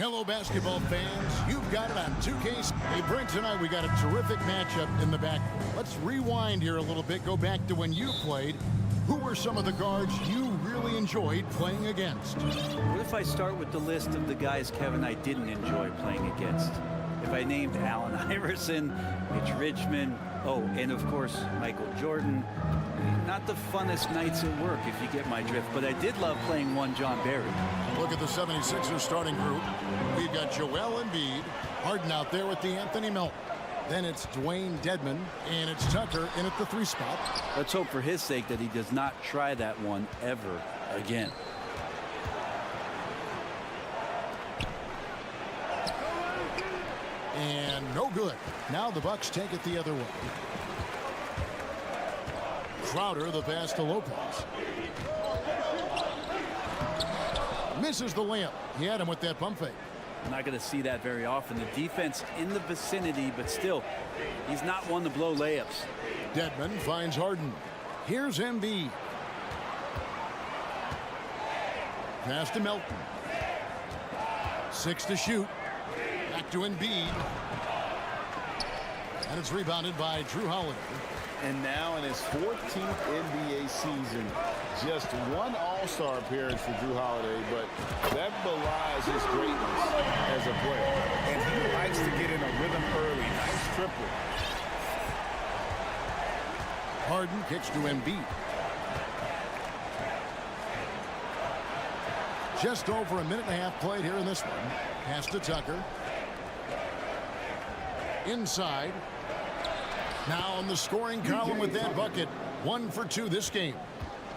Hello, basketball fans. You've got it on 2K. Hey, Brent, tonight we got a terrific matchup in the back. Let's rewind here a little bit. Go back to when you played. Who were some of the guards you really enjoyed playing against? What if I start with the list of the guys, Kevin, I didn't enjoy playing against? If I named Allen Iverson, Mitch Richmond, and of course, Michael Jordan. Not the funnest nights at work, if you get my drift, but I did love playing one John Barry. Look at the 76ers starting group. We've got Joel Embiid, Harden out there with the Anthony Melton. Then it's Dwayne Dedmon, and it's Tucker in at the 3 spot. Let's hope for his sake that he does not try that one ever again. And no good. Now the Bucks take it the other way. Crowder, the pass to Lopez. Misses the layup. He had him with that pump fake. I'm not going to see that very often. The defense in the vicinity, but still, he's not one to blow layups. Dedmon finds Harden. Here's Embiid. Pass to Melton. 6 to shoot. Back to Embiid. And it's rebounded by Drew Holiday. And now in his 14th NBA season, just one All-Star appearance for Drew Holiday, but that belies his greatness as a player. And he likes to get in a rhythm early. Nice triple. Harden kicks to Embiid. Just over a minute and a half played here in this one. Pass to Tucker. Inside. Now in the scoring column with that bucket. 1 for 2 this game.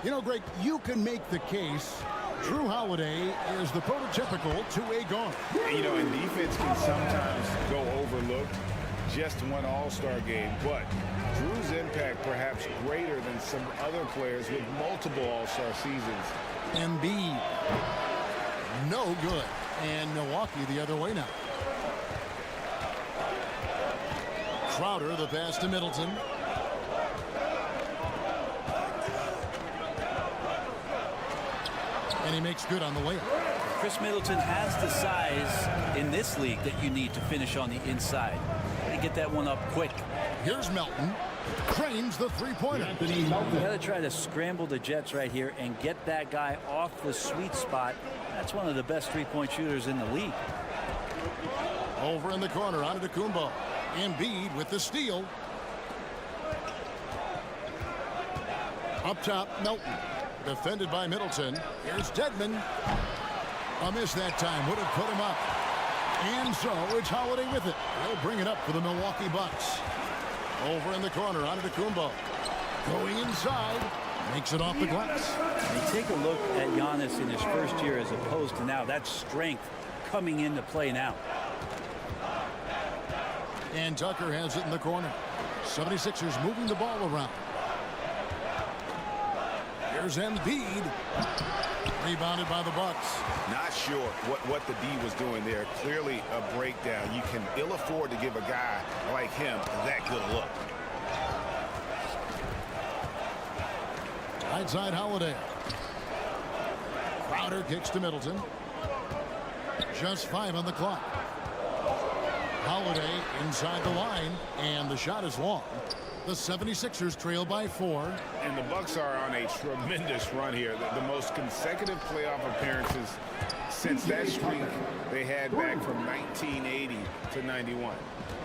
You know, Greg, you can make the case Drew Holiday is the prototypical two-way guard. You know, and defense can sometimes go overlooked. Just one All-Star game, but Drew's impact perhaps greater than some other players with multiple All-Star seasons. Embiid. No good. And Milwaukee the other way now. Crowder, the pass to Middleton. And he makes good on the layup. Chris Middleton has the size in this league that you need to finish on the inside. To get that one up quick. Here's Melton. Cranes the three-pointer. You got to try to scramble the Jets right here and get that guy off the sweet spot. That's one of the best three-point shooters in the league. Over in the corner, Antetokounmpo. Embiid with the steal. Up top, Melton. Defended by Middleton. Here's Dedmon. A miss that time. Would have put him up. And so it's Holiday with it. They'll bring it up for the Milwaukee Bucks. Over in the corner, Antetokounmpo. Going inside. Makes it off the glass. And take a look at Giannis in his first year as opposed to now. That's strength coming into play now. And Tucker has it in the corner. 76ers moving the ball around. Here's Embiid. Rebounded by the Bucks. Not sure what the D was doing there. Clearly a breakdown. You can ill afford to give a guy like him that good a look. Right side Holiday. Crowder kicks to Middleton. Just 5 on the clock. Holiday inside the line, and the shot is long. The 76ers trail by 4. And the Bucks are on a tremendous run here. The most consecutive playoff appearances since that streak they had back from 1980 to 91.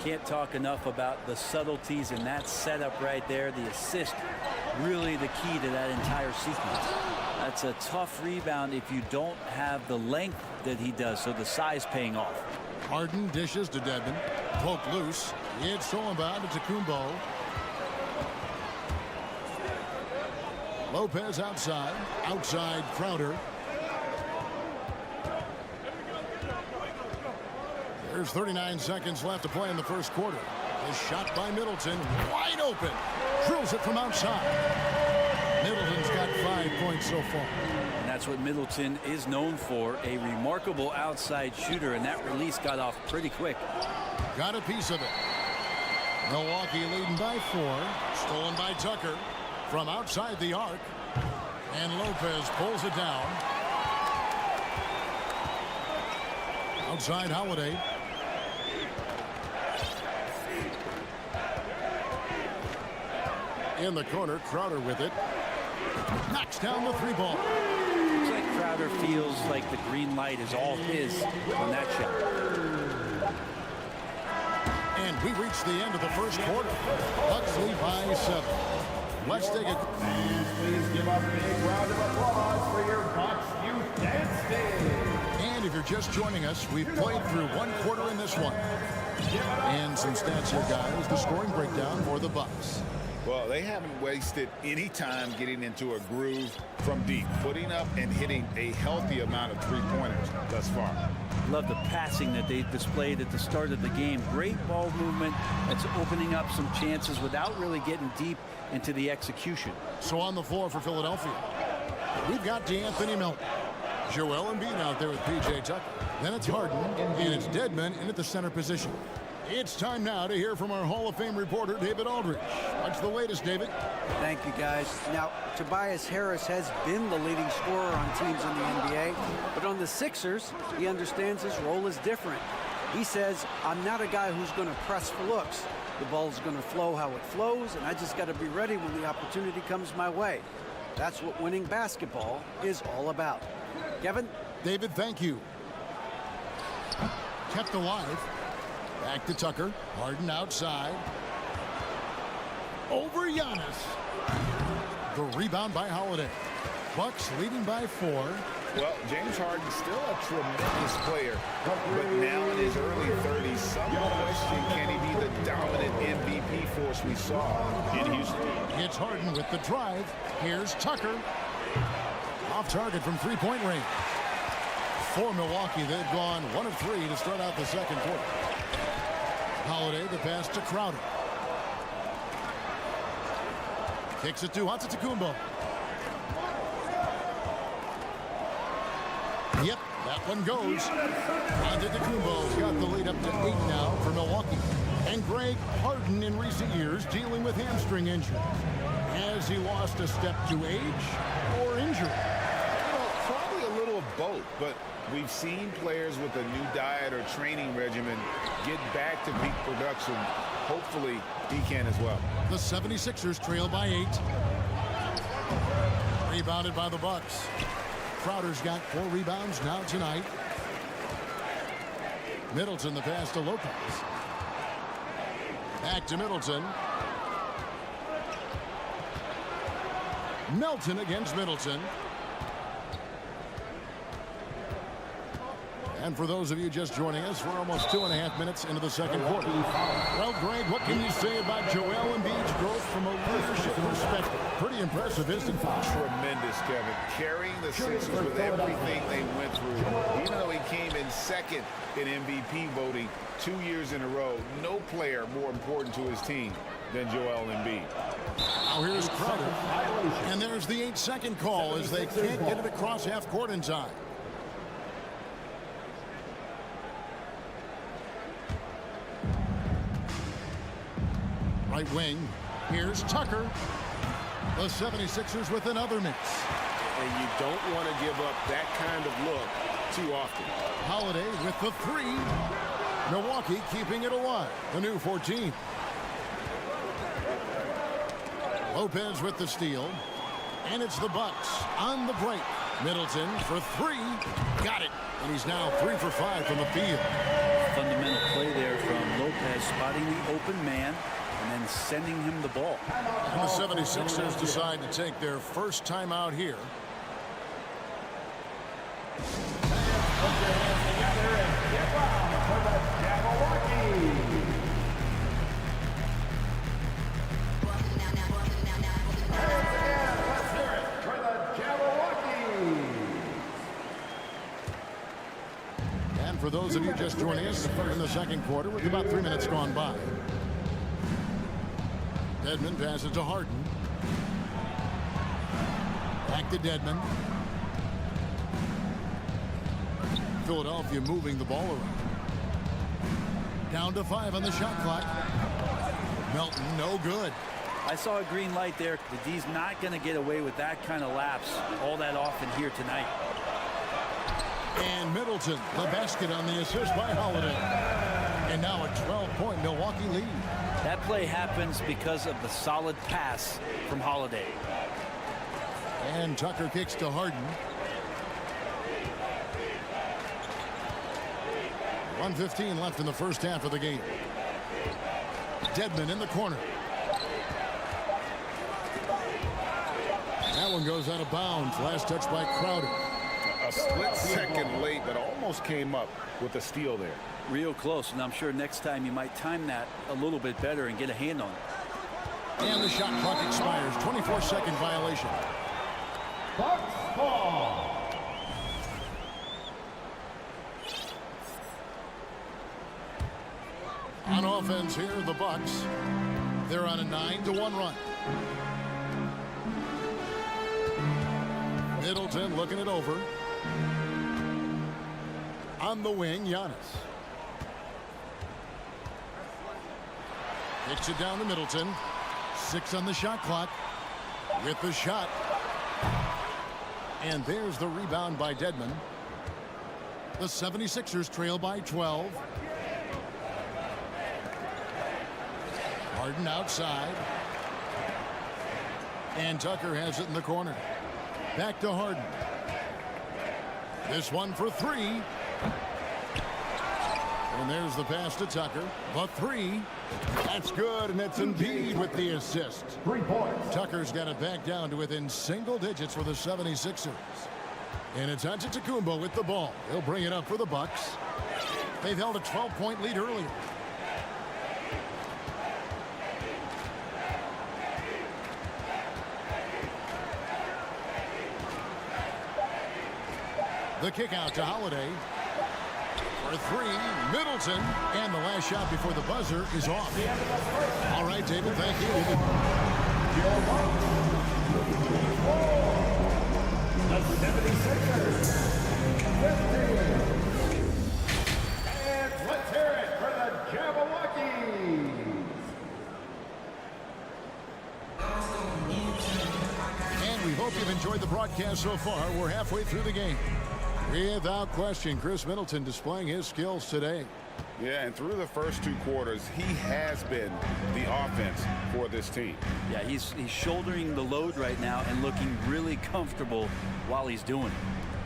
Can't talk enough about the subtleties in that setup right there. The assist, really the key to that entire sequence. That's a tough rebound if you don't have the length that he does, so the size paying off. Harden dishes to Dedmon. Poke loose. It's stolen by Antetokounmpo. Lopez outside. Outside Crowder. There's 39 seconds left to play in the first quarter. The shot by Middleton. Wide open. Drills it from outside. Middleton's got 5 points so far. And that's what Middleton is known for, a remarkable outside shooter, and that release got off pretty quick. Got a piece of it. Milwaukee leading by 4. Stolen by Tucker from outside the arc. And Lopez pulls it down. Outside Holiday. In the corner, Crowder with it. Knocks down the 3 ball. Looks like Crowder feels like the green light is all his on that shot. And we reach the end of the first quarter. Bucks lead by 7. Let's take a... Fans, please give a big round of applause for your Bucks Youth Dance Day. And if you're just joining us, we've played through 1 quarter in this one. And some stats here, guys. The scoring breakdown for the Bucks. Well, they haven't wasted any time getting into a groove from deep, putting up and hitting a healthy amount of 3-pointers thus far. Love the passing that they displayed at the start of the game. Great ball movement that's opening up some chances without really getting deep into the execution. So on the floor for Philadelphia, we've got D'Anthony Melton. Joel Embiid out there with P.J. Tucker. Then it's Harden, and it's Dedmon in at the center position. It's time now to hear from our Hall of Fame reporter, David Aldridge. What's the latest, David? Thank you, guys. Now, Tobias Harris has been the leading scorer on teams in the NBA, but on the Sixers, he understands his role is different. He says, I'm not a guy who's going to press for looks. The ball's going to flow how it flows, and I just got to be ready when the opportunity comes my way. That's what winning basketball is all about. Kevin? David, thank you. Kept alive. Back to Tucker. Harden outside. Over Giannis. The rebound by Holiday. Bucks leading by 4. Well, James Harden's still a tremendous player, but now in his early 30s, some question, can he be the dominant MVP force we saw in Houston? It's Harden with the drive. Here's Tucker. Off target from 3-point range. For Milwaukee, they've gone 1 of 3 to start out the second quarter. Holiday, the pass to Crowder. Kicks it to Antetokounmpo. Yep, that one goes. Antetokounmpo's got the lead up to 8 now for Milwaukee. And Greg Harden in recent years dealing with hamstring injury. Has he lost a step to age or injury? Well, probably a little of both, but we've seen players with a new diet or training regimen get back to peak production. Hopefully, he can as well. The 76ers trail by 8. Rebounded by the Bucks. Crowder's got 4 rebounds now tonight. Middleton the pass to Lopez. Back to Middleton. Melton against Middleton. And for those of you just joining us, we're almost 2.5 minutes into the second quarter. Well, Greg, what can you say about Joel Embiid's growth from a leadership perspective? Pretty impressive, isn't it? Tremendous, Kevin. Carrying the Sixers with everything they went through. Even though he came in second in MVP voting 2 years in a row, no player more important to his team than Joel Embiid. Now here's Crowder. And there's the 8-second call as they can't get it across half court in time. Right wing. Here's Tucker. The 76ers with another miss. And you don't want to give up that kind of look too often. Holiday with the 3. Milwaukee keeping it alive. The new 14. Lopez with the steal. And it's the Bucks on the break. Middleton for 3. Got it. And he's now 3 for 5 from the field. Fundamental play there from Lopez, spotting the open man and then sending him the ball. And the 76ers decide to take their first time out here. And for those of you just joining us in the second quarter, with about 3 minutes gone by. Dedmon passes to Harden. Back to Dedmon. Philadelphia moving the ball around. Down to 5 on the shot clock. Melton, no good. I saw a green light there. The D's not going to get away with that kind of lapse all that often here tonight. And Middleton, the basket on the assist by Holiday. And now a 12-point Milwaukee lead. That play happens because of the solid pass from Holiday. And Tucker kicks to Harden. 1:15 left in the first half of the game. Dedmon in the corner. That one goes out of bounds. Last touch by Crowder. A split second late, but almost came up with a steal there. Real close, and I'm sure next time you might time that a little bit better and get a hand on it. And the shot clock expires. 24-second violation. Bucks ball. On offense here, the Bucks. They're on a 9-1 run. Middleton looking it over. On the wing, Giannis. Kicks it down to Middleton. 6 on the shot clock. With the shot. And there's the rebound by Dedmon. The 76ers trail by 12. Harden outside. And Tucker has it in the corner. Back to Harden. This one for 3. And there's the pass to Tucker. The 3. That's good, and it's Embiid with the assist. 3 points. Tucker's got it back down to within single digits for the 76ers. And it's Antetokounmpo with the ball. He'll bring it up for the Bucks. They've held a 12-point lead earlier. The kick out to Holiday. For 3, Middleton. And the last shot before the buzzer is off. All right, David, thank you. The 76ers. 15. And let's hear it for the Jabberwockies. And we hope you've enjoyed the broadcast so far. We're halfway through the game. Without question, Chris Middleton displaying his skills today. Yeah, and through the first 2 quarters, he has been the offense for this team. Yeah, he's shouldering the load right now and looking really comfortable while he's doing it.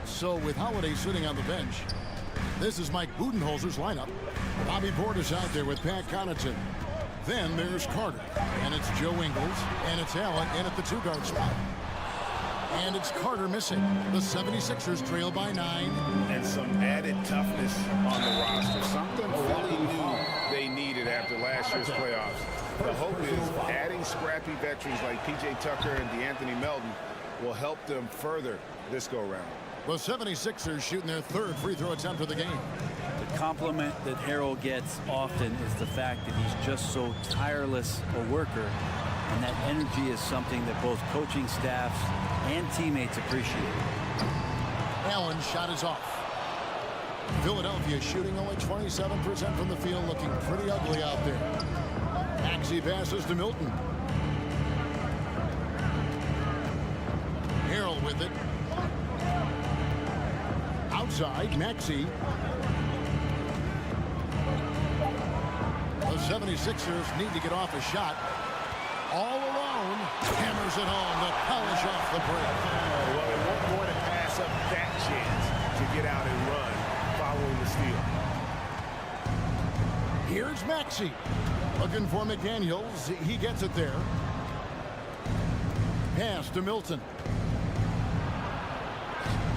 So with Holiday sitting on the bench, this is Mike Budenholzer's lineup. Bobby Portis out there with Pat Connaughton. Then there's Carter, and it's Joe Ingles, and it's Allen in at the 2-guard spot. And it's Carter missing. The 76ers trail by 9. And some added toughness on the roster. Something Philly knew they needed after last year's playoffs. The hope is adding scrappy veterans like P.J. Tucker and DeAnthony Melton will help them further this go-round. The 76ers shooting their 3rd free throw attempt of the game. The compliment that Harold gets often is the fact that he's just so tireless a worker. And that energy is something that both coaching staffs and teammates appreciate. Allen's shot is off. Philadelphia shooting only 27% from the field, looking pretty ugly out there. Maxey passes to Milton. Harrell with it. Outside, Maxey. The 76ers need to get off a shot. All alone, hammers it home to polish off the break. Well, they won't want to pass up that chance to get out and run following the steal. Here's Maxey. Looking for McDaniels. He gets it there. Pass to Milton.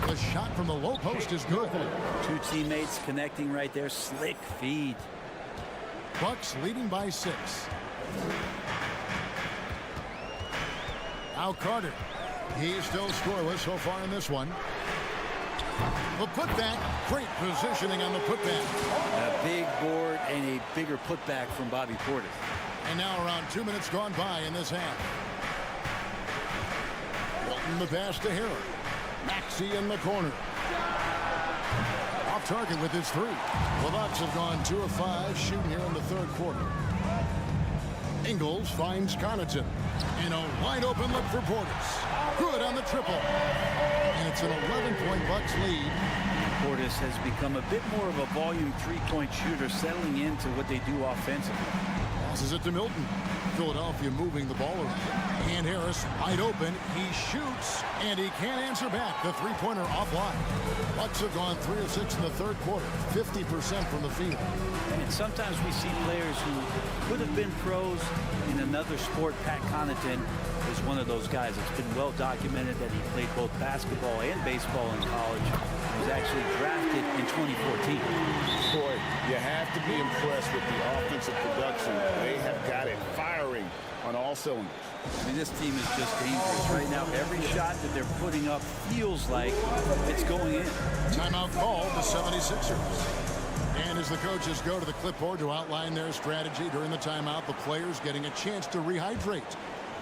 The shot from the low post is good. 2 teammates connecting right there. Slick feed. Bucks leading by 6. Now Carter. He's still scoreless so far in this one. The putback. Great positioning on the putback. A big board and a bigger putback from Bobby Portis. And now around 2 minutes gone by in this half. Walton the pass to Harrell. Maxey in the corner. Off target with his 3. The Bucks have gone 2 of 5 shooting here in the 3rd quarter. Ingles finds Connaughton. And a wide open look for Portis. Good on the triple. And it's an 11-point Bucks lead. Portis has become a bit more of a volume three-point shooter, settling into what they do offensively. Passes it to Milton. Philadelphia moving the ball around. And Harris wide open. He shoots, and he can't answer back. The three-pointer offline. Bucks have gone 3 of 6 in the third quarter, 50% from the field. And sometimes we see players who could have been pros in another sport. Pat Connaughton is one of those guys. It's been well documented that he played both basketball and baseball in college. He was actually drafted in 2014. Boy, you have to be impressed with the offensive production. They have got it firing on all cylinders. I mean, this team is just dangerous right now. Every shot that they're putting up feels like it's going in. Timeout called the 76ers. And as the coaches go to the clipboard to outline their strategy during the timeout, the players getting a chance to rehydrate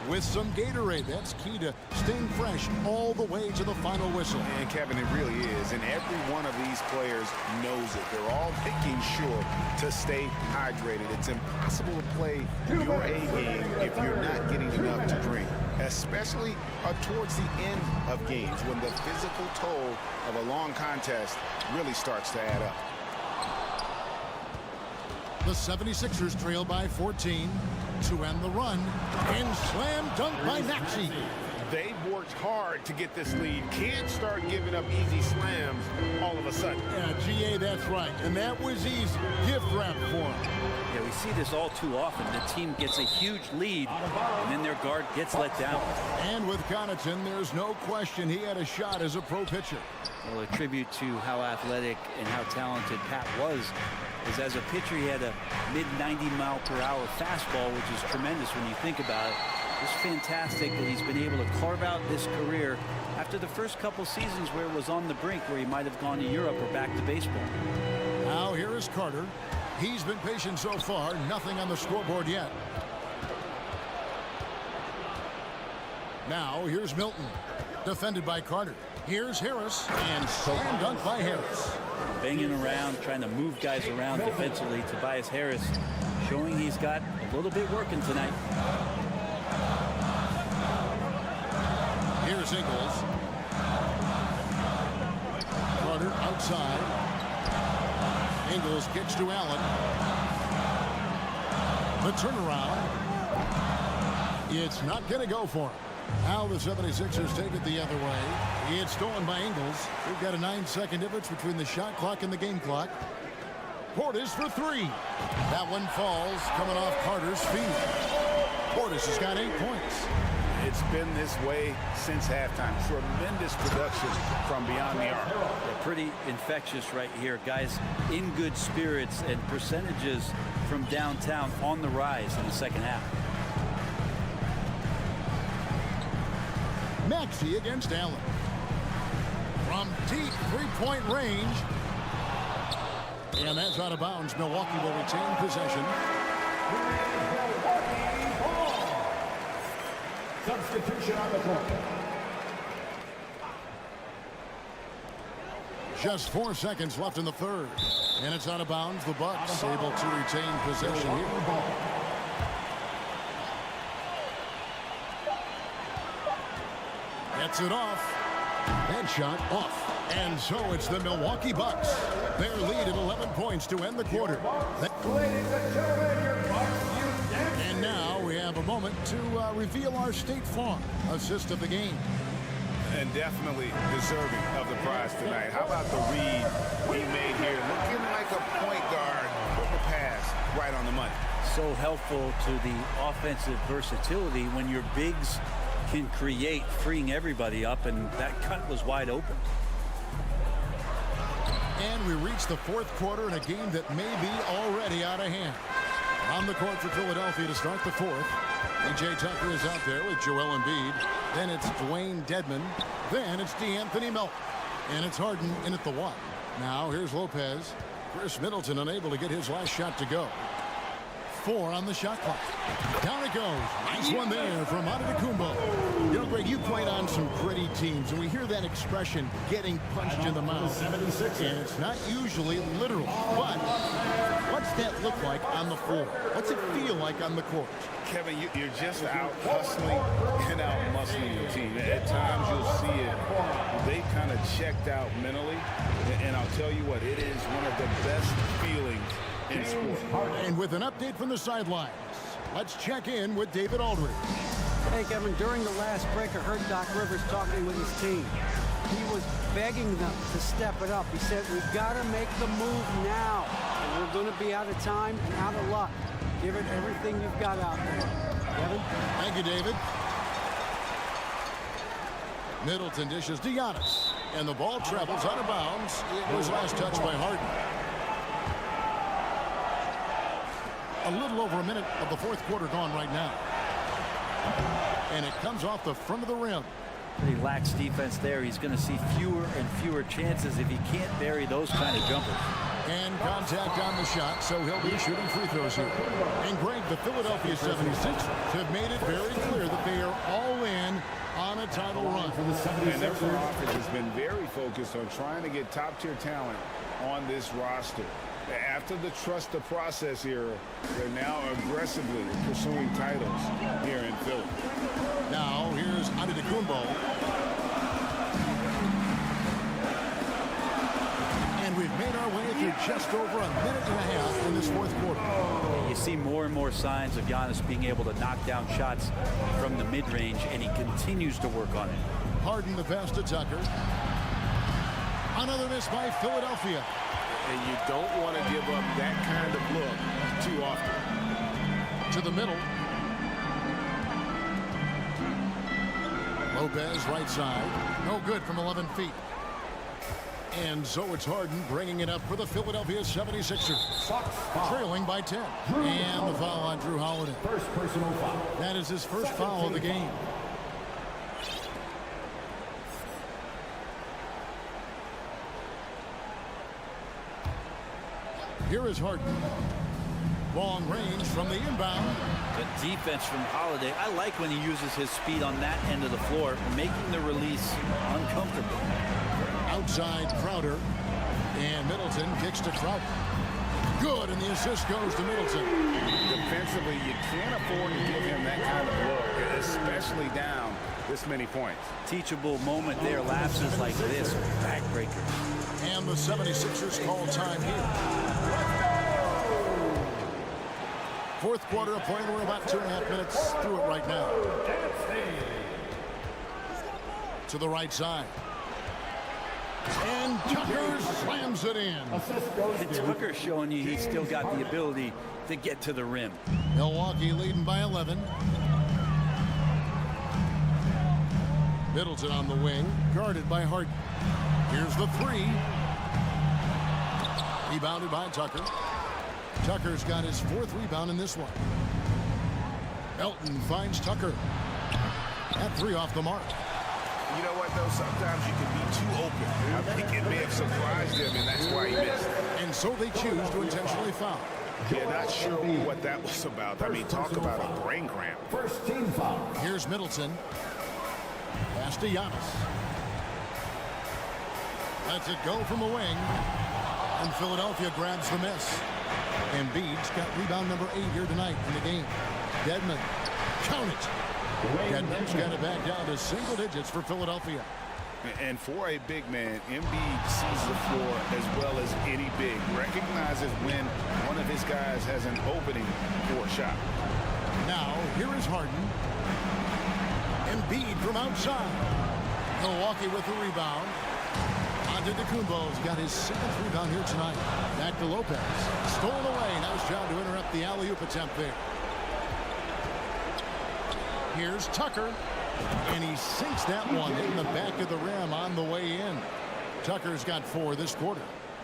with some Gatorade. That's key to staying fresh all the way to the final whistle. And Kevin, it really is. And every one of these players knows it. They're all making sure to stay hydrated. It's impossible to play your A game if you're not getting enough to drink, especially towards the end of games when the physical toll of a long contest really starts to add up. The 76ers trail by 14 to end the run. And slam dunk by Maxey. They've worked hard to get this lead. Can't start giving up easy slams all of a sudden. Yeah, GA, that's right. And that was easy. Gift wrap for him. Yeah, we see this all too often. The team gets a huge lead, and then their guard gets let down. And with Connaughton, there's no question he had a shot as a pro pitcher. Well, a tribute to how athletic and how talented Pat was is as a pitcher, he had a mid-90-mile-per-hour fastball, which is tremendous when you think about it. It's fantastic that he's been able to carve out this career after the first couple seasons where it was on the brink, where he might have gone to Europe or back to baseball. Now here is Carter. He's been patient so far. Nothing on the scoreboard yet. Now here's Milton. Defended by Carter. Here's Harris. And slam dunk by Harris. Banging around, trying to move guys around defensively. Tobias Harris showing he's got a little bit working tonight. Here's Ingles. Carter outside. Ingles kicks to Allen. The turnaround. It's not going to go for him. Now the 76ers take it the other way. It's stolen by Ingles. We've got a 9-second difference between the shot clock and the game clock. Portis for 3. That one falls, coming off Carter's feet. Portis has got 8 points. It's been this way since halftime. Tremendous production from beyond the arc. They're pretty infectious right here. Guys in good spirits, and percentages from downtown on the rise in the second half. Maxey against Allen. From deep three-point range. And that's out of bounds. Milwaukee will retain possession. Substitution on the court. Just 4 seconds left in the third. And it's out of bounds. The Bucks able to retain possession here. Gets it off. Headshot off. And so it's the Milwaukee Bucks. Their lead at 11 points to end the quarter. Ladies and gentlemen, your Bucks Youth Dance. And now we have a moment to reveal our State Farm assist of the game. And definitely deserving of the prize tonight. How about the read he made here? Looking like a point guard with the pass right on the money. So helpful to the offensive versatility when your bigs can create, freeing everybody up, and that cut was wide open. And we reach the fourth quarter in a game that may be already out of hand. On the court for Philadelphia to start the fourth. P.J. Tucker is out there with Joel Embiid. Then it's Dwayne Dedmon. Then it's DeAnthony Melton. And it's Harden in at the one. Now here's Lopez. Chris Middleton unable to get his last shot to go. 4 on the shot clock. Down it goes. Nice one there from Antetokounmpo. You know, Greg, you played on some gritty teams, and we hear that expression, getting punched in the mouth. And it's not usually literal. But what's that look like on the floor? What's it feel like on the court? Kevin, you're just out hustling and out muscling your team. At times you'll see it. They kind of checked out mentally. And I'll tell you what, it is one of the best feelings in sport. And with an update from the sidelines, let's check in with David Aldridge. Hey, Kevin, during the last break, I heard Doc Rivers talking with his team. He was begging them to step it up. He said, we've got to make the move now. And we're going to be out of time and out of luck. Give it everything you've got out there. Kevin? Thank you, David. Middleton dishes to Giannis. And the ball travels out of bounds. It was last touched by Harden. A little over a minute of the fourth quarter gone right now. And it comes off the front of the rim. He lacks defense there. He's going to see fewer and fewer chances if he can't bury those kind of jumpers. And contact on the shot, so he'll be shooting free throws here. And Greg, the Philadelphia 76ers have made it very clear that they are all in on a title run. And their front office has been very focused on trying to get top-tier talent on this roster. After the trust the process era, they're now aggressively pursuing titles here in Philly. Now, here's Antetokounmpo. And we've made our way through just over a minute and a half in this fourth quarter. You see more and more signs of Giannis being able to knock down shots from the mid-range, and he continues to work on it. Harden the pass to Tucker. Another miss by Philadelphia. And you don't want to give up that kind of look too often. To the middle. Lopez right side. No good from 11 feet. And so it's Harden bringing it up for the Philadelphia 76ers. Trailing by 10. And the foul on Drew Holiday. First personal foul. That is his first foul of the game. Here is Harden. Long range from the inbound. Good defense from Holiday. I like when he uses his speed on that end of the floor, making the release uncomfortable. Outside Crowder. And Middleton kicks to Crowder. Good, and the assist goes to Middleton. Defensively, you can't afford to give him that kind of look, especially down this many points. Teachable moment there. Lapses like this are backbreakers. And the 76ers call time here. Fourth quarter of play. We're about 2.5 minutes through it right now. To the right side. And Tucker slams it in. And Tucker showing you he's still got the ability to get to the rim. Milwaukee leading by 11. Middleton on the wing, guarded by Harden. Here's the three. Rebounded by Tucker. Tucker's got his fourth rebound in this one. Elton finds Tucker. That three off the mark. You know what, though? Sometimes you can be too open. I think it may have surprised him, and that's why he missed. And so they choose to intentionally foul. Yeah, not sure what that was about. I mean, talk about a brain cramp. First team foul. Here's Middleton. Pass to Giannis. Lets it go from the wing. And Philadelphia grabs the miss. Embiid's got rebound number 8 here tonight in the game. Dedmon. Count it. Dedmon's got it back down to single digits for Philadelphia. And for a big man, Embiid sees the floor as well as any big. Recognizes when one of his guys has an opening for a shot. Now, here is Harden. Embiid from outside. Milwaukee with the rebound. Antetokounmpo's got his 7th rebound here tonight. Back to Lopez. Stolen away. Nice job to interrupt the alley-oop attempt there. Here's Tucker. And he sinks that one in the back of the rim on the way in. Tucker's got 4 this quarter.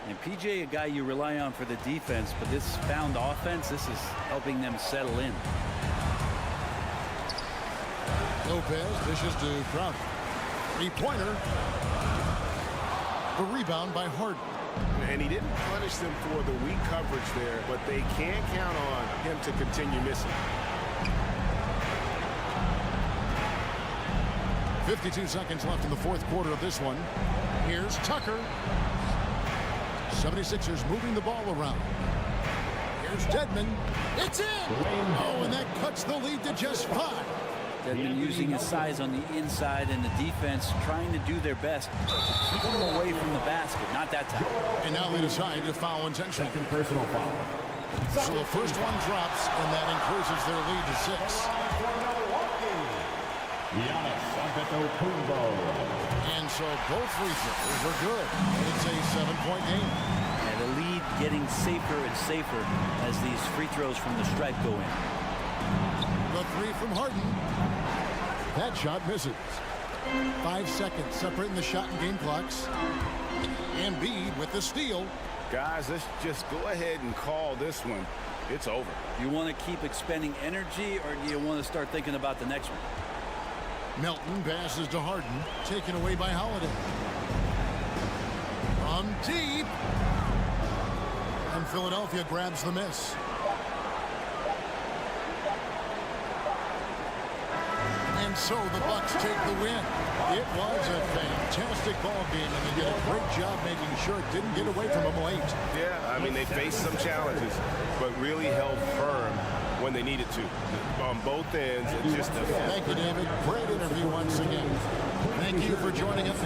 And PJ, a guy you rely on for the defense, but this found offense, this is helping them settle in. Lopez dishes to Crowder. Three-pointer. The rebound by Harden. And he didn't punish them for the weak coverage there, but they can count on him to continue missing. 52 seconds left in the fourth quarter of this one. Here's Tucker. 76ers moving the ball around. Here's Dedmon. It's in! Oh, and that cuts the lead to just 5. Dedmon using his size on the inside and the defense trying to do their best to keep him away from the basket. Not that time. And now they decide to foul intentionally. Second personal foul. So the first one drops, and that increases their lead to 6. And so both free throws are good. It's a 7-point game. And the lead getting safer and safer as these free throws from the stripe go in. The 3 from Harden. That shot misses. 5 seconds separating the shot and game clocks. Embiid with the steal. Guys, let's just go ahead and call this one. It's over. You want to keep expending energy, or do you want to start thinking about the next one? Melton passes to Harden, taken away by Holiday. From deep. And Philadelphia grabs the miss. And so the Bucks take the win. It was a fantastic ball game, and they did a great job making sure it didn't get away from them late. Yeah, I mean, they faced some challenges, but really held firm when they needed to. On both ends, it's just a... Thank you, David. Great interview once again. Thank you for joining us.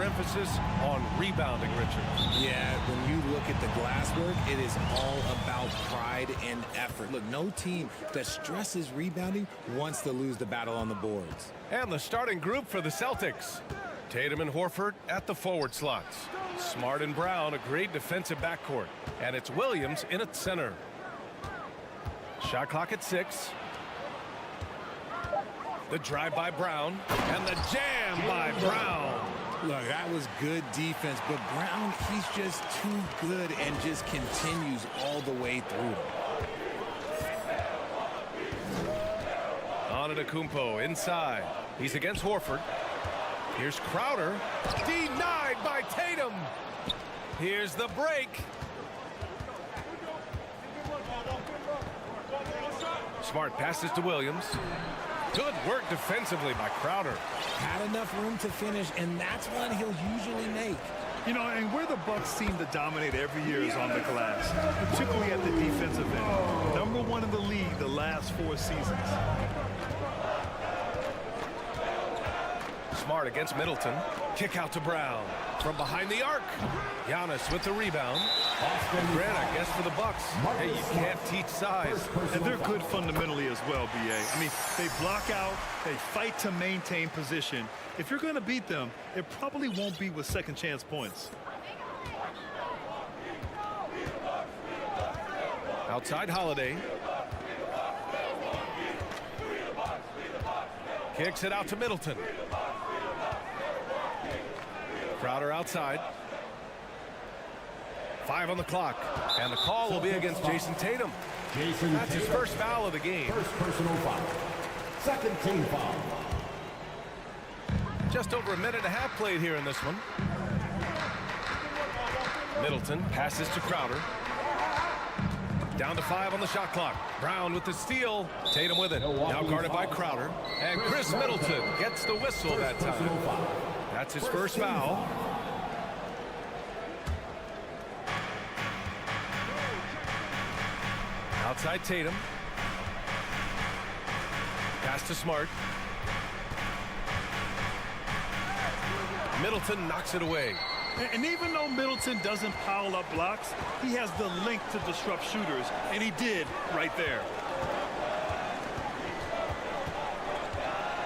emphasis on rebounding, Richard. Yeah, when you look at the glass work, it is all about pride and effort. Look, no team that stresses rebounding wants to lose the battle on the boards. And the starting group for the Celtics. Tatum and Horford at the forward slots. Smart and Brown, a great defensive backcourt. And it's Williams in at center. Shot clock at 6. The drive by Brown. And the jam by Brown. Look, that was good defense, but Brown, he's just too good and just continues all the way through. Antetokounmpo inside. He's against Horford. Here's Crowder. Denied by Tatum. Here's the break. Smart passes to Williams. Good work defensively by Crowder. Had enough room to finish, and that's one he'll usually make. You know, and where the Bucks seem to dominate every year is on the glass, particularly at the defensive end. Number 1 in the league the last 4 seasons. Smart against Middleton. Kick out to Brown. From behind the arc. Giannis with the rebound. Grant, I guess, for the Bucks. Hey, you can't teach size. And they're good fundamentally as well, B.A. I mean, they block out, they fight to maintain position. If you're going to beat them, it probably won't be with second chance points. Outside Holiday. Kicks it out to Middleton. Crowder outside. 5 on the clock. And the call will be against Jason Tatum. That's his first foul of the game. First personal foul. Second team foul. Just over a minute and a half played here in this one. Middleton passes to Crowder. Down to 5 on the shot clock. Brown with the steal. Tatum with it. Now guarded by Crowder. And Chris Middleton gets the whistle that time. That's his first foul. Outside Tatum. Pass to Smart. Middleton knocks it away. And even though Middleton doesn't pile up blocks, he has the length to disrupt shooters, and he did right there.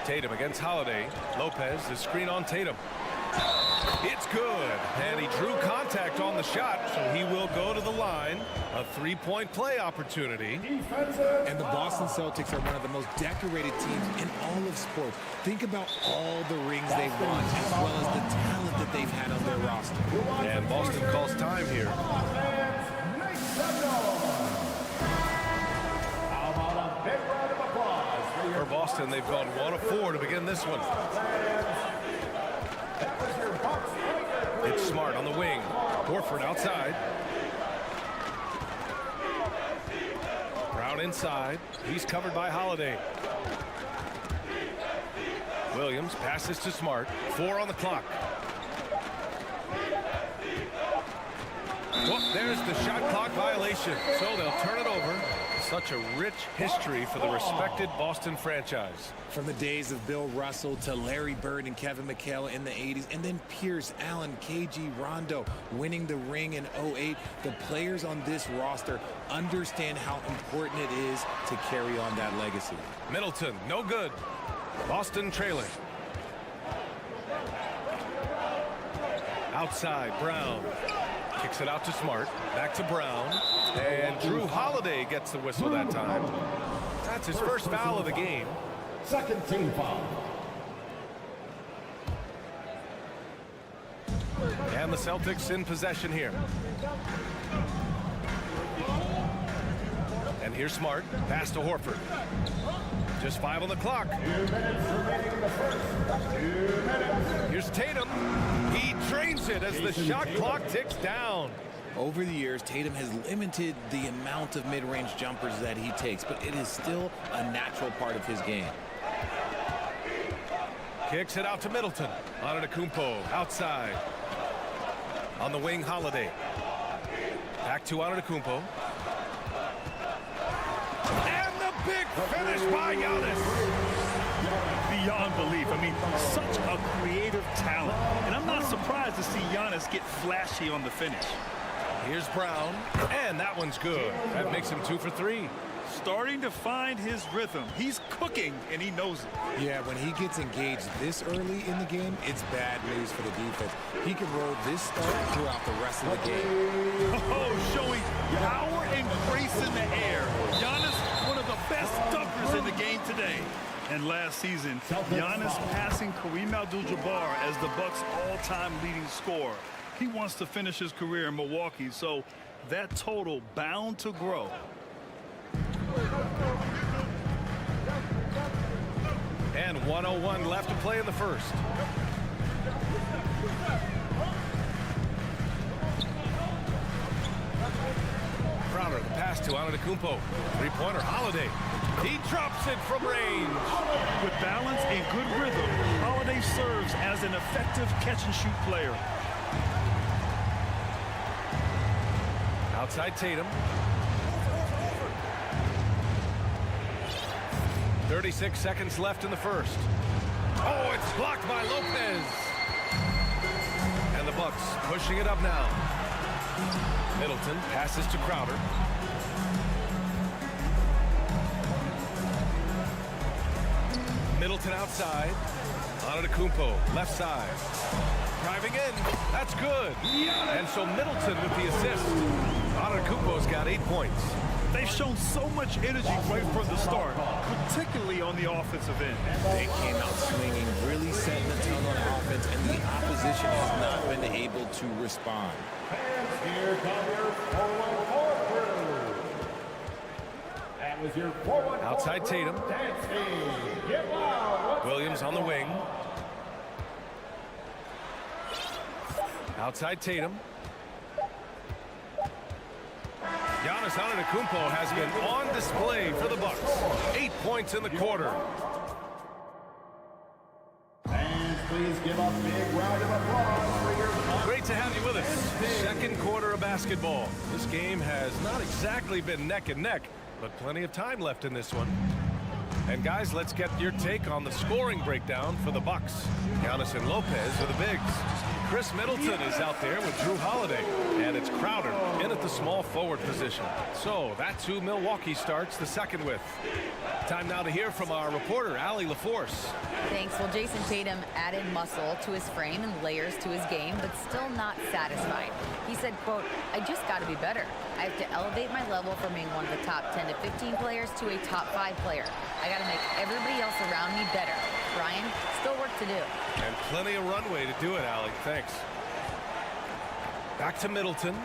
Tatum against Holiday. Lopez, the screen on Tatum. It's good. And he drew contact on the shot, so he will go to the line. A 3-point play opportunity. And the Boston Celtics are one of the most decorated teams in all of sports. Think about all the rings they've won, as well as the talent that they've had on their roster. And Boston calls time here. How about a big round of applause for your For Boston, they've gone 1 of 4 to begin this one. It's Smart on the wing. Horford outside. Brown inside. He's covered by Holiday. Williams passes to Smart. 4 on the clock. Oh, there's the shot clock violation. So they'll turn it over. Such a rich history for the respected Boston franchise. From the days of Bill Russell to Larry Bird and Kevin McHale in the 80s, and then Pierce, Allen, KG, Rondo winning the ring in 08, the players on this roster understand how important it is to carry on that legacy. Middleton, no good. Boston trailing. Outside, Brown. Kicks it out to Smart. Back to Brown. And Drew Holiday gets the whistle that time. That's his first foul of the game. second team foul. And the Celtics in possession here. And here's Smart. Pass to Horford. Just 5 on the clock. 2 minutes remaining in the first. 2 minutes. Here's Tatum. He drains it as the shot clock ticks down. Over the years, Tatum has limited the amount of mid-range jumpers that he takes, but it is still a natural part of his game. Kicks it out to Middleton. Antetokounmpo outside. On the wing, Holiday. Back to Antetokounmpo. And the big finish by Giannis. beyond belief. I mean, such a creative talent. And I'm not surprised to see Giannis get flashy on the finish. Here's Brown, and that one's good. That makes him 2 for 3. Starting to find his rhythm. He's cooking, and he knows it. Yeah, when he gets engaged this early in the game, it's bad news for the defense. He can roll this start throughout the rest of the game. Oh, showing power and grace in the air. Giannis, one of the best dunkers in the game today. And last season, Giannis passing Kareem Abdul-Jabbar as the Bucks' all-time leading scorer. He wants to finish his career in Milwaukee, so that total bound to grow. And 1:01 left to play in the first. Crowder, the pass to Antetokounmpo. Three-pointer, Holiday. He drops it from range. With balance and good rhythm, Holiday serves as an effective catch-and-shoot player. Outside Tatum. 36 seconds left in the first. Oh, it's blocked by Lopez. And the Bucks pushing it up now. Middleton passes to Crowder. Middleton outside. Antetokounmpo left side. Driving in. That's good. And so Middleton with the assist. Antetokounmpo's got 8 points. They've shown so much energy right from the start, particularly on the offensive end. They came out swinging, really setting the tone on offense, and the opposition has not been able to respond. Here come your forward crew. That was your forward. Outside Tatum. Get loud. Williams on the wing. Outside Tatum. Giannis Antetokounmpo has been on display for the Bucks. 8 points in the quarter. Fans, please give a big round of applause for your... Great to have you with us. Second quarter of basketball. This game has not exactly been neck and neck, but plenty of time left in this one. And guys, let's get your take on the scoring breakdown for the Bucks. Giannis and Lopez are the bigs. Chris Middleton is out there with Drew Holiday, and it's Crowder in at the small forward position. So that's who Milwaukee starts the second with. Time now to hear from our reporter, Allie LaForce. Thanks. Well, Jason Tatum added muscle to his frame and layers to his game, but still not satisfied. He said, quote, "I just got to be better. I have to elevate my level from being one of the top 10 to 15 players to a top 5 player. I got to make everybody else around me better. Brian, still work to do." And plenty of runway to do it, Allie. Thanks. Back to Middleton.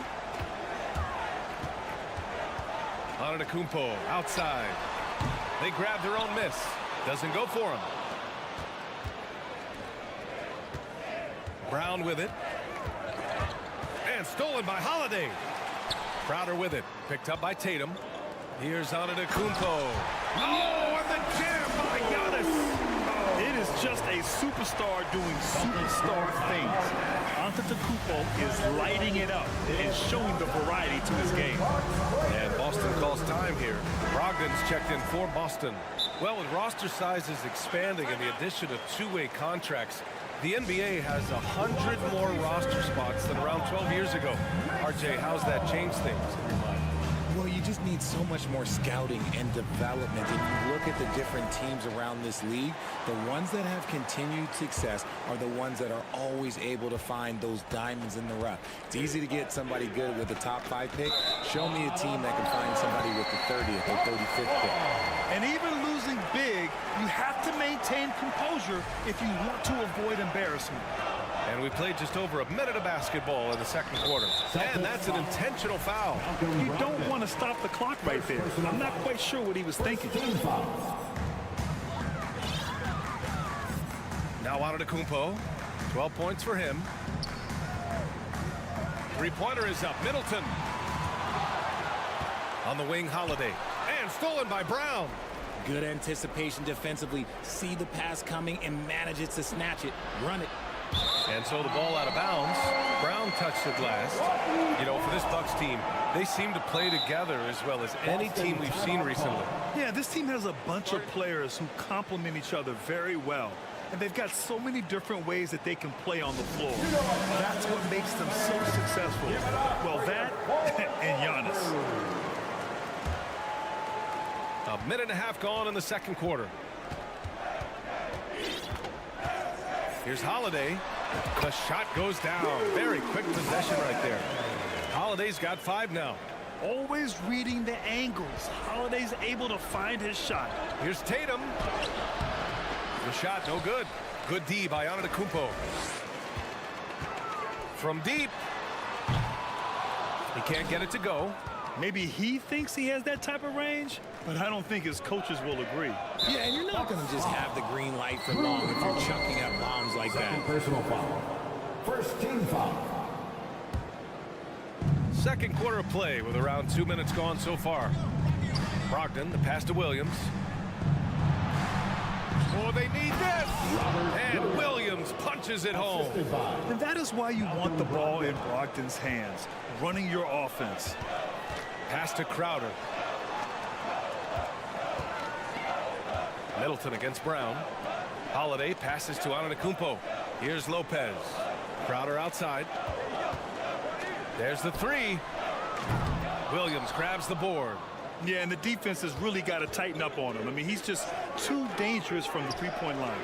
Antetokounmpo outside. They grab their own miss. Doesn't go for him. Brown with it. And stolen by Holiday. Crowder with it. Picked up by Tatum. Here's Antetokounmpo. Oh, and the jam by Giannis. It is just a superstar doing superstar things. Antetokounmpo is lighting it up and showing the variety to his game. And Boston calls time here. Brogdon's checked in for Boston. Well, with roster sizes expanding and the addition of two-way contracts, the NBA has 100 more roster spots than around 12 years ago. RJ, how's that changed things in your mind? Well, you just need so much more scouting and development. And you look at the different teams around this league, the ones that have continued success are the ones that are always able to find those diamonds in the rough. It's easy to get somebody good with the top 5 pick. Show me a team that can find somebody with the 30th or 35th pick. And even losing big, you have to maintain composure if you want to avoid embarrassment. And we played just over a minute of basketball in the second quarter. And that's an intentional foul. You don't want to stop the clock right there. I'm not quite sure what he was thinking. Now Antetokounmpo, 12 points for him. Three-pointer is up. Middleton. On the wing, Holiday. And stolen by Brown. Good anticipation defensively. See the pass coming and manages to snatch it. Run it. And so the ball out of bounds. Brown touched it last. You know, for this Bucks team, they seem to play together as well as any team we've seen recently. Yeah, this team has a bunch of players who complement each other very well. And they've got so many different ways that they can play on the floor. That's what makes them so successful. Well, that and Giannis. A minute and a half gone in the second quarter. Here's Holiday. The shot goes down. Very quick possession right there. Holiday's got 5 now. Always reading the angles. Holiday's able to find his shot. Here's Tatum. The shot, no good. Good D by Antetokounmpo. From deep. He can't get it to go. Maybe he thinks he has that type of range, but I don't think his coaches will agree. Yeah, and you're not going to just have the green light for long if you're chucking up bombs like that. Personal foul. First team foul. Second quarter of play with around 2 minutes gone so far. Brogdon, the pass to Williams. Oh, they need this! And Williams punches it home. And that is why you want the ball in Brogdon's hands, running your offense. Pass to Crowder. Middleton against Brown. Holiday passes to Antetokounmpo. Here's Lopez. Crowder outside. There's the 3. Williams grabs the board. Yeah, and the defense has really got to tighten up on him. I mean, he's just too dangerous from the three-point line.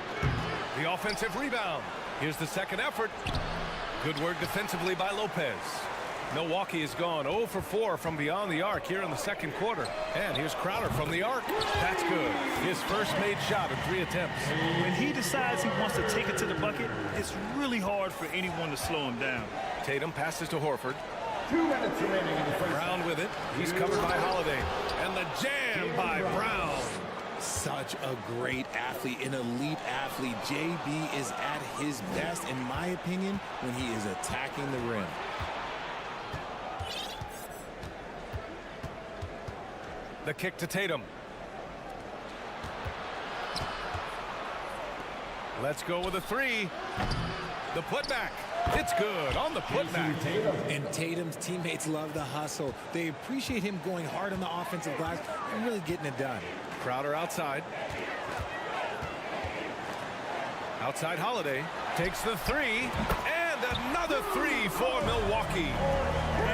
The offensive rebound. Here's the second effort. Good work defensively by Lopez. Milwaukee has gone 0 for 4 from beyond the arc here in the second quarter. And here's Crowder from the arc. That's good. His first made shot in 3 attempts. When he decides he wants to take it to the bucket, it's really hard for anyone to slow him down. Tatum passes to Horford. 2 minutes remaining in the first. Brown with it. He's covered by Holiday. And the jam by Brown. Such a great athlete, an elite athlete. JB is at his best, in my opinion, when he is attacking the rim. The kick to Tatum. Let's go with a 3. The putback. It's good on the putback. And Tatum's teammates love the hustle. They appreciate him going hard on the offensive glass and really getting it done. Crowder outside. Outside Holiday. Takes the 3. And another 3 for Milwaukee.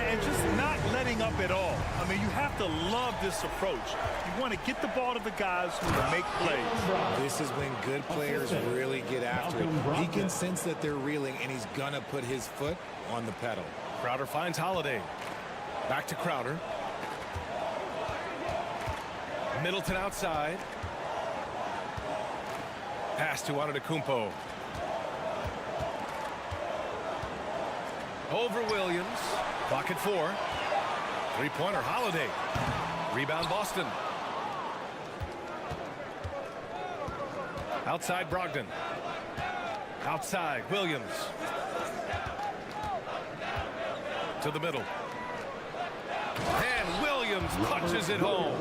And just not letting up at all. I mean, you have to love this approach. You want to get the ball to the guys who will make plays. This is when good players really get after it. He can sense that they're reeling, and he's going to put his foot on the pedal. Crowder finds Holiday. Back to Crowder. Middleton outside. Pass to Antetokounmpo. Over Williams. Clock at 4. 3-pointer Holiday. Rebound Boston. Outside Brogdon. Outside Williams. To the middle. And Williams punches it home.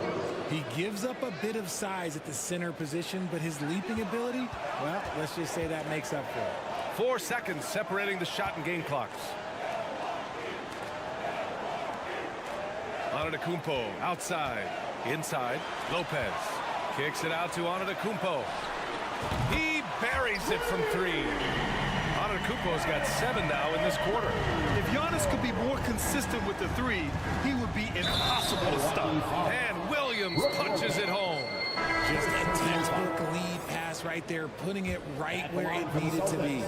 He gives up a bit of size at the center position, but his leaping ability, well, let's just say that makes up for it. 4 seconds separating the shot and game clocks. Antetokounmpo outside. Inside. Lopez. Kicks it out to Antetokounmpo. He buries it from 3. Antetokounmpo's got 7 now in this quarter. If Giannis could be more consistent with the 3, he would be impossible to stop. And Williams punches it home. Just a textbook lead pass right there, putting it right where it needed to be.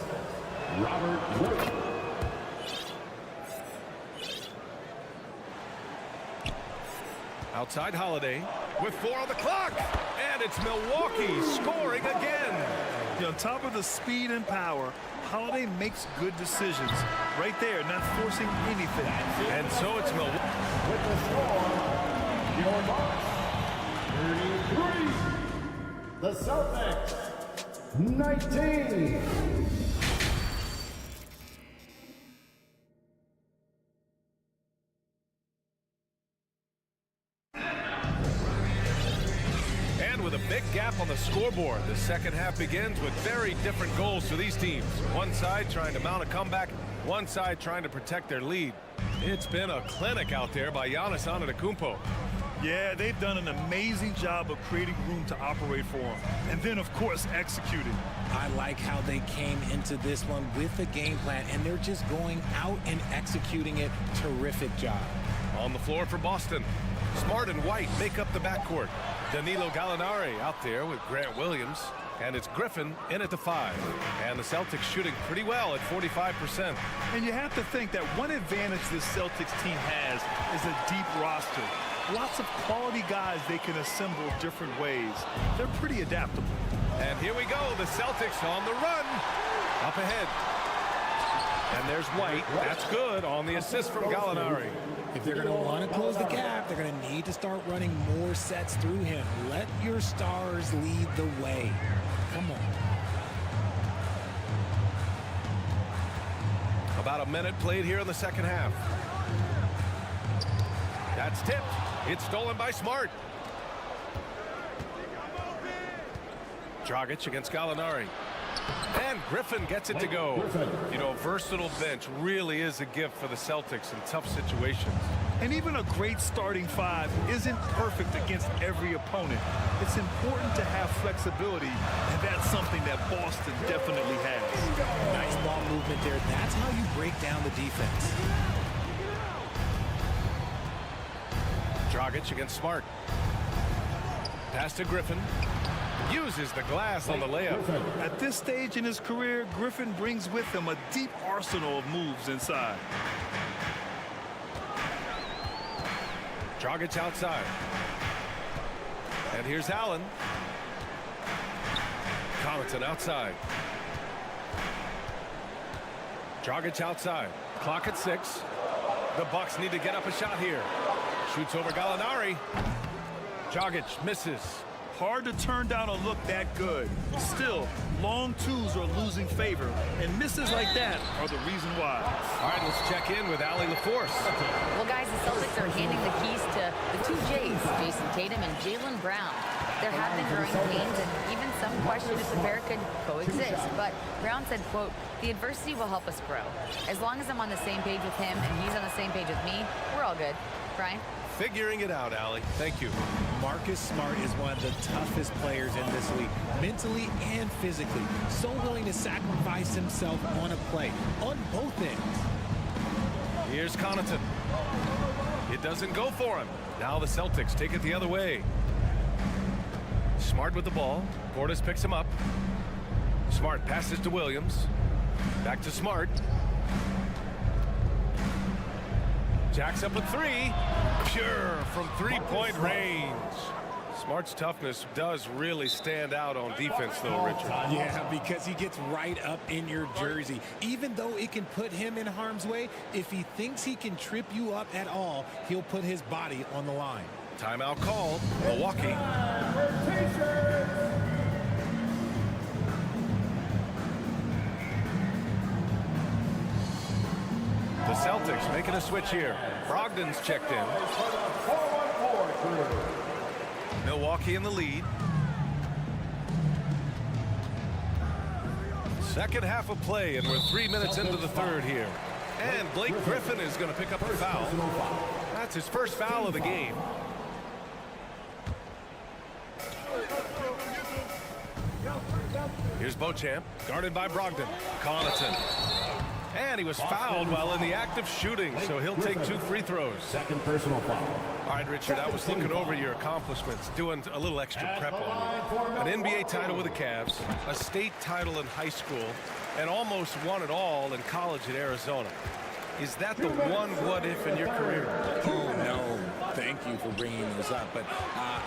Robert Wood. Outside Holiday with 4 on the clock. And it's Milwaukee scoring again. On top of the speed and power, Holiday makes good decisions. Right there, not forcing anything. And so it's Milwaukee. With the score, your Bucks 33. The Celtics 19. And with a big gap on the scoreboard. The second half begins with very different goals for these teams. One side trying to mount a comeback, one side trying to protect their lead. It's been a clinic out there by Giannis Antetokounmpo. Yeah, they've done an amazing job of creating room to operate for him. And then, of course, executing. I like how they came into this one with a game plan, and they're just going out and executing it. Terrific job. On the floor for Boston, Smart and White make up the backcourt. Danilo Gallinari out there with Grant Williams. And it's Griffin in at the 5. And the Celtics shooting pretty well at 45%. And you have to think that one advantage this Celtics team has is a deep roster. Lots of quality guys they can assemble different ways. They're pretty adaptable. And here we go, the Celtics on the run. Up ahead. And there's White. That's good on the assist from Gallinari. If they're going to want to close the gap, they're going to need to start running more sets through him. Let your stars lead the way. Come on. About a minute played here in the second half. That's tipped. It's stolen by Smart. Dragic against Gallinari. And Griffin gets it to go. You know, versatile bench really is a gift for the Celtics in tough situations. And even a great starting 5 isn't perfect against every opponent. It's important to have flexibility, and that's something that Boston definitely has. Nice ball movement there. That's how you break down the defense. Dragic against Smart. Pass to Griffin. Uses the glass on the layup. At this stage in his career, Griffin brings with him a deep arsenal of moves inside. Dragic outside. And here's Allen. Connaughton outside. Dragic outside. Clock at 6. The Bucks need to get up a shot here. Shoots over Gallinari. Dragic misses. Hard to turn down a look that good. Still, long twos are losing favor, and misses like that are the reason why. All right, let's check in with Allie LaForce. Well, guys, the Celtics are handing the keys to the 2 J's, Jason Tatum and Jaylen Brown. There have been growing pains and even some question if the pair could coexist. But Brown said, quote, "The adversity will help us grow. As long as I'm on the same page with him and he's on the same page with me, we're all good." Brian? Figuring it out, Allie. Thank you. Marcus Smart is one of the toughest players in this league, mentally and physically. So willing to sacrifice himself on a play, on both ends. Here's Connaughton. It doesn't go for him. Now the Celtics take it the other way. Smart with the ball. Portis picks him up. Smart passes to Williams. Back to Smart. Jacks up with 3. Pure from three-point range. Smart's toughness does really stand out on defense, though, Richard. Yeah, because he gets right up in your jersey. Even though it can put him in harm's way, if he thinks he can trip you up at all, he'll put his body on the line. Timeout called. Milwaukee. The Celtics making a switch here. Brogdon's checked in. Milwaukee in the lead. Second half of play, and we're 3 minutes into the third here. And Blake Griffin is going to pick up a foul. That's his first foul of the game. Here's Beauchamp, guarded by Brogdon. Connaughton. And he was fouled while in the act of shooting, so he'll take 2 free throws. Second personal foul. All right, Richard, I was looking over your accomplishments, doing a little extra prep on you. An NBA title with the Cavs, a state title in high school, and almost won it all in college at Arizona. Is that the one what-if in your career? Oh, no. Thank you for bringing those up. But,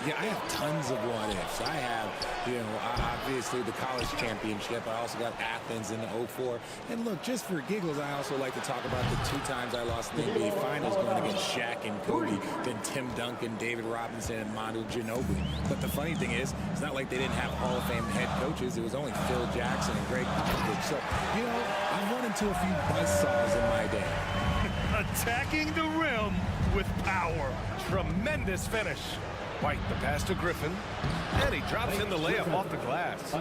yeah, I have tons of what-ifs. I have, obviously the college championship. I also got Athens in the 04. And, look, just for giggles, I also like to talk about the 2 times I lost in the NBA Finals going against Shaq and Kobe, then Tim Duncan, David Robinson, and Manu Ginobili. But the funny thing is, it's not like they didn't have Hall of Fame head coaches. It was only Phil Jackson and Greg Popovich. So, I've run into a few buzzsaws in my day. Attacking the rim with power. Tremendous finish. White, the pass to Griffin. And he drops in the layup off the glass.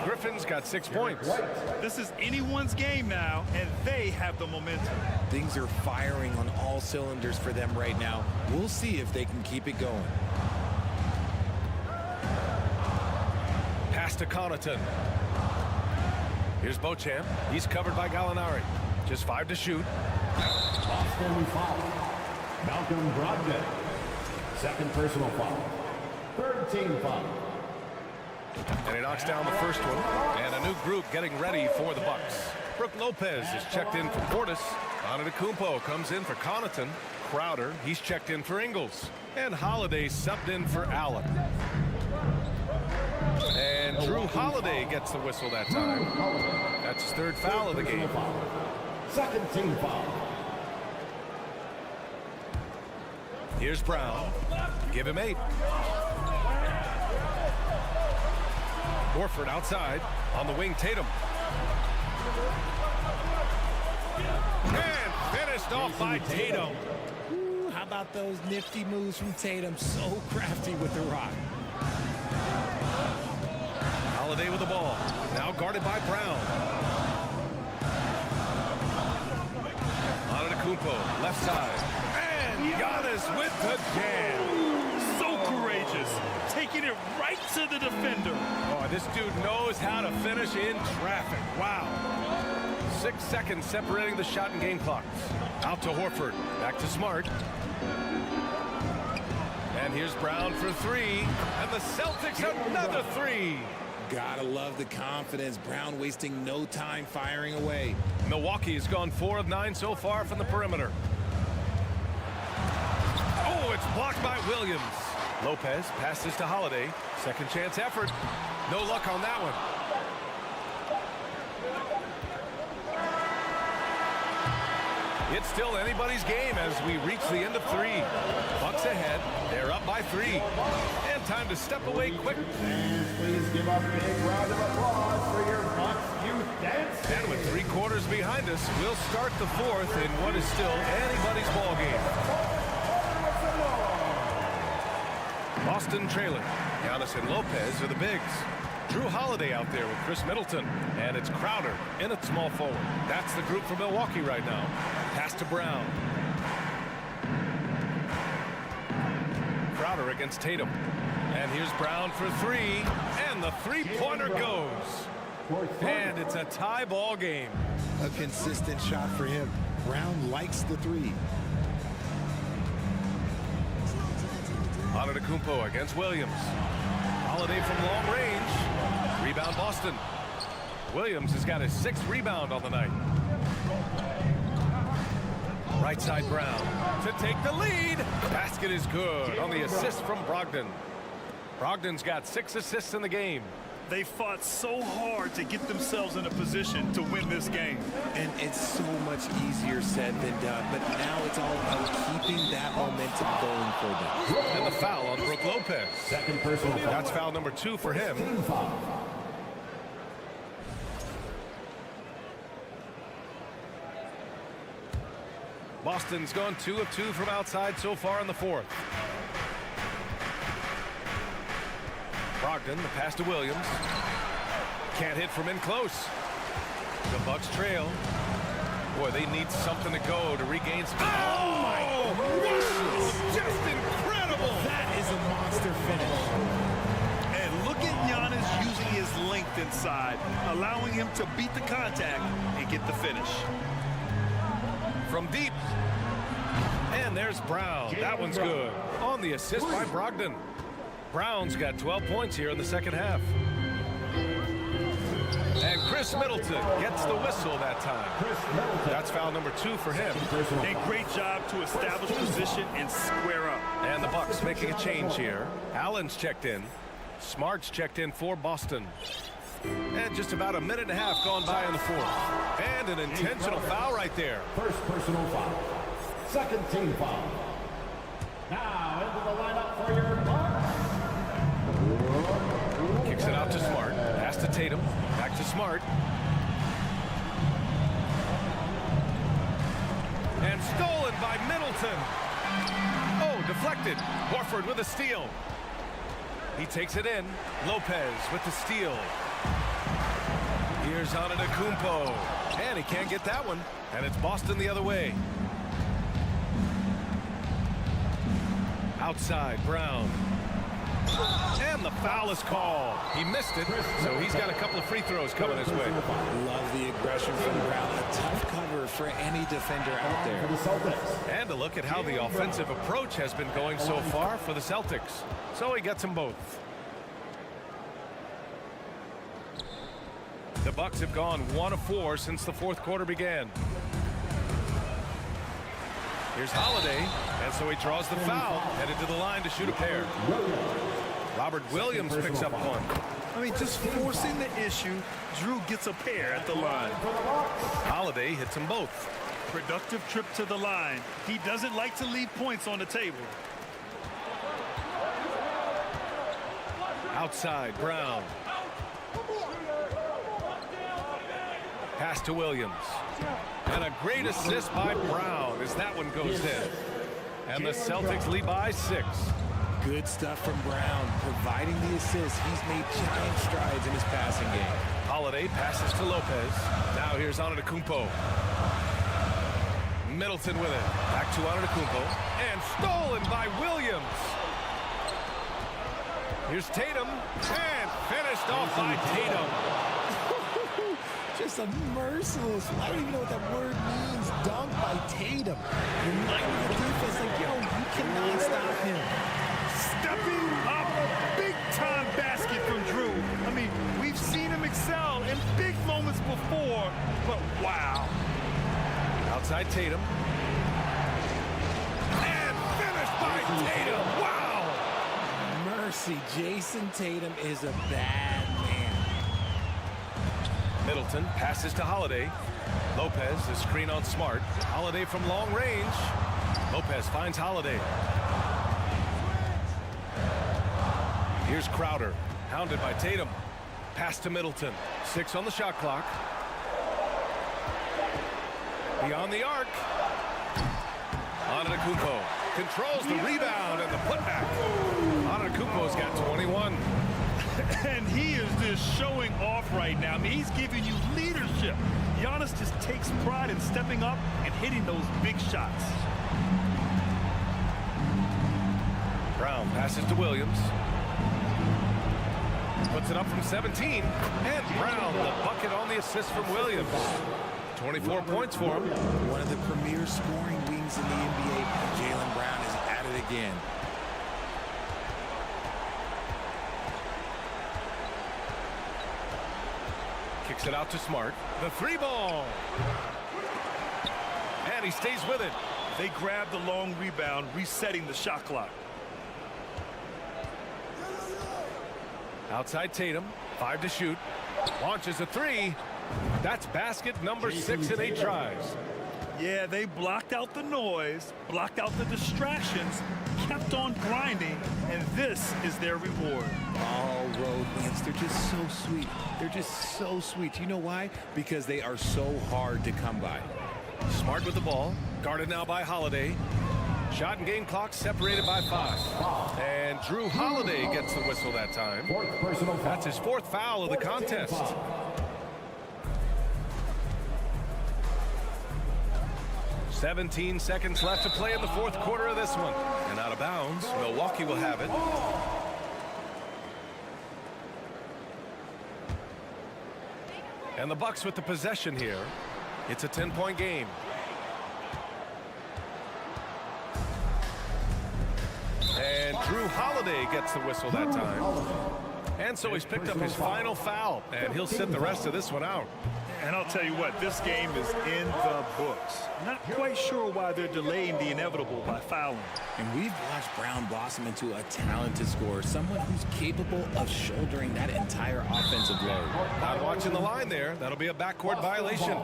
Griffin's got 6 points. This is anyone's game now, and they have the momentum. Things are firing on all cylinders for them right now. We'll see if they can keep it going. Pass to Connaughton. Here's Beauchamp. He's covered by Gallinari. Just 5 to shoot. Boston foul. Malcolm Brogdon. Second personal foul. Third team foul. And he knocks down the first one. And a new group getting ready for the Bucks. Brook Lopez is checked in for Portis. Antetokounmpo comes in for Connaughton. Crowder, he's checked in for Ingles. And Holiday subbed in for Allen. And Drew Holiday gets the whistle that time. That's his 3rd foul of the game. Second team foul. Here's Brown. Give him 8. Horford outside. On the wing, Tatum. And finished off by Tatum. Ooh, how about those nifty moves from Tatum? So crafty with the rock. Holiday with the ball. Now guarded by Brown. Antetokounmpo, left side. And Giannis with the jam. So courageous, taking it right to the defender. Oh, this dude knows how to finish in traffic. Wow. 6 seconds separating the shot and game clocks. Out to Horford. Back to Smart. And here's Brown for 3. And the Celtics another 3. Gotta love the confidence. Brown wasting no time firing away. Milwaukee has gone 4 of 9 so far from the perimeter. Oh, it's blocked by Williams. Lopez passes to Holiday. Second chance effort. No luck on that one. It's still anybody's game as we reach the end of 3. Bucks ahead. They're up by 3. And time to step away quick. And please give a big round of applause for your Bucks youth dance. And with 3 quarters behind us, we'll start the 4th in what is still anybody's ball game. Boston trailing. Giannis and Lopez are the bigs. Drew Holiday out there with Chris Middleton. And it's Crowder in at small forward. That's the group for Milwaukee right now. Pass to Brown. Crowder against Tatum. And here's Brown for 3. And the 3-pointer goes. And it's a tie ball game. A consistent shot for him. Brown likes the 3. Antetokounmpo against Williams. Holiday from long range. Rebound Boston. Williams has got his 6th rebound on the night. Right side Brown to take the lead. Basket is good on the assist from Brogdon. Brogdon's got 6 assists in the game. They fought so hard to get themselves in a position to win this game. And it's so much easier said than done, but now it's all about keeping that momentum going for them. And the foul on Brook Lopez. Second personal foul. That's foul number 2 for him. Team foul. Boston's gone 2 of 2 from outside so far in the 4th. Brogdon, the pass to Williams. Can't hit from in close. The Bucks trail. Boy, they need something to go to regain speed. Oh, my goodness! Just incredible! That is a monster finish. And look at Giannis using his length inside, allowing him to beat the contact and get the finish. From deep. And there's Brown. That one's good. On the assist by Brogdon. Brown's got 12 points here in the second half. And Chris Middleton gets the whistle that time. That's foul number 2 for him. A great job to establish position and square up. And the Bucks making a change here. Allen's checked in. Smart's checked in for Boston. And just about a minute and a half gone by in the 4th. And an intentional foul right there. First personal foul. Second team foul. Now into the lineup for your Bucks. Kicks it out to Smart. Pass to Tatum. Back to Smart. And stolen by Middleton. Oh, deflected. Horford with a steal. He takes it in. Lopez with the steal. Here's Antetokounmpo. And he can't get that one. And it's Boston the other way. Outside, Brown. And the foul is called. He missed it, so he's got a couple of free throws coming his way. Love the aggression from Brown. A tough cover for any defender out there. And a look at how the offensive approach has been going so far for the Celtics. So he gets them both. The Bucks have gone 1 of 4 since the fourth quarter began. Here's Holiday, and so he draws the foul, headed to the line to shoot a pair. Robert Williams picks up one. I mean, just forcing the issue, Drew gets a pair at the line. Holiday hits them both. Productive trip to the line. He doesn't like to leave points on the table. Outside, Brown. Pass to Williams. And a great assist by Brown as that one goes in. And the Celtics lead by 6. Good stuff from Brown, providing the assist. He's made giant strides in his passing game. Holiday passes to Lopez. Now here's Antetokounmpo. Middleton with it. Back to Antetokounmpo. And stolen by Williams. Here's Tatum. And finished off by Tatum. Just a merciless, I don't even know what that word means, dunk by Tatum. Reminding the defense, like, yo, you cannot stop him. Stepping up, big-time basket from Drew. I mean, we've seen him excel in big moments before, but wow. Outside Tatum. And finished by Tatum. Wow. Mercy, Jason Tatum is a bad man. Middleton passes to Holiday. Lopez, the screen on Smart. Holiday from long range. Lopez finds Holiday. Here's Crowder, hounded by Tatum. Pass to Middleton. 6 on the shot clock. Beyond the arc. Antetokounmpo controls the rebound and the putback. Antetokounmpo's got 21. And he is just showing off right now. I mean, he's giving you leadership. Giannis just takes pride in stepping up and hitting those big shots. Brown passes to Williams. Puts it up from 17. And Brown, the bucket on the assist from Williams. 24 points for him. One of the premier scoring wings in the NBA. Jaylen Brown is at it again. Kicks it out to Smart. The 3 ball. And he stays with it. They grab the long rebound, resetting the shot clock. Outside Tatum. 5 to shoot. Launches a 3. That's basket number 6 in 8 tries. Yeah, they blocked out the noise, blocked out the distractions, kept on grinding, and this is their reward. All road wins. They're just so sweet. They're just so sweet. You know why? Because they are so hard to come by. Smart with the ball. Guarded now by Holiday. Shot and game clock separated by 5. And Drew Holiday gets the whistle that time. That's his 4th foul of the contest. "17 seconds left to play in the 4th quarter of this one. And out of bounds, Milwaukee will have it. And the Bucks with the possession here. It's a 10-point game. And Drew Holiday gets the whistle that time. And so he's picked up his final foul, and he'll sit the rest of this one out. And I'll tell you what, this game is in the books. Not quite sure why they're delaying the inevitable by fouling. And we've watched Brown blossom into a talented scorer, someone who's capable of shouldering that entire offensive load. Not watching the line there. That'll be a backcourt violation.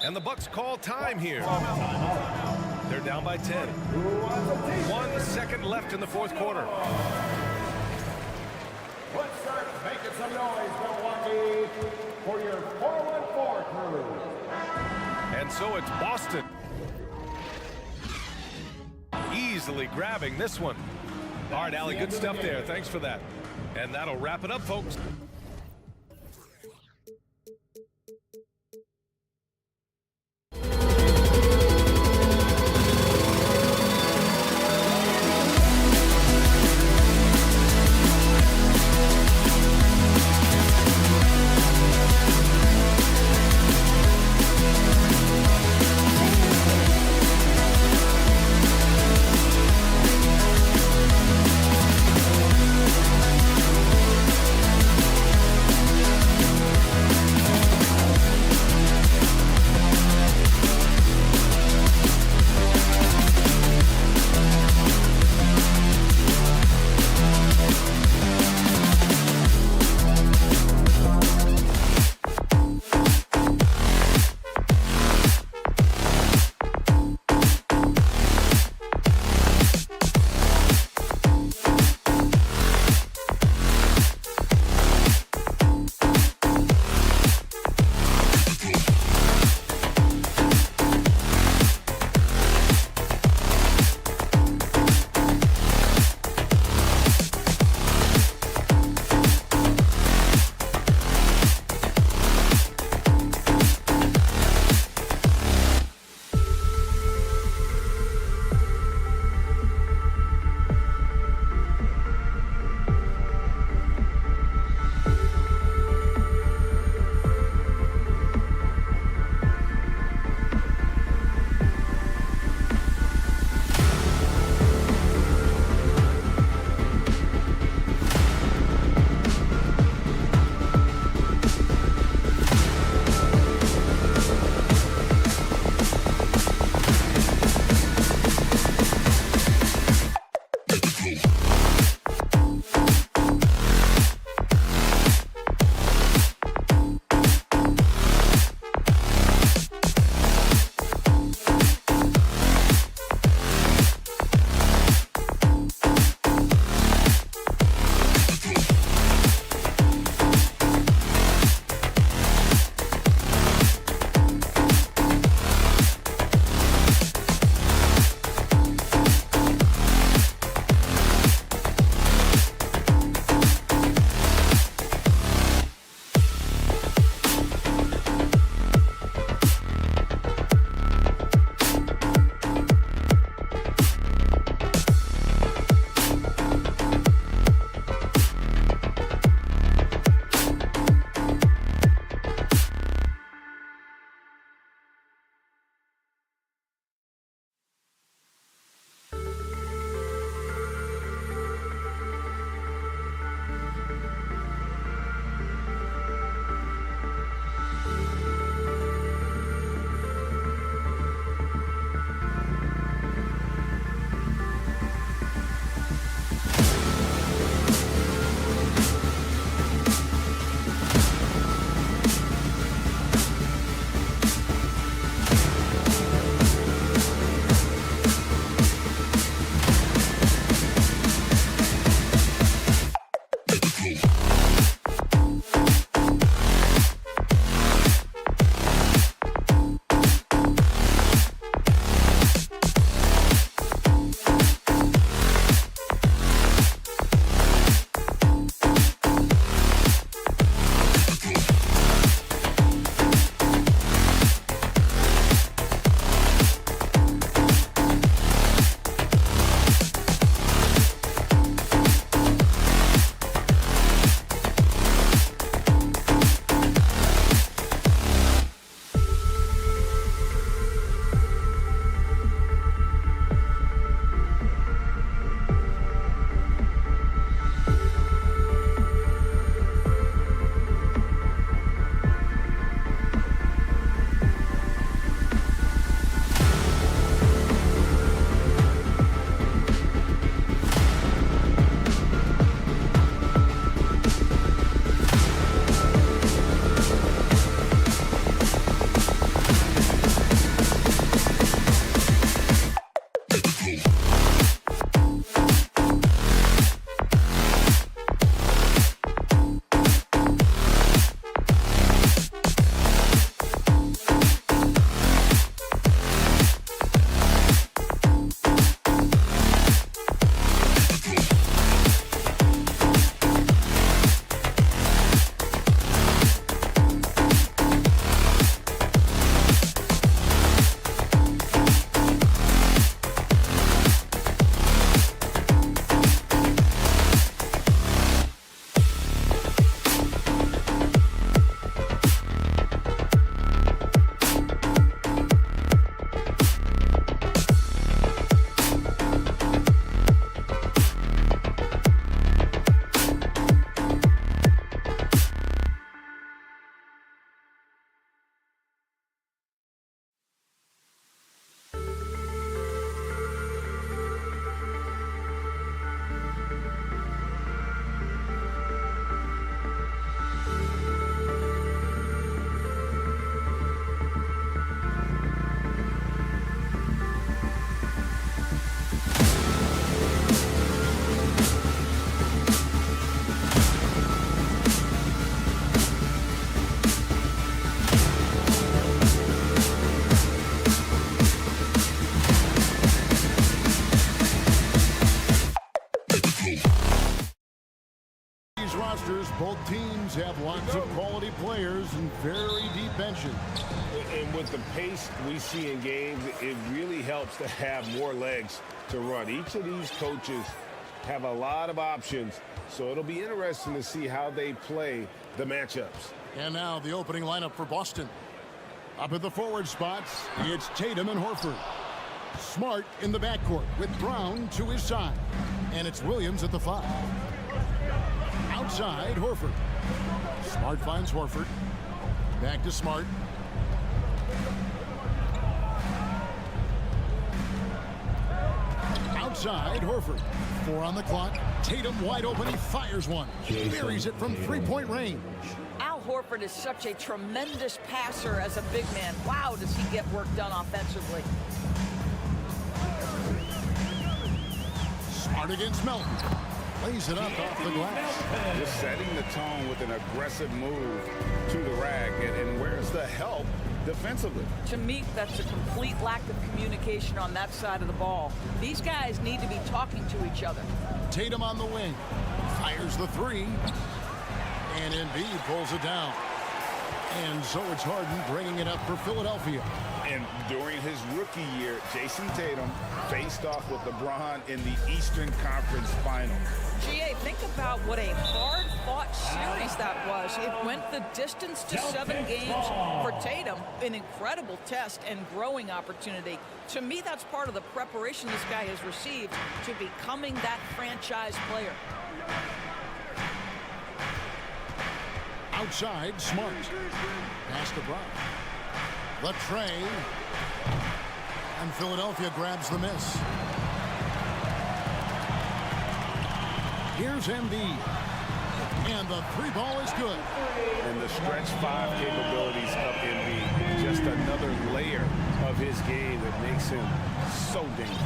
And the Bucks call time here. They're down by 10. 1 second left in the 4th quarter. Let's start making some noise, Milwaukee, for your 4-1-4 crew. And so it's Boston easily grabbing this one. All right, Allie, good stuff there. Thanks for that. And that'll wrap it up, folks. rosters, both teams have lots of quality players and very deep benches. And with the pace we see in games, it really helps to have more legs to run. Each of these coaches have a lot of options, so it'll be interesting to see how they play the matchups. And now the opening lineup for Boston. Up at the forward spots, it's Tatum and Horford. Smart in the backcourt with Brown to his side. And it's Williams at the 5. Outside, Horford. Smart finds Horford. Back to Smart. Outside, Horford. 4 on the clock. Tatum wide open. He fires one. Buries it from three-point range. Al Horford is such a tremendous passer as a big man. Wow, does he get work done offensively. Smart against Melton. Lays it up off the glass. Just setting the tone with an aggressive move to the rack. And where's the help defensively? To me, that's a complete lack of communication on that side of the ball. These guys need to be talking to each other. Tatum on the wing. Fires the 3. And Embiid pulls it down. And so it's Harden bringing it up for Philadelphia. And during his rookie year, Jason Tatum faced off with LeBron in the Eastern Conference Final. GA, think about what a hard-fought series that was. It went the distance to 7 games for Tatum. An incredible test and growing opportunity. To me, that's part of the preparation this guy has received to becoming that franchise player. Outside, Smart. Pass to Brown. Latrey. And Philadelphia grabs the miss. Here's Embiid. And the 3 ball is good. And the stretch 5 capabilities of Embiid. Just another layer of his game that makes him so dangerous.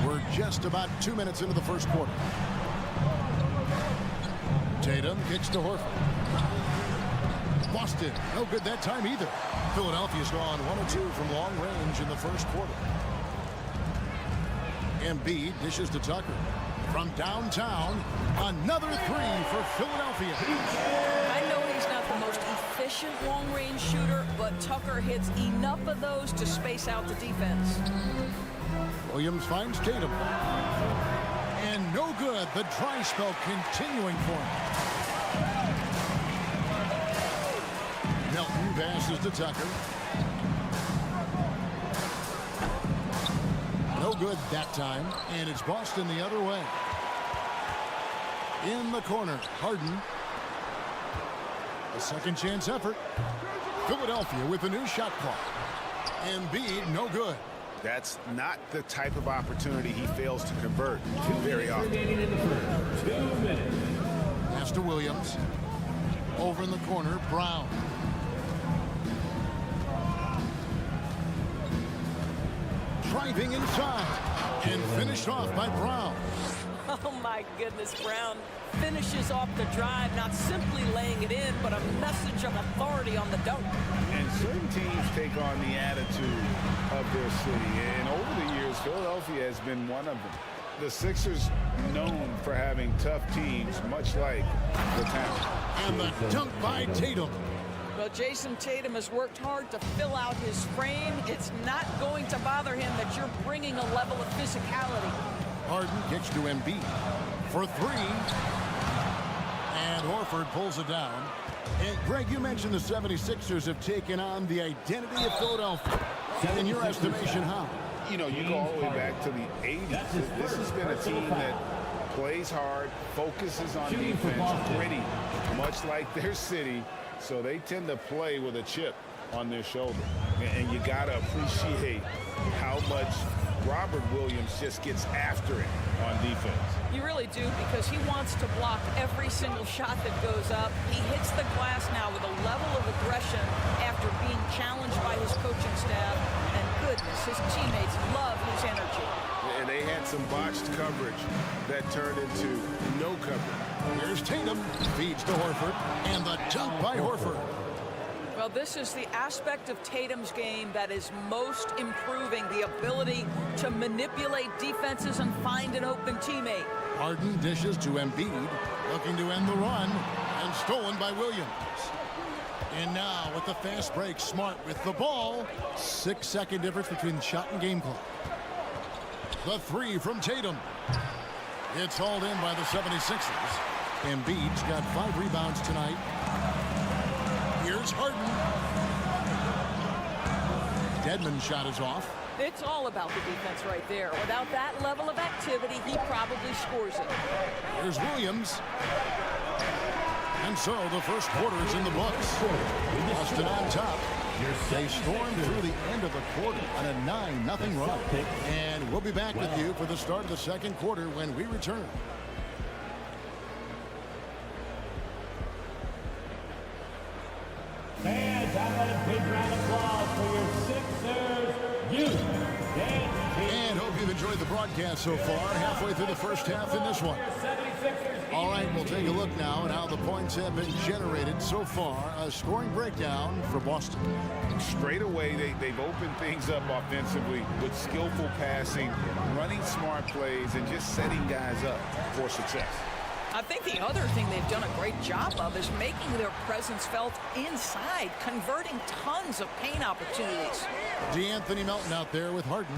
We're just about 2 minutes into the first quarter. Tatum kicks to Horford. Boston, no good that time either. Philadelphia's gone 1 of 2 from long range in the first quarter. Embiid dishes to Tucker. From downtown, another 3 for Philadelphia. I know he's not the most efficient long-range shooter, but Tucker hits enough of those to space out the defense. Williams finds Tatum. And no good. The dry spell continuing for him. Melton passes to Tucker. No good that time. And it's Boston the other way. In the corner, Harden. A second chance effort. Philadelphia with a new shot clock. Embiid, no good. That's not the type of opportunity he fails to convert very often. Pass to Williams. Over in the corner, Brown. Driving inside. And finished off by Brown. Oh, my goodness, Brown finishes off the drive, not simply laying it in, but a message of authority on the dunk. And certain teams take on the attitude of their city. And over the years, Philadelphia has been one of them. The Sixers known for having tough teams, much like the town. And the dunk by Tatum. Well, Jason Tatum has worked hard to fill out his frame. It's not going to bother him that you're bringing a level of physicality. Harden kicks to Embiid for 3. And Horford pulls it down. And Greg, you mentioned the 76ers have taken on the identity of Philadelphia. In your estimation, how? You know, you go all the way back to the 80s. This has been a team that plays hard, focuses on defense, gritty, much like their city. So they tend to play with a chip on their shoulder. And you got to appreciate how much Robert Williams just gets after it on defense. You really do, because he wants to block every single shot that goes up. He hits the glass now with a level of aggression after being challenged by his coaching staff. And goodness, his teammates love his energy. And they had some botched coverage that turned into no coverage. Here's Tatum, feeds to Horford, and the dunk by Horford. Well, this is the aspect of Tatum's game that is most improving, the ability to manipulate defenses and find an open teammate. Harden dishes to Embiid, looking to end the run, and stolen by Williams. And now with the fast break, Smart with the ball. 6-second difference between the shot and game clock. The three from Tatum. It's hauled in by the 76ers. Embiid's got 5 rebounds tonight. Here's Harden. Dedmon's shot is off. It's all about the defense right there. Without that level of activity, he probably scores it. Here's Williams. And so the first quarter is in the books. Boston on top. They stormed through the end of the quarter on a 9-0 run. And we'll be back with you for the start of the second quarter when we return. Fans, how about a big round of applause for your Sixers youth. And hope you've enjoyed the broadcast so far. Halfway through the first half in this one. All right, we'll take a look now at how the points have been generated so far. A scoring breakdown for Boston. Straight away, they've opened things up offensively with skillful passing, running smart plays, and just setting guys up for success. I think the other thing they've done a great job of is making their presence felt inside, converting tons of paint opportunities. DeAnthony Melton out there with Harden.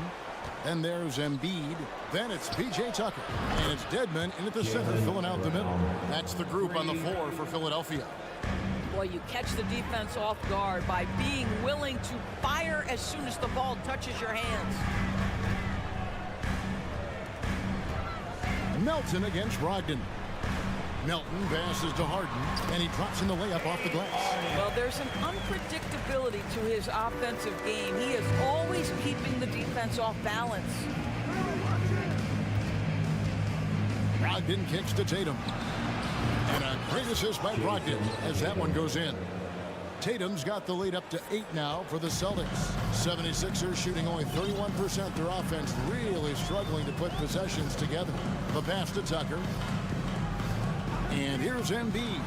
Then there's Embiid. Then it's P.J. Tucker. And it's Dedmon in at the center, filling out the middle. That's the group on the floor for Philadelphia. Well, you catch the defense off guard by being willing to fire as soon as the ball touches your hands. Melton against Brogdon. Melton passes to Harden, and he drops in the layup off the glass. Well, there's an unpredictability to his offensive game. He is always keeping the defense off balance. Brogdon kicks to Tatum. And a great assist by Brogdon as that one goes in. Tatum's got the lead up to 8 now for the Celtics. 76ers shooting only 31%. Their offense really struggling to put possessions together. The pass to Tucker. And here's Embiid.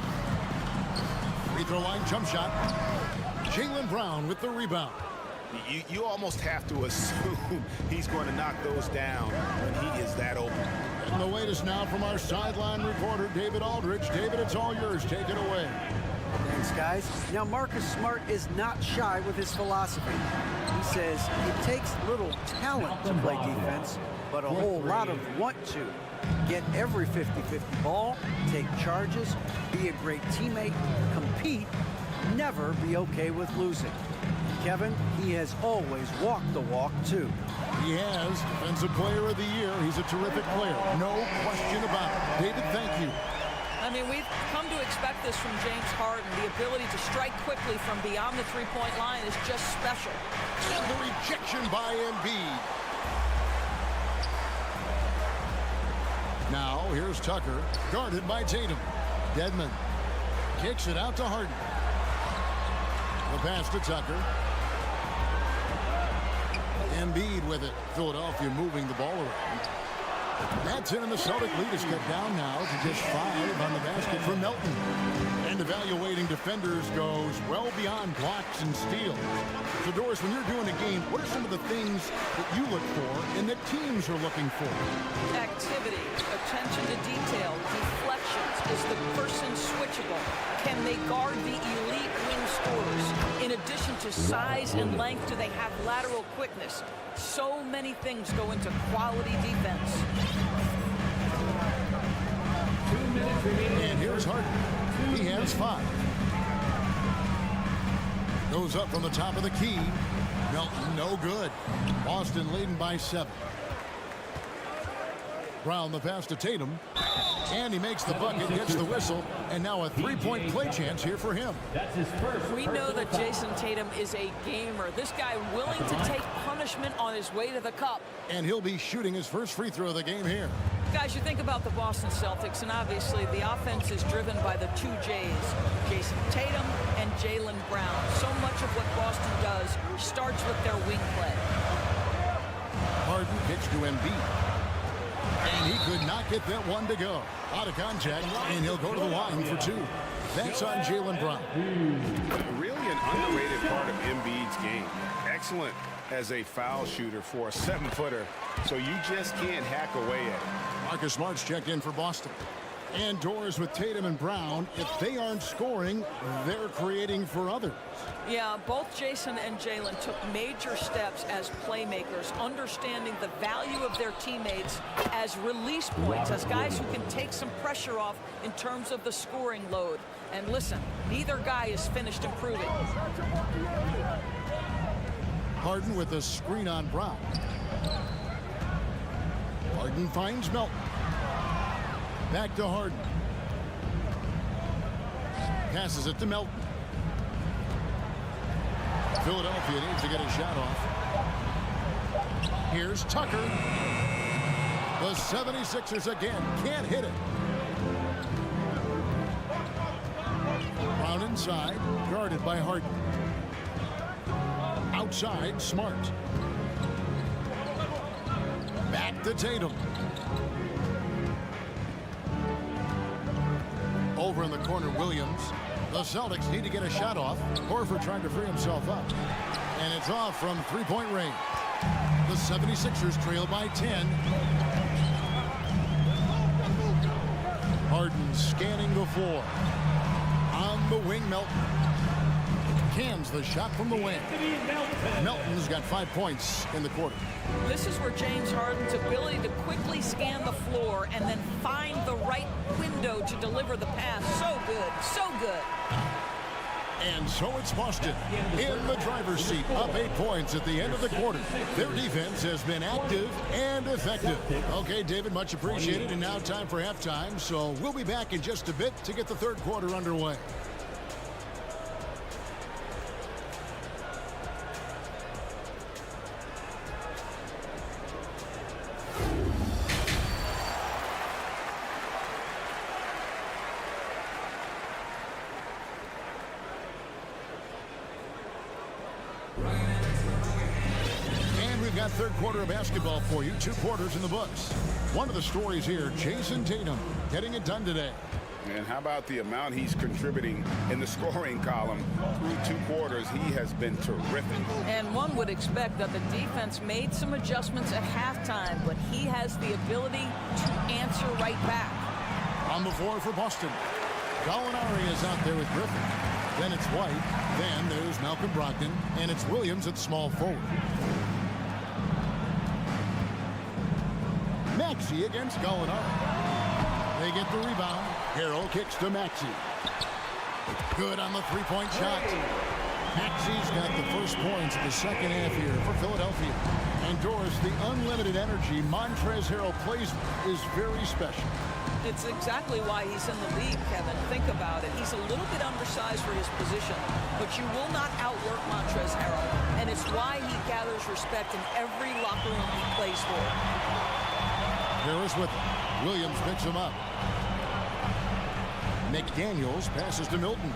Free throw line jump shot. Jaylen Brown with the rebound. You almost have to assume he's going to knock those down when he is that open. And the latest now from our sideline reporter, David Aldridge. David, it's all yours. Take it away. Thanks, guys. Now, Marcus Smart is not shy with his philosophy. He says it takes little talent to play defense, but a whole lot of want to. Get every 50-50 ball, take charges, be a great teammate, compete, never be okay with losing. Kevin, he has always walked the walk, too. He has. Defensive Player of the Year. He's a terrific player. No question about it. David, thank you. I mean, we've come to expect this from James Harden. The ability to strike quickly from beyond the three-point line is just special. And the rejection by Embiid. Now, here's Tucker, guarded by Tatum. Dedmon kicks it out to Harden. The pass to Tucker. Embiid with it. Philadelphia moving the ball around. That's in, and the Celtic lead is cut down now to just 5 on the basket for Melton. And evaluating defenders goes well beyond blocks and steals. So, Doris, when you're doing a game, what are some of the things that you look for and that teams are looking for? Activity, attention to detail, deflections. Is the person switchable? Can they guard the elite wing scorers? In addition to size and length, do they have lateral quickness? So many things go into quality defense. And here's Harden. He has 5. Goes up from the top of the key. Melton, no good. Boston leading by 7. Brown the pass to Tatum. And he makes the bucket, gets the whistle, and now a 3-point play chance here for him. That's his first. We know that Jason Tatum is a gamer. This guy willing to take punishment on his way to the cup. And he'll be shooting his first free throw of the game here. Guys, you think about the Boston Celtics, and obviously the offense is driven by the 2 J's, Jason Tatum and Jaylen Brown. So much of what Boston does starts with their wing play. Harden pitch to Embiid. And he could not get that one to go. Out of contact, and he'll go to the line for 2. That's on Jaylen Brown. Really an underrated part of Embiid's game. Excellent as a foul shooter for a 7-footer, so you just can't hack away at it. Marcus Smart's checked in for Boston. And doors with Tatum and Brown. If they aren't scoring, they're creating for others. Yeah, both Jason and Jaylen took major steps as playmakers, understanding the value of their teammates as release points, as guys who can take some pressure off in terms of the scoring load. And listen, neither guy is finished improving. Harden with a screen on Brown. Harden finds Melton. Back to Harden. Passes it to Melton. Philadelphia needs to get a shot off. Here's Tucker. The 76ers again can't hit it. Brown inside, guarded by Harden. Outside, Smart. Back to Tatum. Over in the corner, Williams. The Celtics need to get a shot off. Horford trying to free himself up. And it's off from three-point range. The 76ers trail by 10. Harden scanning the floor. On the wing, Melton. Cans the shot from the wing. Melton's got 5 points in the quarter. This is where James Harden's ability to quickly scan the floor and then find the right window to deliver the pass. So good, so good. And so it's Boston in the driver's seat, up 8 points at the end of the quarter. Their defense has been active and effective. Okay, David, much appreciated. And now time for halftime. So we'll be back in just a bit to get the third quarter underway. Third quarter of basketball for you. 2 quarters in the books. One of the stories here, Jason Tatum getting it done today. And how about the amount he's contributing in the scoring column through 2 quarters? He has been terrific. And one would expect that the defense made some adjustments at halftime, but he has the ability to answer right back. On the floor for Boston. Gallinari is out there with Griffin. Then it's White. Then there's Malcolm Brogdon. And it's Williams at small forward. Maxey against Gallinari. They get the rebound. Harrell kicks to Maxey. Good on the three-point shot. Maxey's got the first points of the second half here for Philadelphia. And Doris, the unlimited energy Montrezl Harrell plays is very special. It's exactly why he's in the league, Kevin. Think about it. He's a little bit undersized for his position, but you will not outwork Montrezl Harrell. And it's why he gathers respect in every locker room he plays for. Harris with it. Williams picks him up. McDaniels passes to Milton.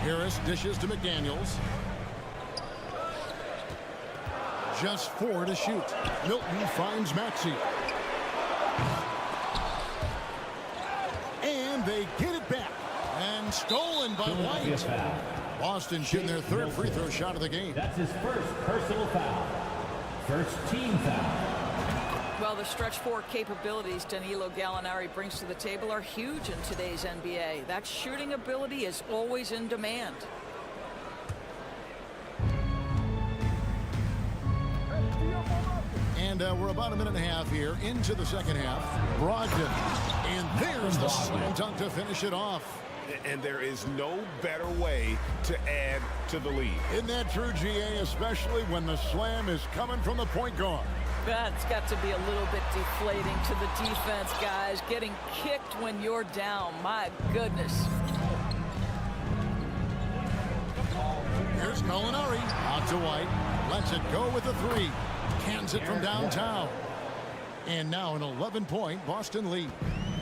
Harris dishes to McDaniels. Just 4 to shoot. Milton finds Maxey. And they get it back. And stolen by White. Boston shooting their third free throw shot of the game. That's his first personal foul. First team foul. Well, the stretch 4 capabilities Danilo Gallinari brings to the table are huge in today's NBA. That shooting ability is always in demand. And we're about a minute and a half here into the second half. Brogdon. And there's the slam dunk to finish it off. And there is no better way to add to the lead. Isn't that true, GA, especially when the slam is coming from the point guard? That's got to be a little bit deflating to the defense, guys. Getting kicked when you're down. My goodness. Here's Gallinari. Out to White. Lets it go with a 3. Cans it from downtown. And now an 11-point Boston lead.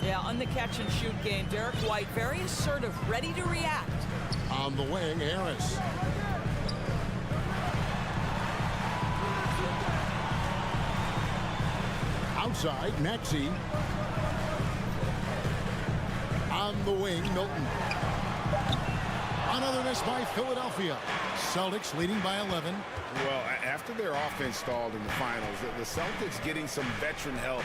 Yeah, on the catch-and-shoot game, Derek White very assertive, ready to react. On the wing, Harris. Outside, Maxey. From the wing, Milton. Another miss by Philadelphia. Celtics leading by 11. Well, after their offense stalled in the finals, the Celtics getting some veteran help.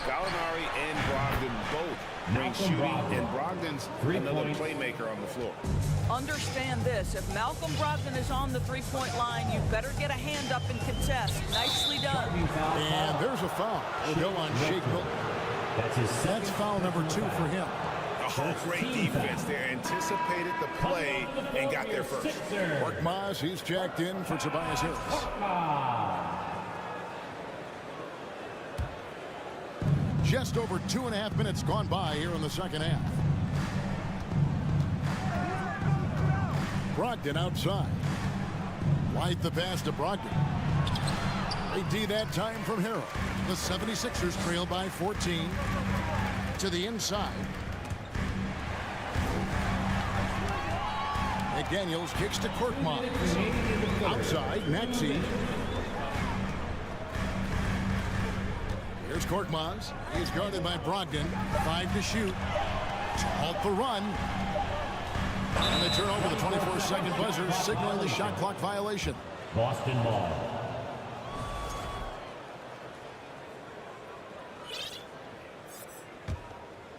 Gallinari and Brogdon both bring shooting, and Brogdon's another playmaker on the floor. Understand this. If Malcolm Brogdon is on the three-point line, you better get a hand up and contest. Nicely done. And there's a foul. We'll go on Shake Milton. That's foul number 2 for him. Oh, great defense there. Anticipated the play and got there first. Korkmaz, he's jacked in for Tobias Harris. Just over 2.5 minutes gone by here in the second half. Brogdon outside. White the pass to Brogdon. They D that time from Harrell. The 76ers trail by 14. To the inside. McDaniels kicks to Korkmaz. Outside, Maxey. Here's Korkmaz. He's guarded by Brogdon. 5 to shoot. To halt the run. And they turn over the 24-second buzzer, signaling the shot clock violation. Boston ball.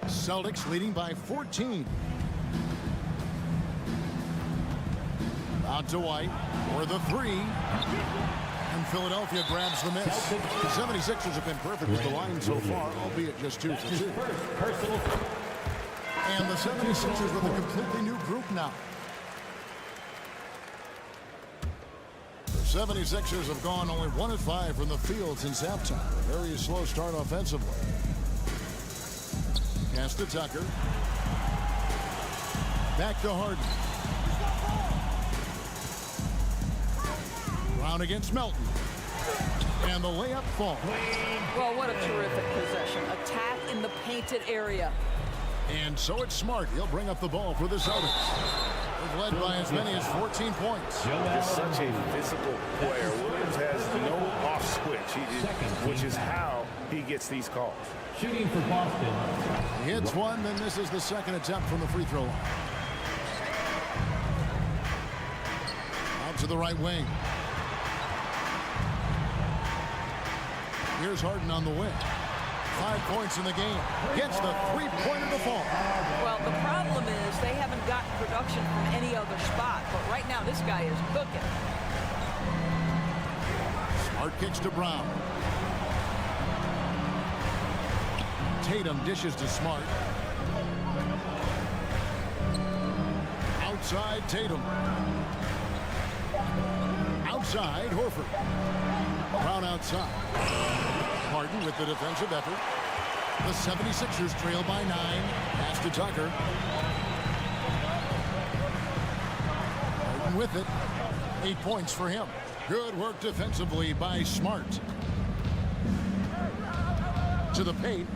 Celtics leading by 14. Out to White for the 3. And Philadelphia grabs the miss. The 76ers have been perfect with the line so far, albeit just 2 for 2. And the 76ers with a completely new group now. The 76ers have gone only 1 of 5 from the field since halftime. A very slow start offensively. Pass to Tucker. Back to Harden. Brown against Melton. And the layup falls. Well, what a terrific possession. Attack in the painted area. And so it's Smart. He'll bring up the ball for the Celtics. They've led by as many as 14 points. He's such a physical player. Williams has no off switch, which is how he gets these calls. Shooting for Boston. He hits one, then misses the second attempt from the free throw line. Out to the right wing. Here's Harden on the wing. 5 points in the game. Gets the three-pointer to fall. Well, the problem is they haven't gotten production from any other spot. But right now, this guy is cooking. Smart kicks to Brown. Tatum dishes to Smart. Outside, Tatum. Outside, Horford. Brown outside. Harden with the defensive effort. The 76ers trail by 9. Pass to Tucker. Harden with it. 8 points for him. Good work defensively by Smart. To the paint.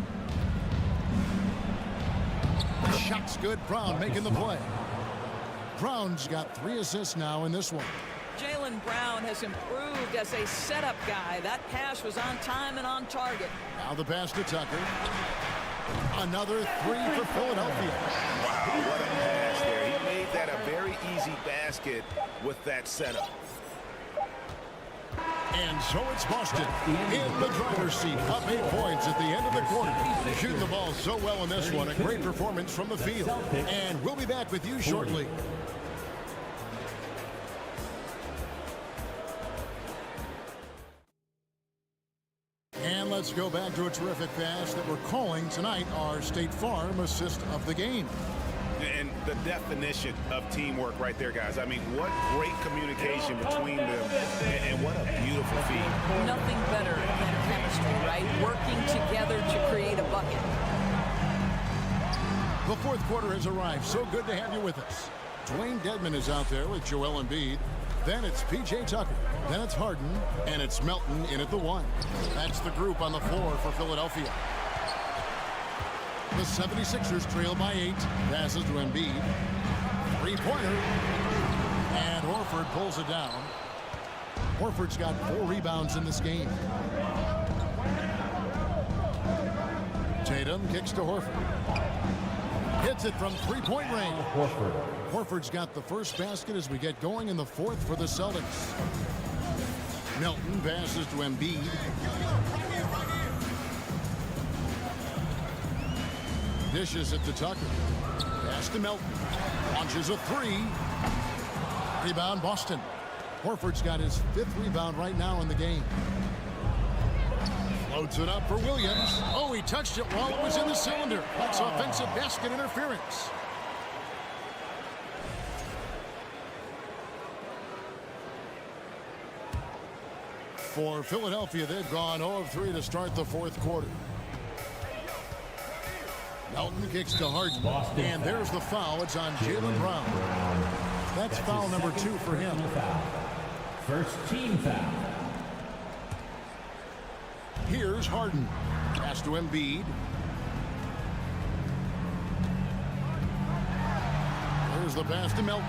The shot's good. Brown making the play. Brown's got 3 assists now in this one. Jaylen Brown has improved as a setup guy. That pass was on time and on target. Now the pass to Tucker. Another 3 for Philadelphia. Wow, what a pass there. He made that a very easy basket with that setup. And so it's Boston in the driver's seat, up 8 points at the end of the quarter. Shooting the ball so well in this one. A great performance from the field. And we'll be back with you shortly. And let's go back to a terrific pass that we're calling tonight our State Farm assist of the game. And the definition of teamwork right there, guys. I mean, what great communication between them, and what a beautiful feed. Nothing better than chemistry, right? Working together to create a bucket. The fourth quarter has arrived. So good to have you with us. Dwayne Dedmon is out there with Joel Embiid. Then it's P.J. Tucker. Then it's Harden. And it's Melton in at the 1. That's the group on the floor for Philadelphia. The 76ers trail by 8. Passes to Embiid. Three-pointer. And Horford pulls it down. Horford's got 4 rebounds in this game. Tatum kicks to Horford. Hits it from three-point range. Horford's got the first basket as we get going in the fourth for the Celtics. Milton passes to Embiid. Dishes it to Tucker. Pass to Milton. Launches a three. Rebound Boston. Horford's got his 5th rebound right now in the game. Floats it up for Williams. Oh, he touched it while it was in the cylinder. That's offensive basket interference. For Philadelphia, they've gone 0 of 3 to start the fourth quarter. Melton kicks to Harden. And there's the foul. It's on Jaylen Brown. That's foul number 2 for him. First team foul. Here's Harden. Pass to Embiid. There's the pass to Milton.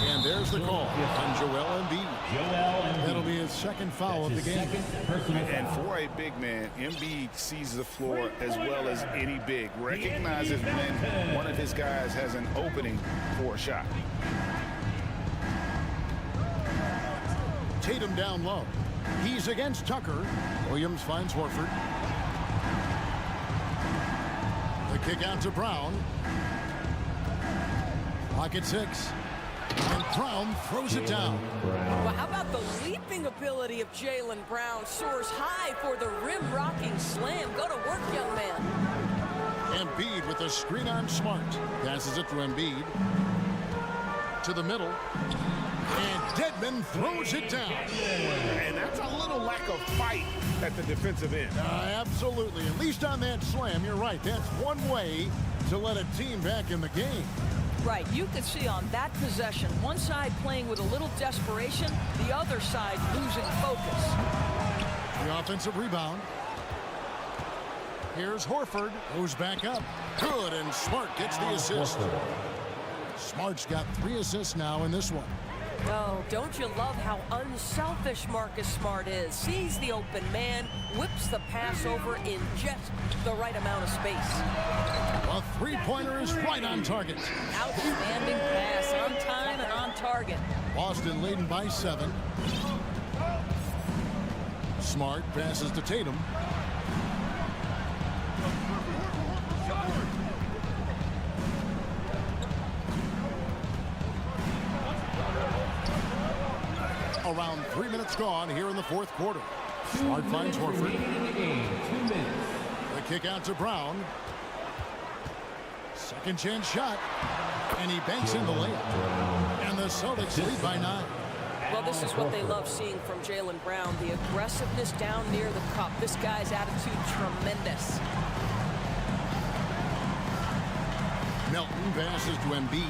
And there's the call on Joel Embiid. That'll be his 2nd foul of the game. And for a big man, Embiid sees the floor as well as any big. Recognizes when one of his guys has an opening for a shot. Tatum down low. He's against Tucker. Williams finds Horford. The kick out to Brown. Clock at 6. And Brown throws it down. Well, how about the leaping ability of Jaylen Brown? Soars high for the rim-rocking slam. Go to work, young man. Embiid with the screen on Smart. Passes it to Embiid. To the middle. And Dedmon throws it down. And that's a little lack of fight at the defensive end. Absolutely. At least on that slam, you're right. That's one way to let a team back in the game. Right, you could see on that possession, one side playing with a little desperation, the other side losing focus. The offensive rebound. Here's Horford, who's back up. Good, and Smart gets the assist. Smart's got 3 assists now in this one. Oh, don't you love how unselfish Marcus Smart is? Sees the open man, whips the pass over in just the right amount of space. A three-pointer is right on target. Outstanding pass, on time and on target. Boston leading by 7. Smart passes to Tatum. Around 3 minutes gone here in the fourth quarter. Smart finds Horford. The kick out to Brown. Second chance shot. And he banks in the layup. And the Celtics lead by 9. Well, this is what they love seeing from Jaylen Brown. The aggressiveness down near the cup. This guy's attitude, tremendous. Milton passes to Embiid.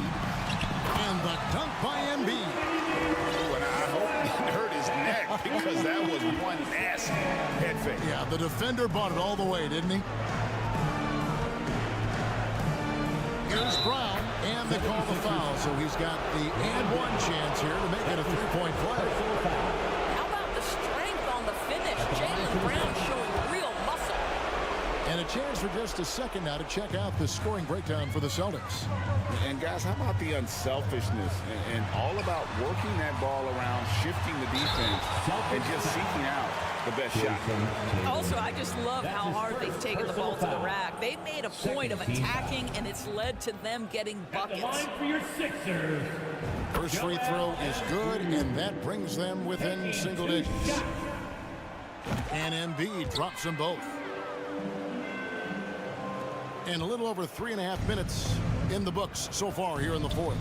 And the dunk by Embiid. And I hope he hurt his neck because that was one nasty head fake. Yeah, the defender bought it all the way, didn't he? Here's Brown, and they call the foul, so he's got the and-one chance here to make it a 3-point play. How about the strength on the finish? Jaylen Brown showing real muscle. And a chance for just a second now to check out the scoring breakdown for the Celtics. And guys, how about the unselfishness and all about working that ball around, shifting the defense, and just seeking out the best shot. Also, I just love how hard they've taken the ball to the rack. They've made a point of attacking, and it's led to them getting buckets. For your Sixers. First free throw is good, and that brings them within single digits. And Embiid drops them both. And a little over 3.5 minutes in the books so far here in the fourth.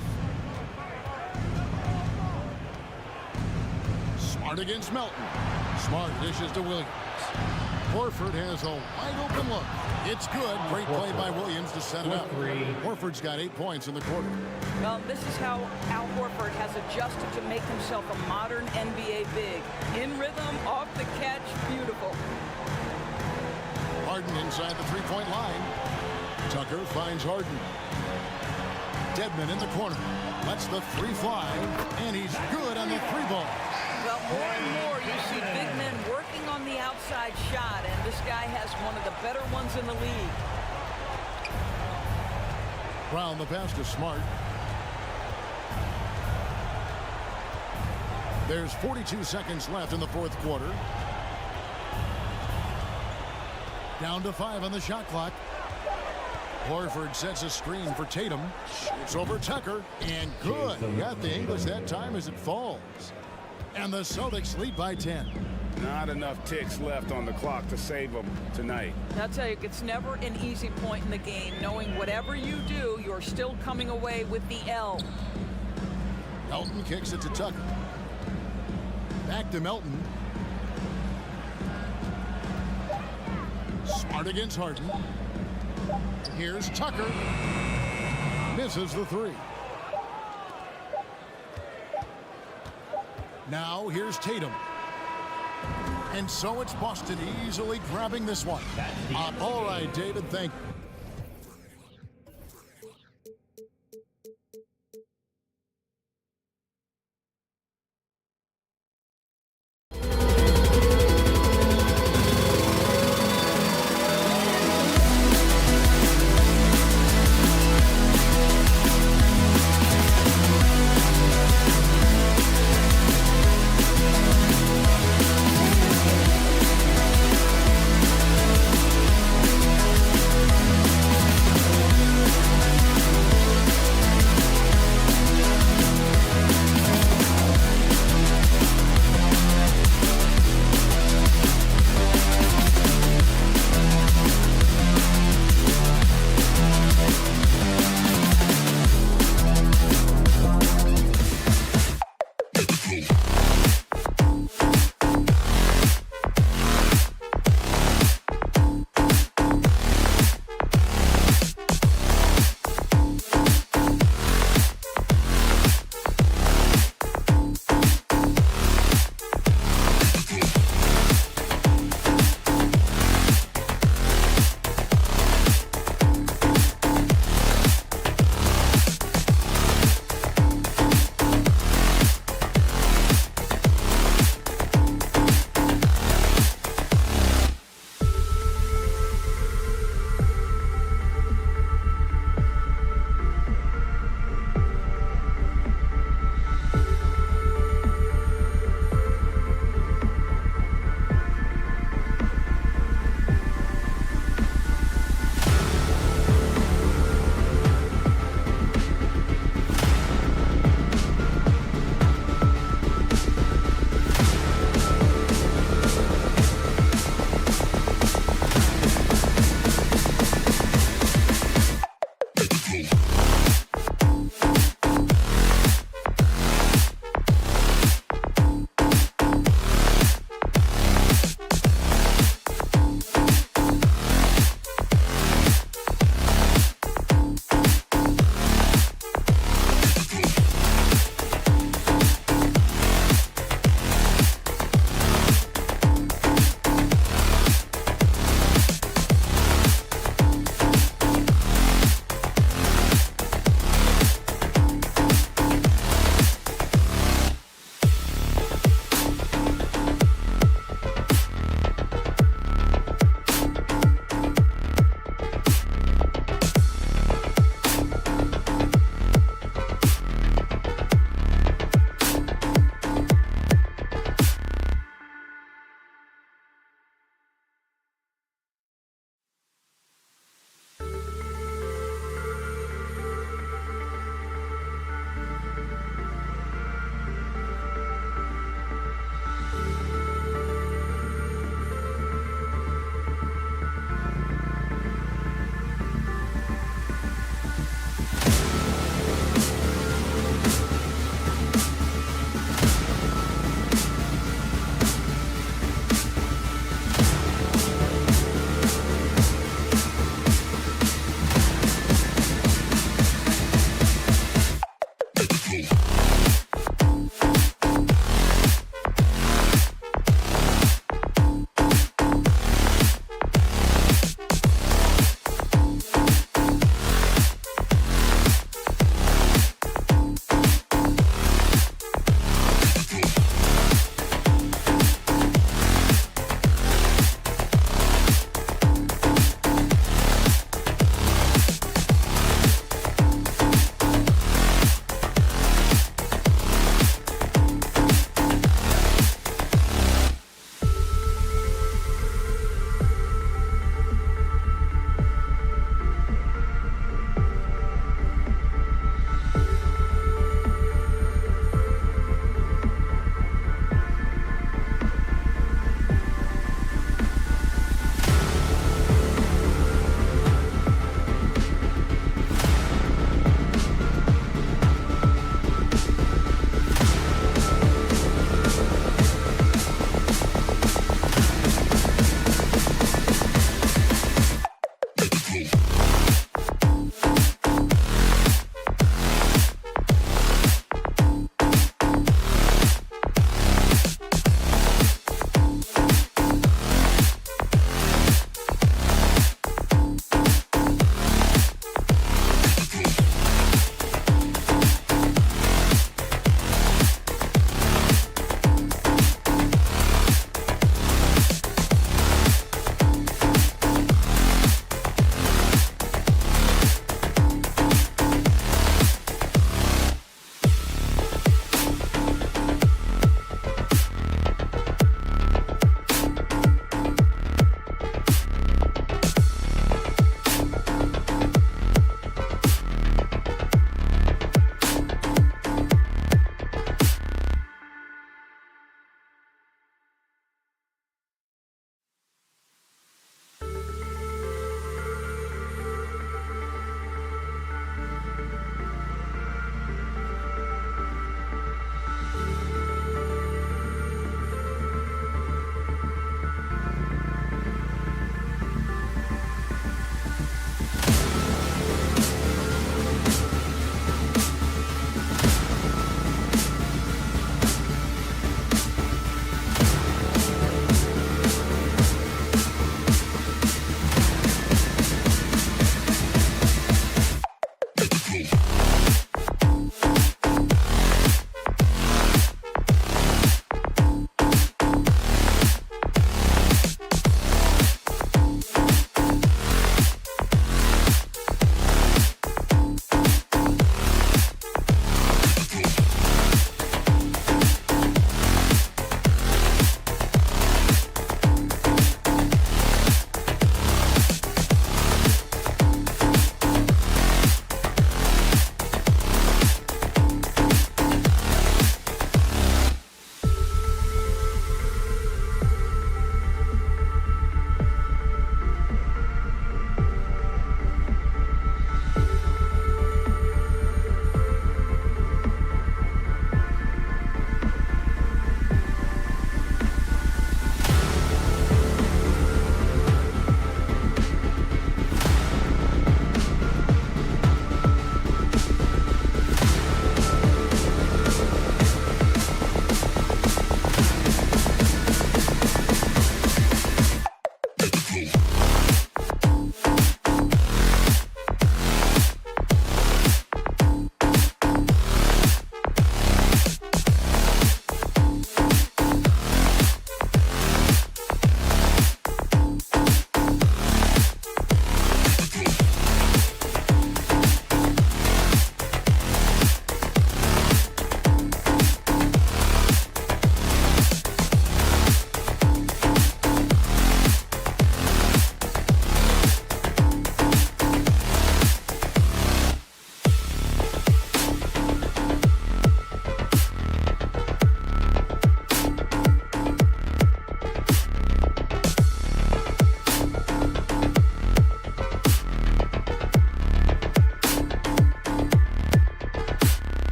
Smart against Melton. Smart dishes to Williams. Horford has a wide open look. It's good. Great play by Williams to set it up. Horford's got 8 points in the quarter. Well, this is how Al Horford has adjusted to make himself a modern NBA big. In rhythm, off the catch, beautiful. Harden inside the three-point line. Tucker finds Harden. Dedmon in the corner. Lets the three fly, and he's good on the three ball. Well, more and more you see big men working on the outside shot, and this guy has one of the better ones in the league. Brown the pass to Smart. There's 42 seconds left in the fourth quarter. Down to 5 on the shot clock. Horford sets a screen for Tatum. Shoots over Tucker. And good. Got the English that time as it falls. And the Celtics lead by 10. Not enough ticks left on the clock to save them tonight. I'll tell you, it's never an easy point in the game, knowing whatever you do, you're still coming away with the L. Melton kicks it to Tucker. Back to Melton. Smart against Harden. Here's Tucker. Misses the three. Now here's Tatum. And so it's Boston easily grabbing this one. All right, David, thank you.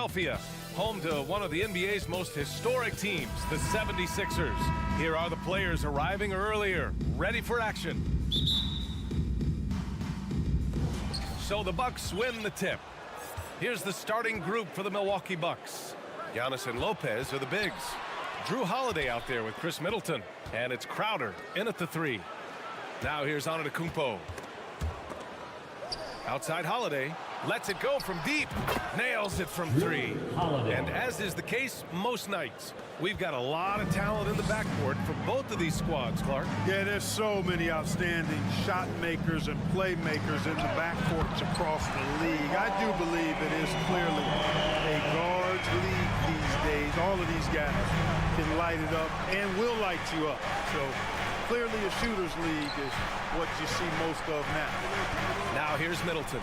Philadelphia, home to one of the NBA's most historic teams, the 76ers. Here are the players arriving earlier, ready for action. So the Bucks win the tip. Here's the starting group for the Milwaukee Bucks. Giannis and Lopez are the bigs. Drew Holiday out there with Chris Middleton. And it's Crowder in at the 3. Now here's Antetokounmpo. Outside Holiday. Lets it go from deep. Nails it from 3. And as is the case most nights, we've got a lot of talent in the backcourt for both of these squads, Clark. Yeah, there's so many outstanding shot makers and playmakers in the backcourts across the league. I do believe it is clearly a guards league these days. All of these guys can light it up and will light you up. So clearly a shooter's league is what you see most of now. Now here's Middleton.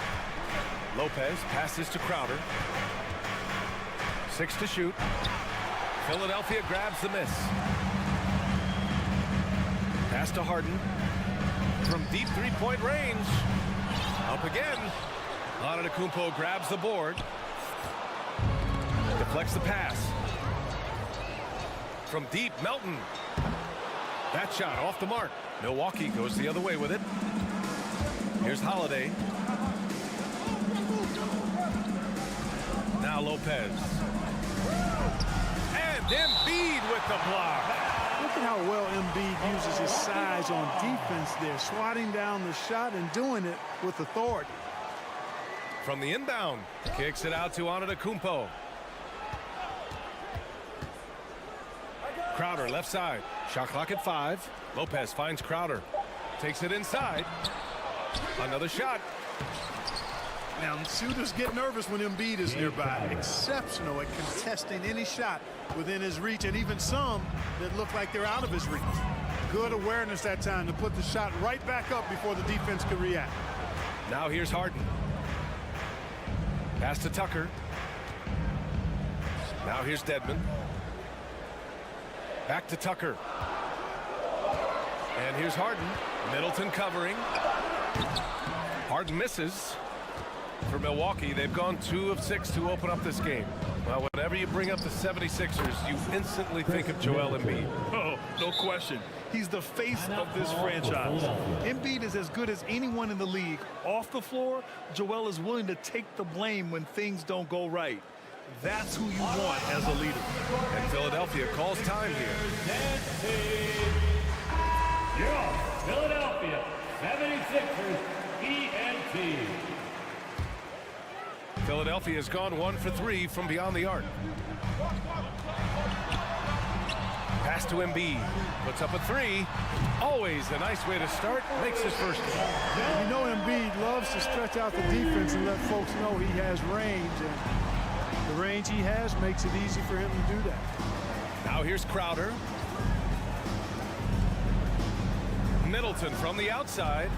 Lopez passes to Crowder. 6 to shoot. Philadelphia grabs the miss. Pass to Harden. From deep three-point range. Up again. Antetokounmpo grabs the board. Deflects the pass. From deep, Melton. That shot off the mark. Milwaukee goes the other way with it. Here's Holiday. Now Lopez. And Embiid with the block. Look at how well Embiid uses his size on defense there, swatting down the shot and doing it with authority. From the inbound, kicks it out to Antetokounmpo. Crowder left side. Shot clock at 5. Lopez finds Crowder. Takes it inside. Another shot. Now, shooters get nervous when Embiid is nearby. Exceptional at contesting any shot within his reach, and even some that look like they're out of his reach. Good awareness that time to put the shot right back up before the defense could react. Now here's Harden. Pass to Tucker. Now here's Dedmon. Back to Tucker. And here's Harden. Middleton covering. Harden misses. For Milwaukee, they've gone 2 of 6 to open up this game. Well, whenever you bring up the 76ers, you instantly think of Joel Embiid. Oh, no question. He's the face of this franchise. Embiid is as good as anyone in the league. Off the floor, Joel is willing to take the blame when things don't go right. That's who you want as a leader. And Philadelphia calls time here. Your Philadelphia 76ers ENT. Philadelphia has gone 1 for 3 from beyond the arc. Pass to Embiid. Puts up a 3. Always a nice way to start. Makes his first one. You know Embiid loves to stretch out the defense and let folks know he has range. And the range he has makes it easy for him to do that. Now here's Crowder. Middleton from the outside.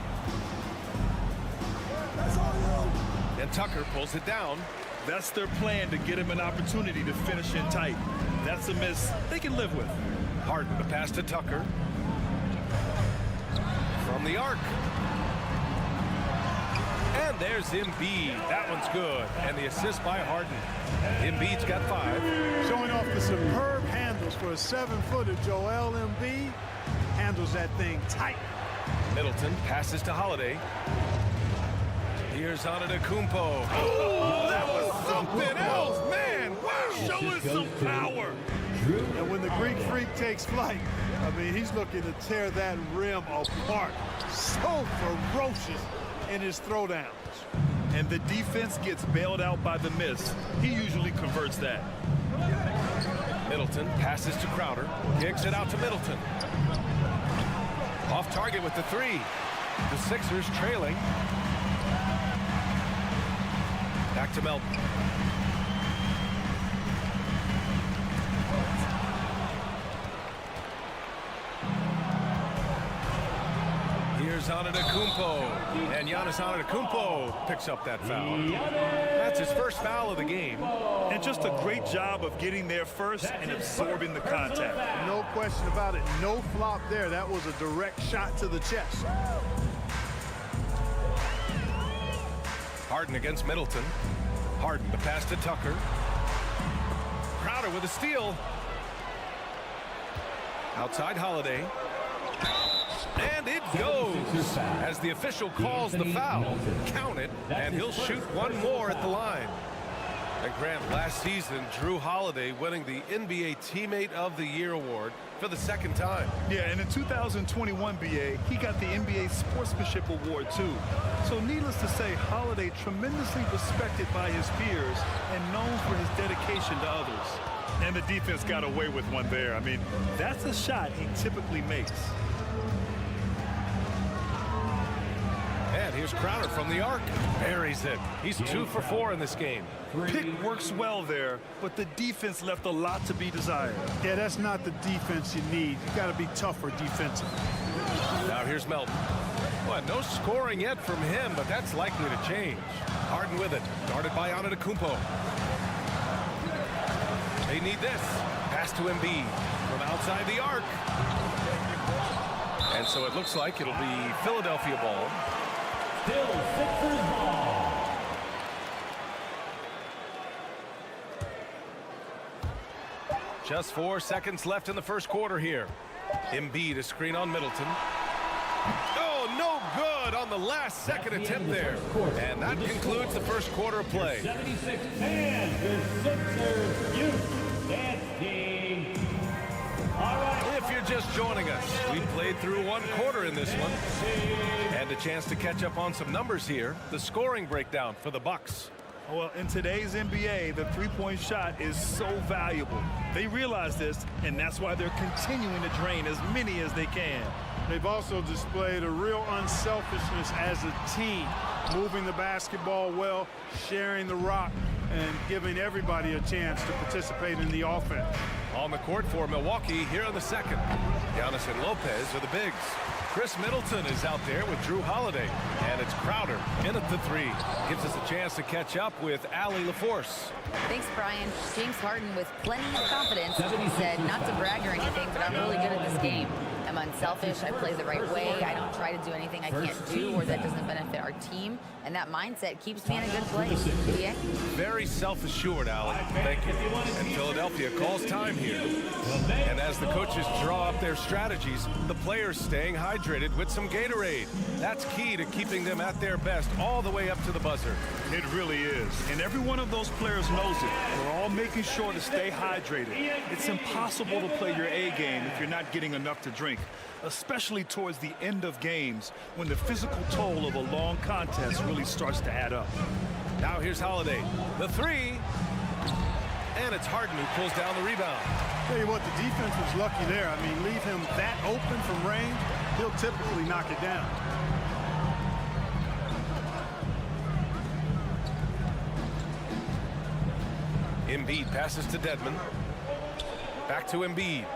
And Tucker pulls it down. That's their plan, to get him an opportunity to finish in tight. That's a miss they can live with. Harden to pass to Tucker. From the arc. And there's Embiid. That one's good. And the assist by Harden. Embiid's got 5. Showing off the superb handles for a 7-footer. Joel Embiid handles that thing tight. Middleton passes to Holiday. Here's Antetokounmpo. Oh, that was something else, man. Wow. Showing some power. And when the Greek Freak takes flight, I mean, he's looking to tear that rim apart. So ferocious in his throwdowns. And the defense gets bailed out by the miss. He usually converts that. Middleton passes to Crowder. Kicks it out to Middleton. Off target with the 3. The Sixers trailing. Back to Melton. Here's Antetokounmpo. And Giannis Antetokounmpo picks up that foul. That's his first foul of the game. And just a great job of getting there first and absorbing the contact. No question about it. No flop there. That was a direct shot to the chest. Harden against Middleton. Harden to pass to Tucker. Crowder with a steal. Outside Holiday. And it goes as the official calls the foul. Count it, and he'll shoot one more at the line. And Grant, last season, Drew Holiday winning the NBA Teammate of the Year award for the second time. Yeah, and in 2021, BA, he got the NBA Sportsmanship Award, too. So needless to say, Holiday tremendously respected by his peers and known for his dedication to others. And the defense got away with one there. I mean, that's a shot he typically makes. And here's Crowder from the arc. Buries it. He's 2 for 4 in this game. Pick works well there, but the defense left a lot to be desired. Yeah, that's not the defense you need. You got to be tougher defensively. Now here's Melton. Well, no scoring yet from him, but that's likely to change. Harden with it. Guarded by Antetokounmpo. They need this. Pass to Embiid from outside the arc. And so it looks like it'll be Philadelphia ball. Still Sixers ball. Just 4 seconds left in the first quarter here. Embiid, a screen on Middleton. Oh, no good on the last second attempt there. And that concludes the first quarter of play. 76 and the Sixers youth dance team. All right. If you're just joining us, we played through one quarter in this one. And a chance to catch up on some numbers here. The scoring breakdown for the Bucks. Well, in today's NBA, the three-point shot is so valuable. They realize this, and that's why they're continuing to drain as many as they can. They've also displayed a real unselfishness as a team, moving the basketball well, sharing the rock, and giving everybody a chance to participate in the offense. On the court for Milwaukee here in the second. Giannis and Lopez are the bigs. Chris Middleton is out there with Drew Holiday. And it's Crowder in at the 3. Gives us a chance to catch up with Allie LaForce. Thanks, Brian. James Harden with plenty of confidence said, not to brag or anything, but I'm really good at this game. I'm unselfish. I play the right way. I don't try to do anything I can't do or that doesn't benefit our team. And that mindset keeps me in a good place. Yeah? Very self-assured, Allie. Thank you. And Philadelphia calls time here. And as the coaches draw up their strategies, the players staying hydrated with some Gatorade. That's key to keeping them at their best all the way up to the buzzer. It really is. And every one of those players knows it. We're all making sure to stay hydrated. It's impossible to play your A game if you're not getting enough to drink, especially towards the end of games when the physical toll of a long contest really starts to add up. Now here's Holiday. The 3. And it's Harden who pulls down the rebound. Tell you what, the defense was lucky there. I mean, leave him that open from range, he'll typically knock it down. Embiid passes to Dedmon. Back to Embiid.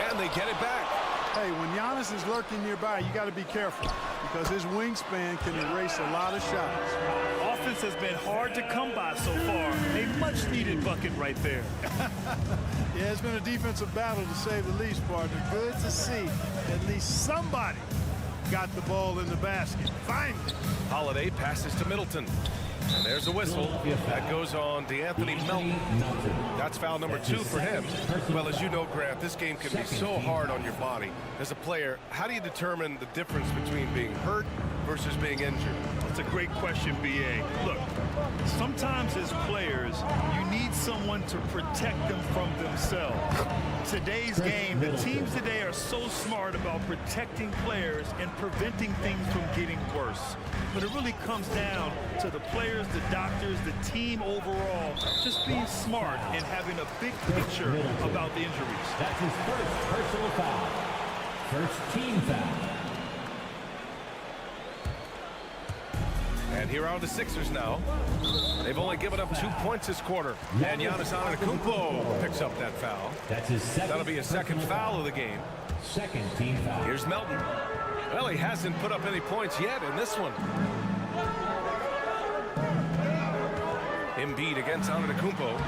And they get it back. Hey, when Giannis is lurking nearby, you got to be careful because his wingspan can erase a lot of shots. Offense has been hard to come by so far. A much-needed bucket right there. Yeah, it's been a defensive battle to say the least, partner. Good to see at least somebody got the ball in the basket. Finally. Holiday passes to Middleton. And there's a whistle. That goes on DeAnthony Melton. That's foul number 2 for him. Well, as you know, Grant, this game can be so hard on your body. As a player, how do you determine the difference between being hurt versus being injured? That's a great question, B.A. Look, sometimes as players, you need someone to protect them from themselves. Today's game, the teams today are so smart about protecting players and preventing things from getting worse. But it really comes down to the players, the doctors, the team overall, just being smart and having a big picture about the injuries. That's his first personal foul. First team foul. And here are the Sixers now. They've only given up 2 points this quarter. And Giannis Antetokounmpo picks up that foul. That's his second. That'll be a second foul of the game. Second team foul. Here's Melton. Well, he hasn't put up any points yet in this one. Embiid against Antetokounmpo.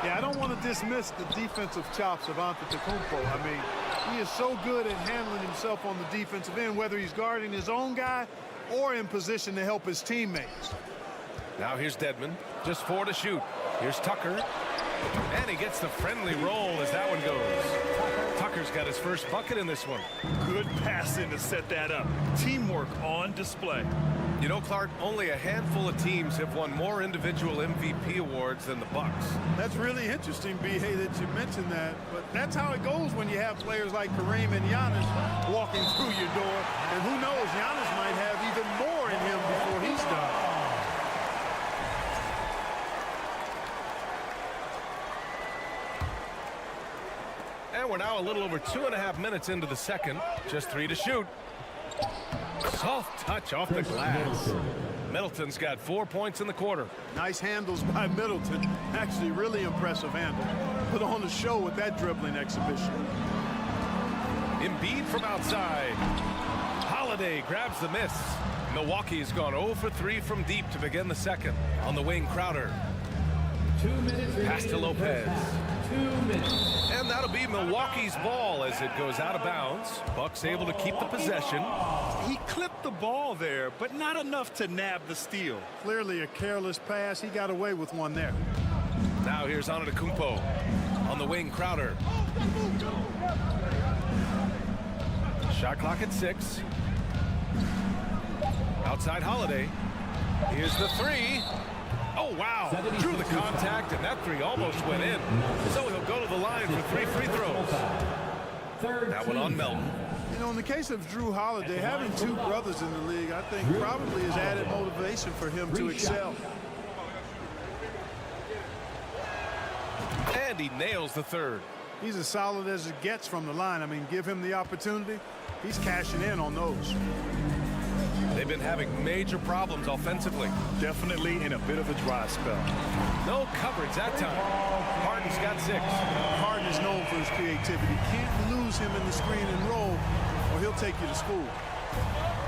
Yeah, I don't want to dismiss the defensive chops of Antetokounmpo. I mean, he is so good at handling himself on the defensive end, whether he's guarding his own guy or in position to help his teammates. Now here's Dedmon. Just 4 to shoot. Here's Tucker. And he gets the friendly roll as that one goes. Tucker's got his first bucket in this one. Good passing to set that up. Teamwork on display. You know, Clark, only a handful of teams have won more individual MVP awards than the Bucks. That's really interesting, B.A., that you mentioned that. But that's how it goes when you have players like Kareem and Giannis walking through your door. And who knows, Giannis might have even more in him before he's done. And we're now a little over 2.5 minutes into the second. Just 3 to shoot. Soft touch off the glass. Middleton's got 4 points in the quarter. Nice handles by Middleton. Actually, really impressive handle. Put on a show with that dribbling exhibition. Embiid from outside. Holiday grabs the miss. Milwaukee's gone 0 for 3 from deep to begin the second. On the wing, Crowder. 2 minutes. Pass to Lopez. 2 minutes. And that'll be Milwaukee's ball as it goes out of bounds. Bucks able to keep the possession. He clipped the ball there, but not enough to nab the steal. Clearly a careless pass. He got away with one there. Now here's Antetokounmpo. On the wing, Crowder. Shot clock at 6. Outside Holiday. Here's the 3. Oh, wow. Drew the contact, and that 3 almost went in. So he'll go to the line for 3 free throws. That one on Melton. You know, in the case of Drew Holiday, having 2 brothers in the league, I think probably is added motivation for him to excel. And he nails the 3rd. He's as solid as it gets from the line. I mean, give him the opportunity. He's cashing in on those. They've been having major problems offensively. Definitely in a bit of a dry spell. No coverage that time. Harden's got 6. Harden is known for his creativity. Can't lose him in the screen and roll, or he'll take you to school.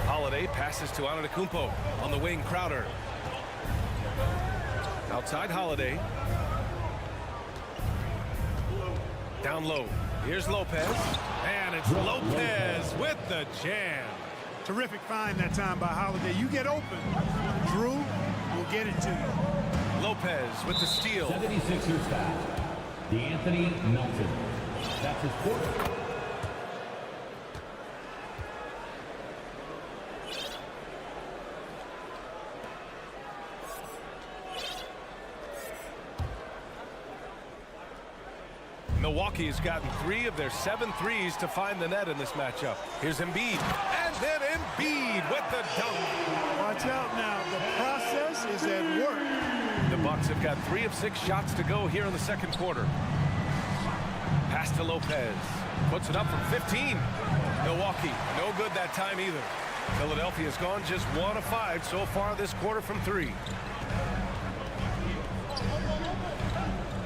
Holiday passes to Antetokounmpo. On the wing, Crowder. Outside Holiday. Down low. Here's Lopez. And it's Lopez with the jam. Terrific find that time by Holiday. You get open. Drew will get it to you. Lopez with the steal. 76ers foul. D'Anthony Melton. That's his 4th. Milwaukee has gotten 3 of their 7 threes to find the net in this matchup. Here's Embiid. And then Embiid with the dunk. Watch out now. The process is at work. The Bucks have got 3 of 6 shots to go here in the second quarter. Pass to Lopez. Puts it up from 15. Milwaukee, no good that time either. Philadelphia's gone just 1 of 5 so far this quarter from 3.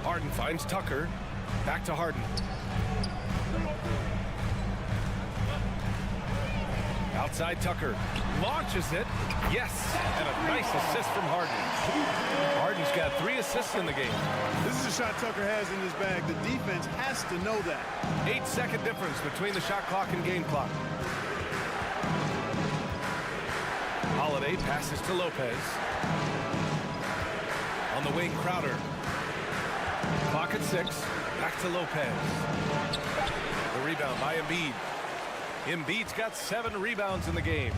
Harden finds Tucker. Back to Harden. Outside Tucker. Launches it. Yes. And a nice assist from Harden. Harden's got 3 assists in the game. This is a shot Tucker has in his bag. The defense has to know that. 8-second difference between the shot clock and game clock. Holiday passes to Lopez. On the wing, Crowder. Clock at 6. Back to Lopez. The rebound by Embiid. Embiid's got 7 rebounds in the game.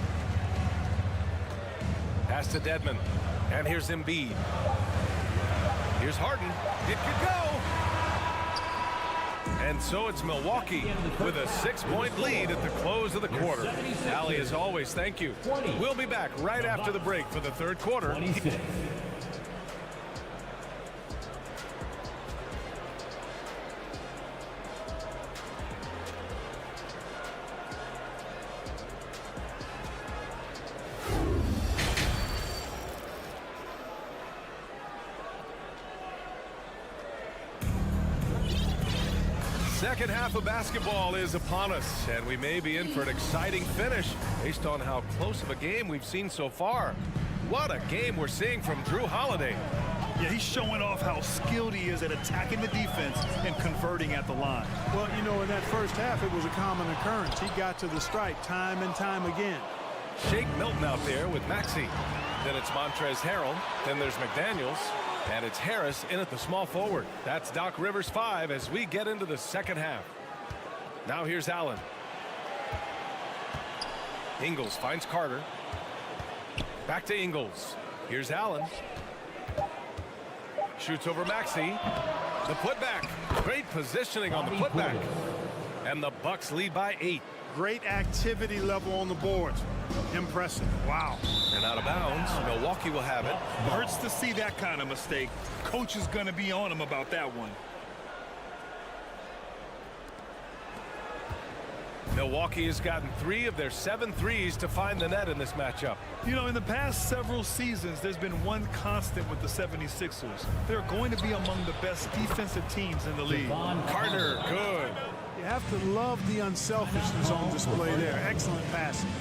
Pass to Dedmon. And here's Embiid. Here's Harden. It could go. And so it's Milwaukee with a 6-point lead at the close of the quarter. Allie, as always, thank you. We'll be back right after the break for the third quarter. Second half of basketball is upon us, and we may be in for an exciting finish based on how close of a game we've seen so far. What a game we're seeing from Drew Holiday. Yeah, he's showing off how skilled he is at attacking the defense and converting at the line. Well, you know, in that first half, it was a common occurrence. He got to the strike time and time again. Shake Milton out there with Maxey. Then it's Montrezl Harrell. Then there's McDaniels. And it's Harris in at the small forward. That's Doc Rivers 5 as we get into the second half. Now here's Allen. Ingles finds Carter. Back to Ingles. Here's Allen. Shoots over Maxey. The putback. Great positioning on the putback. And the Bucks lead by 8. Great activity level on the boards. Impressive. Wow. And out of bounds. Milwaukee will have it. Hurts to see that kind of mistake. Coach is going to be on him about that one. Milwaukee has gotten 3 of their 7 threes to find the net in this matchup. You know, in the past several seasons, there's been one constant with the 76ers. They're going to be among the best defensive teams in the league. Carter, good. You have to love the unselfishness on display there. Excellent passing.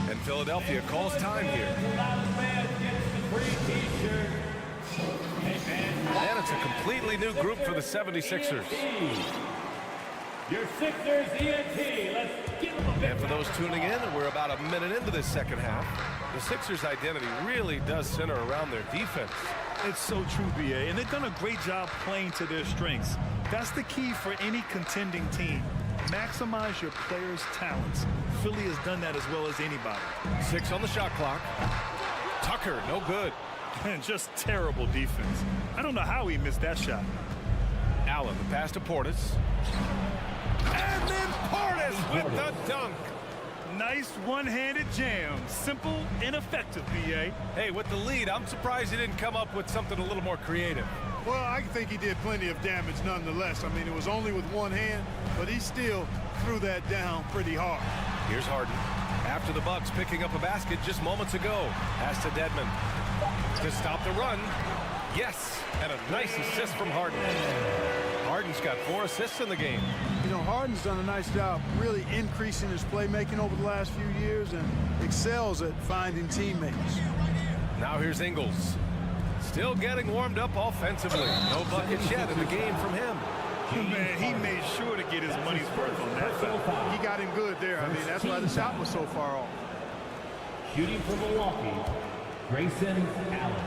And Philadelphia calls time here. And it's a completely new group for the 76ers. Your Sixers ENT. Let's give them a And for those tuning in, we're about a minute into this second half. The Sixers' identity really does center around their defense. It's so true, BA, and they've done a great job playing to their strengths. That's the key for any contending team. Maximize your players' talents. Philly has done that as well as anybody. 6 on the shot clock. Tucker, no good. And just terrible defense. I don't know how he missed that shot. Allen, the pass to Portis. And then Portis with the dunk. Nice one-handed jam. Simple and effective, BA. Hey, with the lead, I'm surprised he didn't come up with something a little more creative. Well, I think he did plenty of damage nonetheless. I mean, it was only with one hand, but he still threw that down pretty hard. Here's Harden. After the Bucks picking up a basket just moments ago. Pass to Dedmon. To stop the run. Yes, and a nice assist from Harden. Harden's got 4 assists in the game. You know, Harden's done a nice job really increasing his playmaking over the last few years and excels at finding teammates. Now here's Ingles. Still getting warmed up offensively. No buckets yet in the game from him. Man, he made sure to get his money's worth on that foul. He got him good there. I mean, that's why the shot was so far off. Shooting for Milwaukee, Grayson Allen.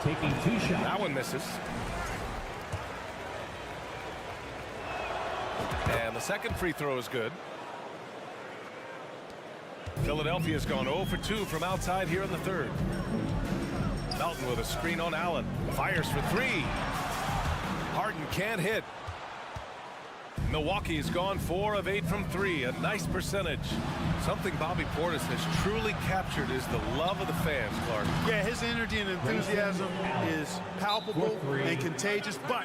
Taking 2 shots. That one misses. And the second free throw is good. Philadelphia's gone 0 for 2 from outside here in the third. Melton with a screen on Allen. Fires for 3. Harden can't hit. Milwaukee's gone 4 of 8 from 3. A nice percentage. Something Bobby Portis has truly captured is the love of the fans, Clark. Yeah, his energy and enthusiasm is palpable and contagious, but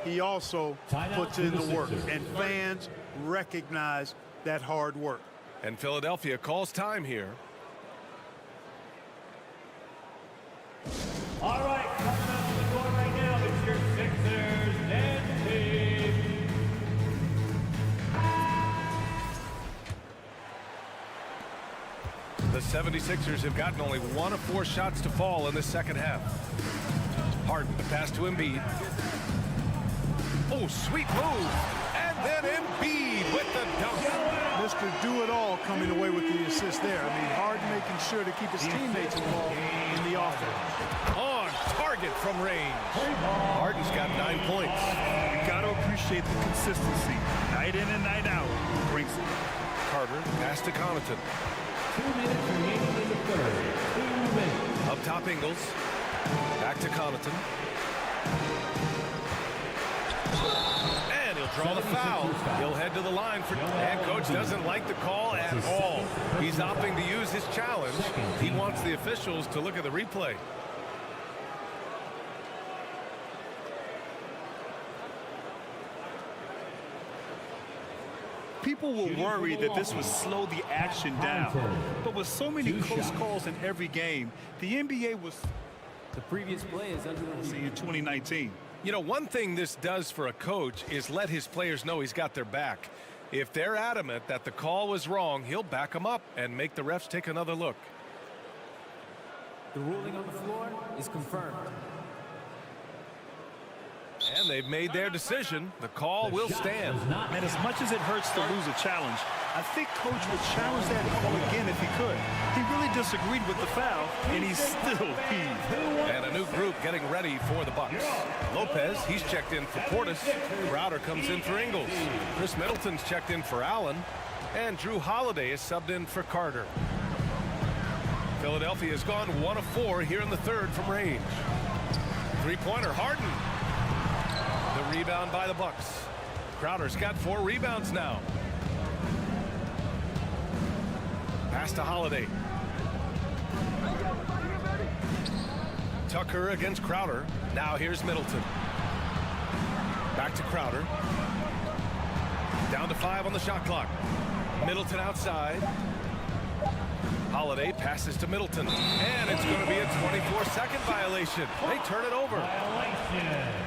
he also puts in the work, and fans recognize that hard work. And Philadelphia calls time here. All right, coming up to the court right now, it's your Sixers and team. The 76ers have gotten only 1 of 4 shots to fall in this second half. Harden, the pass to Embiid. Oh, sweet move. And then Embiid with the dunk. Mr. Do-It-All coming away with the assist there. I mean, Harden making sure to keep his teammates involved in the offense. On target from range. Harden's got 9 points. You got to appreciate the consistency. Night in and night out. Brings it. Carter, pass to Connaughton. 2 minutes remaining in the third. 2 minutes. Up top, Ingles. Back to Connaughton. And he'll draw the foul. He'll head to the line for, and coach doesn't like the call at all. He's opting to use his challenge. He wants the officials to look at the replay. People were worried that this would slow the action down. But with so many close calls in every game, the NBA was the previous play is under in 2019. You know, one thing this does for a coach is let his players know he's got their back. If they're adamant that the call was wrong, he'll back them up and make the refs take another look. The ruling on the floor is confirmed. And they've made their decision. The call will stand. And as much as it hurts to lose a challenge, I think Coach would challenge that call again if he could. He really disagreed with the foul, and he's still peeved. And a new group getting ready for the Bucks. Lopez, he's checked in for Portis. Crowder comes in for Ingles. Chris Middleton's checked in for Allen. And Drew Holiday is subbed in for Carter. Philadelphia has gone 1 of 4 here in the third from range. Three-pointer, Harden. The rebound by the Bucks. Crowder's got 4 rebounds now. Pass to Holiday. Tucker against Crowder. Now here's Middleton. Back to Crowder. Down to 5 on the shot clock. Middleton outside. Holiday passes to Middleton. And it's going to be a 24-second violation. They turn it over. Violation.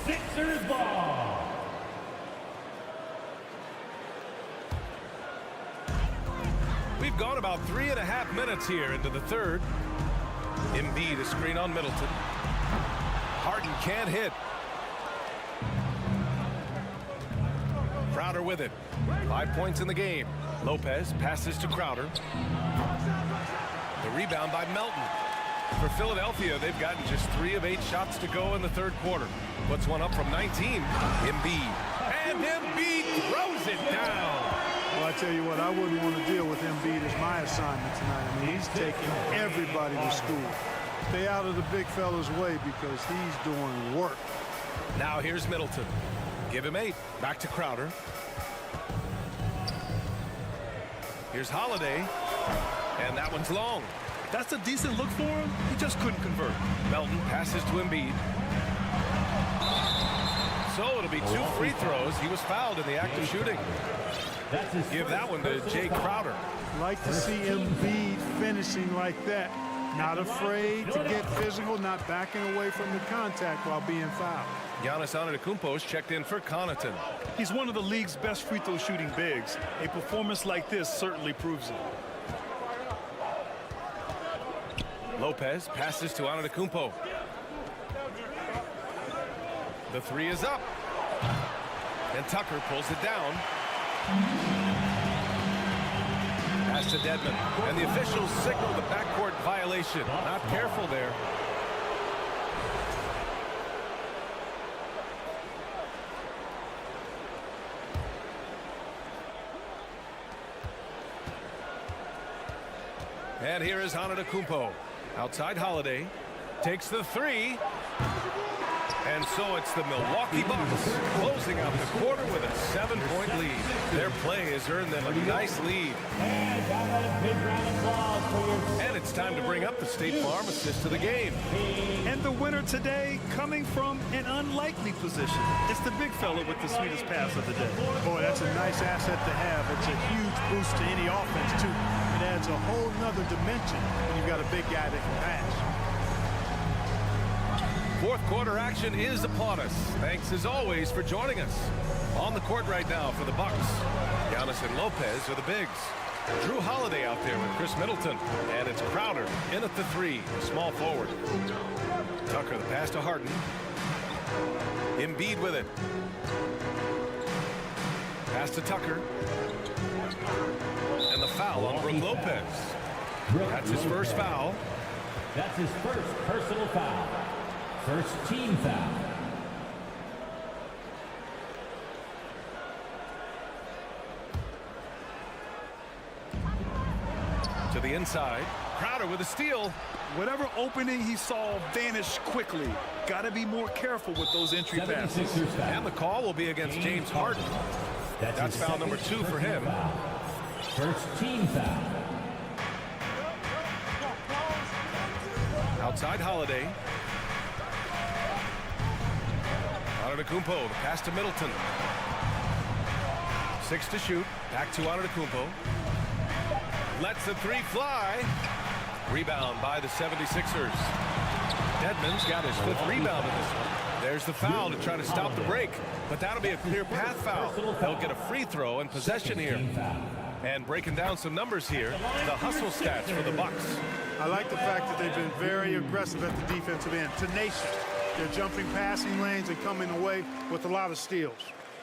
Sixers ball. We've gone about 3.5 minutes here into the third. Embiid, a screen on Middleton. Harden can't hit. Crowder with it. 5 points in the game. Lopez passes to Crowder. The rebound by Melton. For Philadelphia, they've gotten just 3 of 8 shots to go in the third quarter. Puts one up from 19. Embiid. And Embiid throws it down. Well, I tell you what, I wouldn't want to deal with Embiid as my assignment tonight. I mean, he's taking everybody to school. Stay out of the big fella's way because he's doing work. Now here's Middleton. Give him 8. Back to Crowder. Here's Holiday. And that one's long. That's a decent look for him. He just couldn't convert. Melton passes to Embiid. So it'll be 2 free throws. He was fouled in the act of shooting. Give that one to Jay Crowder. Like to see Embiid finishing like that. Not afraid to get physical, not backing away from the contact while being fouled. Giannis Antetokounmpo's checked in for Connaughton. He's one of the league's best free throw shooting bigs. A performance like this certainly proves it. Lopez passes to Antetokounmpo. The 3 is up. And Tucker pulls it down. Pass to Dedmon. And the officials signal the backcourt violation. Not careful there. And here is Antetokounmpo. Outside Holiday. Takes the 3. And so it's the Milwaukee Bucks closing out the quarter with a 7-point lead. Their play has earned them a nice lead. And it's time to bring up the State Farm assist of the game. And the winner today coming from an unlikely position. It's the big fella with the sweetest pass of the day. Boy, that's a nice asset to have. It's a huge boost to any offense, too. It adds a whole nother dimension when you've got a big guy that can pass. Fourth quarter action is upon us. Thanks as always for joining us. On the court right now for the Bucks, Giannis and Lopez are the bigs. Drew Holiday out there with Chris Middleton. And it's Crowder in at the 3, small forward. Tucker the pass to Harden. Embiid with it. Pass to Tucker. And the foul on Brook Lopez. That's his first foul. That's his first personal foul. First team foul. To the inside. Crowder with a steal. Whatever opening he saw vanished quickly. Got to be more careful with those entry passes. And the call will be against James Harden. That's foul number 2 for him. First team foul. Outside Holiday. Antetokounmpo, the pass to Middleton. 6 to shoot. Back to Antetokounmpo. Lets the 3 fly. Rebound by the 76ers. Dedmon's got his 5th rebound in this one. There's the foul to try to stop the break. But that'll be a clear path foul. They'll get a free throw and possession here. And breaking down some numbers here, the hustle stats for the Bucks. I like the fact that they've been very aggressive at the defensive end. Tenacious. They're jumping passing lanes and coming away with a lot of steals.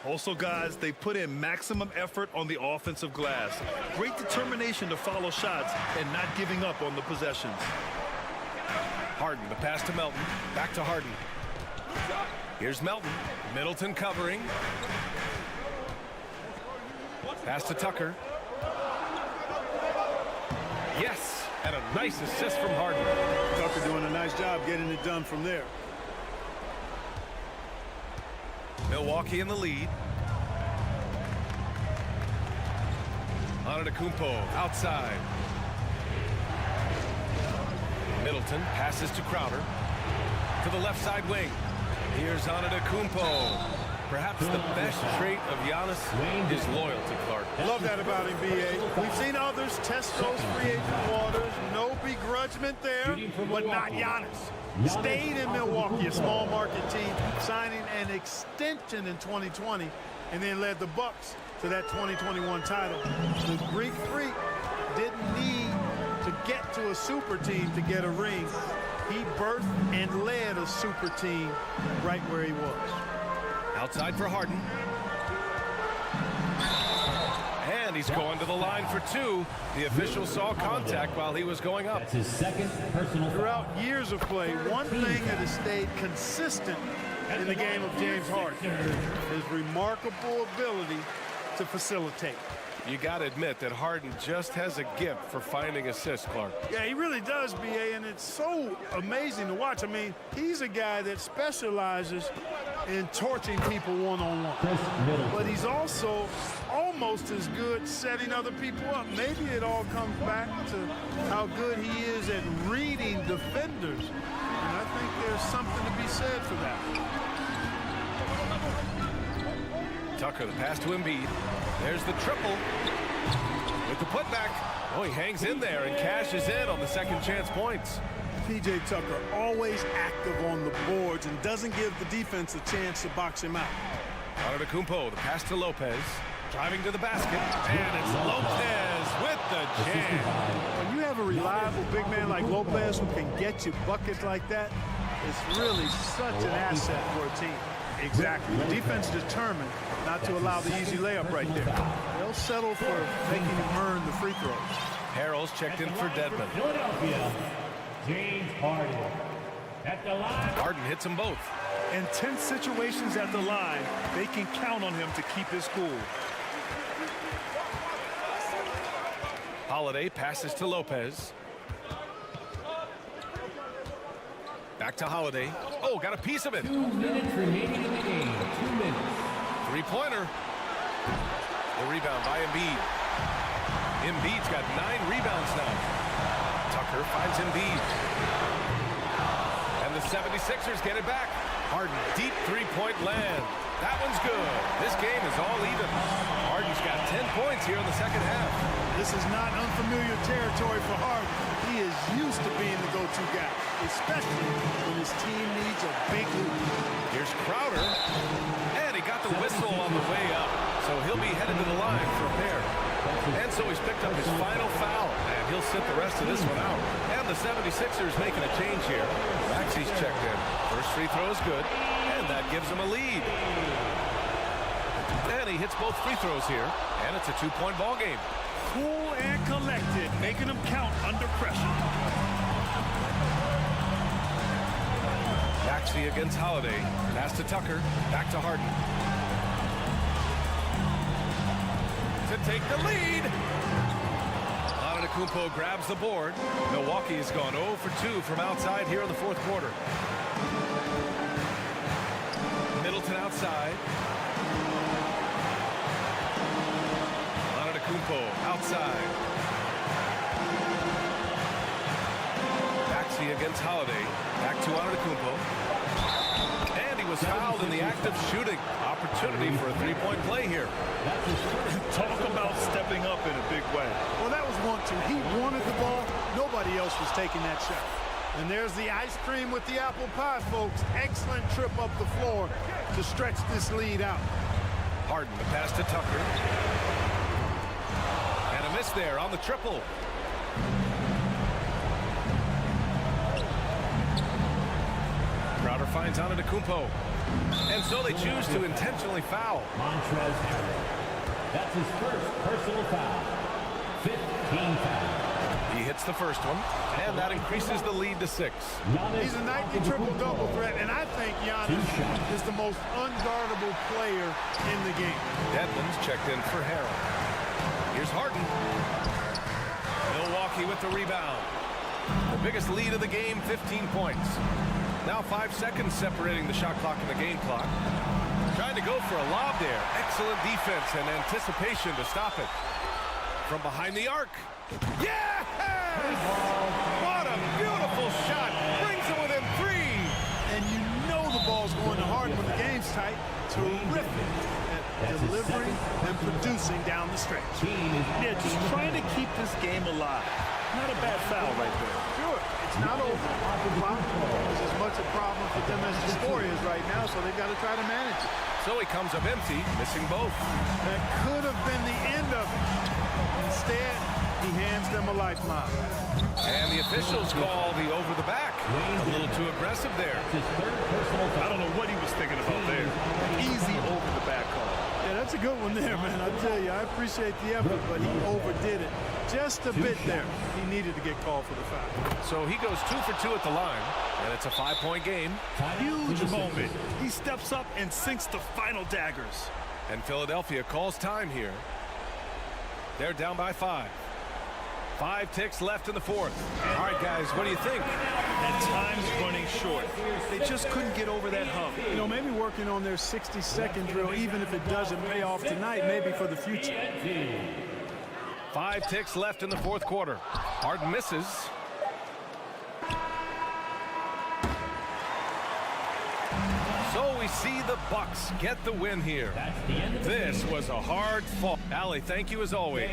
Also, guys, they put in maximum effort on the offensive glass. Great determination to follow shots and not giving up on the possessions. Harden, the pass to Melton. Back to Harden. Here's Melton. Middleton covering. Pass to Tucker. Yes, and a nice assist from Harden. Tucker doing a nice job getting it done from there. Milwaukee in the lead. Antetokounmpo outside. Middleton passes to Crowder. To the left side wing. Here's Antetokounmpo. Perhaps the best trait of Giannis is loyalty, Clark. Love that about him, B.A. We've seen others test those free agent waters. No begrudgment there, but not Giannis. Stayed in Milwaukee, a small market team, signing an extension in 2020, and then led the Bucks to that 2021 title. The Greek Freak didn't need to get to a super team to get a ring. He birthed and led a super team right where he was. Outside for Harden. And he's going to the line for two. The official saw contact while he was going up. That's his second personal foul. Throughout years of play, one thing that has stayed consistent in the game of James Harden, his remarkable ability to facilitate. You got to admit that Harden just has a gift for finding assists, Clark. Yeah, he really does, B.A., and it's so amazing to watch. I mean, he's a guy that specializes in torching people one-on-one. But he's also almost as good setting other people up. Maybe it all comes back to how good he is at reading defenders. And I think there's something to be said for that. Tucker, the pass to Embiid. There's the triple with the putback. Oh, he hangs in there and cashes in on the second chance points. P.J. Tucker always active on the boards and doesn't give the defense a chance to box him out. Antetokounmpo, the pass to Lopez. Driving to the basket. And it's Lopez with the jam. When you have a reliable big man like Lopez who can get you buckets like that, it's really such an asset for a team. Exactly. The defense determined not to allow the easy layup right there. They'll settle for making him earn the free throws. Harrell's checked in for Dedmon. Philadelphia, James Harden. At the line. Harden hits them both. In tense situations at the line, they can count on him to keep his cool. Holiday passes to Lopez. Back to Holiday. Oh, got a piece of it. 2 minutes remaining in the game. 2 minutes. Three-pointer. The rebound by Embiid. Embiid's got 9 rebounds now. Tucker finds Embiid. And the 76ers get it back. Harden, deep three-point land. That one's good. This game is all even. Harden's got 10 points here in the second half. This is not unfamiliar territory for Harden. He is used to being the go-to guy, especially when his team needs a big lead. Here's Crowder. And he got the whistle on the way up. So he'll be headed to the line for a pair. And so he's picked up his final foul. And he'll sit the rest of this one out. And the 76ers making a change here. Maxi's checked in. First free throw is good. And that gives him a lead. And he hits both free throws here. And it's a 2-point ball game. Cool and collected, making them count under pressure. Maxey against Holiday. Pass to Tucker. Back to Harden. To take the lead. Antetokounmpo grabs the board. Milwaukee has gone 0 for 2 from outside here in the fourth quarter. Middleton outside. Antetokounmpo outside. Maxey against Holiday. Back to Antetokounmpo. And he was fouled in the act of shooting. Opportunity for a three-point play here. Talk about stepping up in a big way. Well, that was 1-2. He wanted the ball. Nobody else was taking that shot. And there's the ice cream with the apple pie, folks. Excellent trip up the floor to stretch this lead out. Harden, the pass to Tucker. And a miss there on the triple. Crowder finds Antetokounmpo. And so they choose to intentionally foul. Montrezl Harrell. That's his first personal foul. 15 fouls. He hits the first one, and that increases the lead to 6. He's a nightly triple-double threat, and I think Giannis is the most unguardable player in the game. Dedmon's checked in for Harrell. Here's Harden. Milwaukee with the rebound. The biggest lead of the game, 15 points. Now 5 seconds separating the shot clock and the game clock. Trying to go for a lob there. Excellent defense and anticipation to stop it. From behind the arc. Yes! What a beautiful shot. Brings it within 3. And you know the ball's going to Harden when the game's tight. Terrific at delivering and producing down the stretch. Yeah, just trying to keep this game alive. Not a bad foul right there. Sure, it's not over. It's as much a problem for them as the score is right now, so they've got to try to manage it. So he comes up empty, missing both. That could have been the end of it. Instead, he hands them a lifeline. And the officials call the over the back. A little too aggressive there. I don't know what he was thinking about there. Easy over the back call. Yeah, that's a good one there, man. I tell you, I appreciate the effort, but he overdid it just a bit there. He needed to get called for the foul. So he goes 2 for 2 at the line, and it's a 5-point game. Huge moment. He steps up and sinks the final daggers. And Philadelphia calls time here. They're down by 5. 5 ticks left in the fourth. All right, guys, what do you think? And time's running short. They just couldn't get over that hump. You know, maybe working on their 60-second drill, even if it doesn't pay off tonight, maybe for the future. 5 ticks left in the fourth quarter. Harden misses. So we see the Bucks get the win here. This was a hard fought. Allie, thank you as always.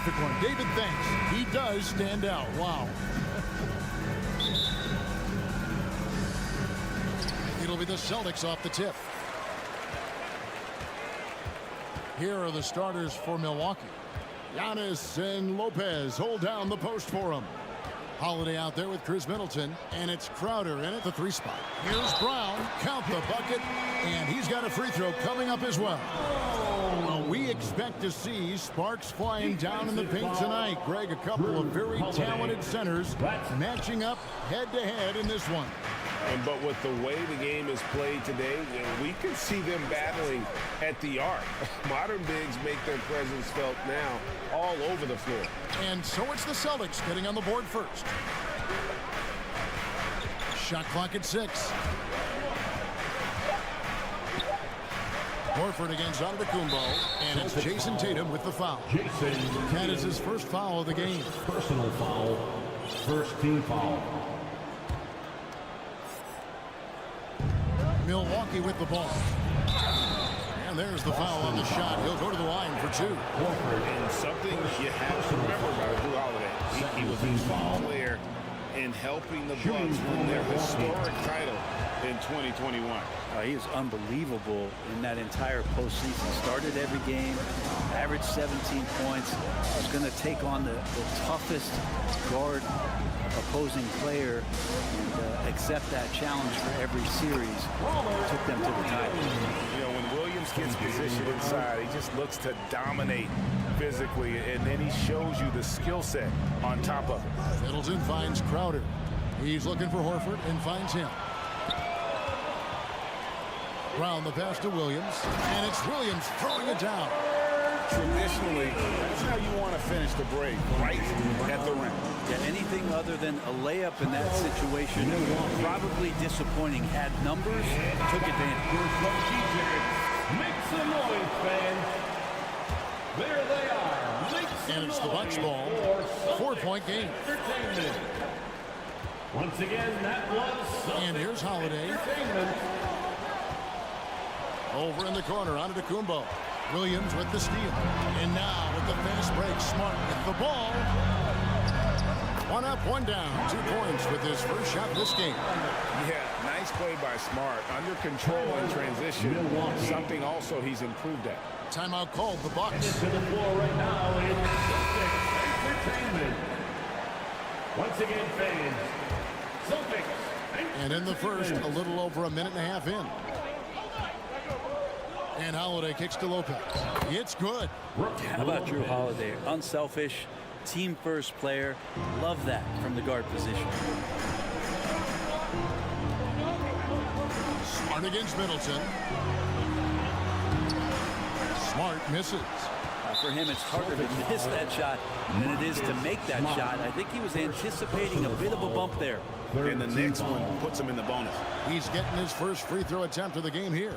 terrific one. David, thanks. He does stand out. Wow. It'll be the Celtics off the tip. Here are the starters for Milwaukee. Giannis and Lopez hold down the post for him. Holiday out there with Chris Middleton, and it's Crowder in at the 3 spot. Here's Brown, count the bucket, and he's got a free throw coming up as well. Well, we expect to see sparks flying down in the paint tonight. Greg, a couple of very talented centers matching up head-to-head in this one. But with the way the game is played today, we could see them battling at the arc. Modern bigs make their presence felt now all over the floor. And so it's the Celtics getting on the board first. Shot clock at 6. Horford against Antetokounmpo, and it's Jason Tatum with the foul. That is his first foul of the game. Personal foul. First team foul. Milwaukee with the ball. And there's the foul on the shot. He'll go to the line for 2. And something you have to remember about Drew Holiday. He was a small player in helping the Bucks win their historic title in 2021. He is unbelievable in that entire postseason. Started every game, averaged 17 points. Was going to take on the toughest guard opposing player and accept that challenge for every series. Took them to the title. You know, when Williams gets positioned inside, he just looks to dominate physically, and then he shows you the skill set on top of it. Middleton finds Crowder. He's looking for Horford and finds him. Brown the pass to Williams, and it's Williams throwing it down. Traditionally, that's how you want to finish the break, right at the rim. Yeah, anything other than a layup in that situation, probably disappointing. Had numbers, took advantage. Make some noise, fans. There they are. Make some and it's the Bucks ball. 4-point game. Once again, that was and here's Holiday. Over in the corner, Antetokounmpo. Williams with the steal. And now with the fast break, Smart with the ball. 1 up, 1 down. 2 points with his first shot this game. Yeah, nice play by Smart. Under control in transition. Something also he's improved at. Timeout called, the Bucks. To the floor right now is Celtics Entertainment. Once again, fans, Celtics. And in the first, a little over a minute and a half in. And Holiday kicks to Lopez. It's good. How about Drew Holiday? Unselfish, team-first player. Love that from the guard position. Smart against Middleton. Smart misses. For him, it's harder to miss that shot than it is to make that shot. I think he was anticipating a bit of a bump there. And the next one puts him in the bonus. He's getting his first free throw attempt of the game here.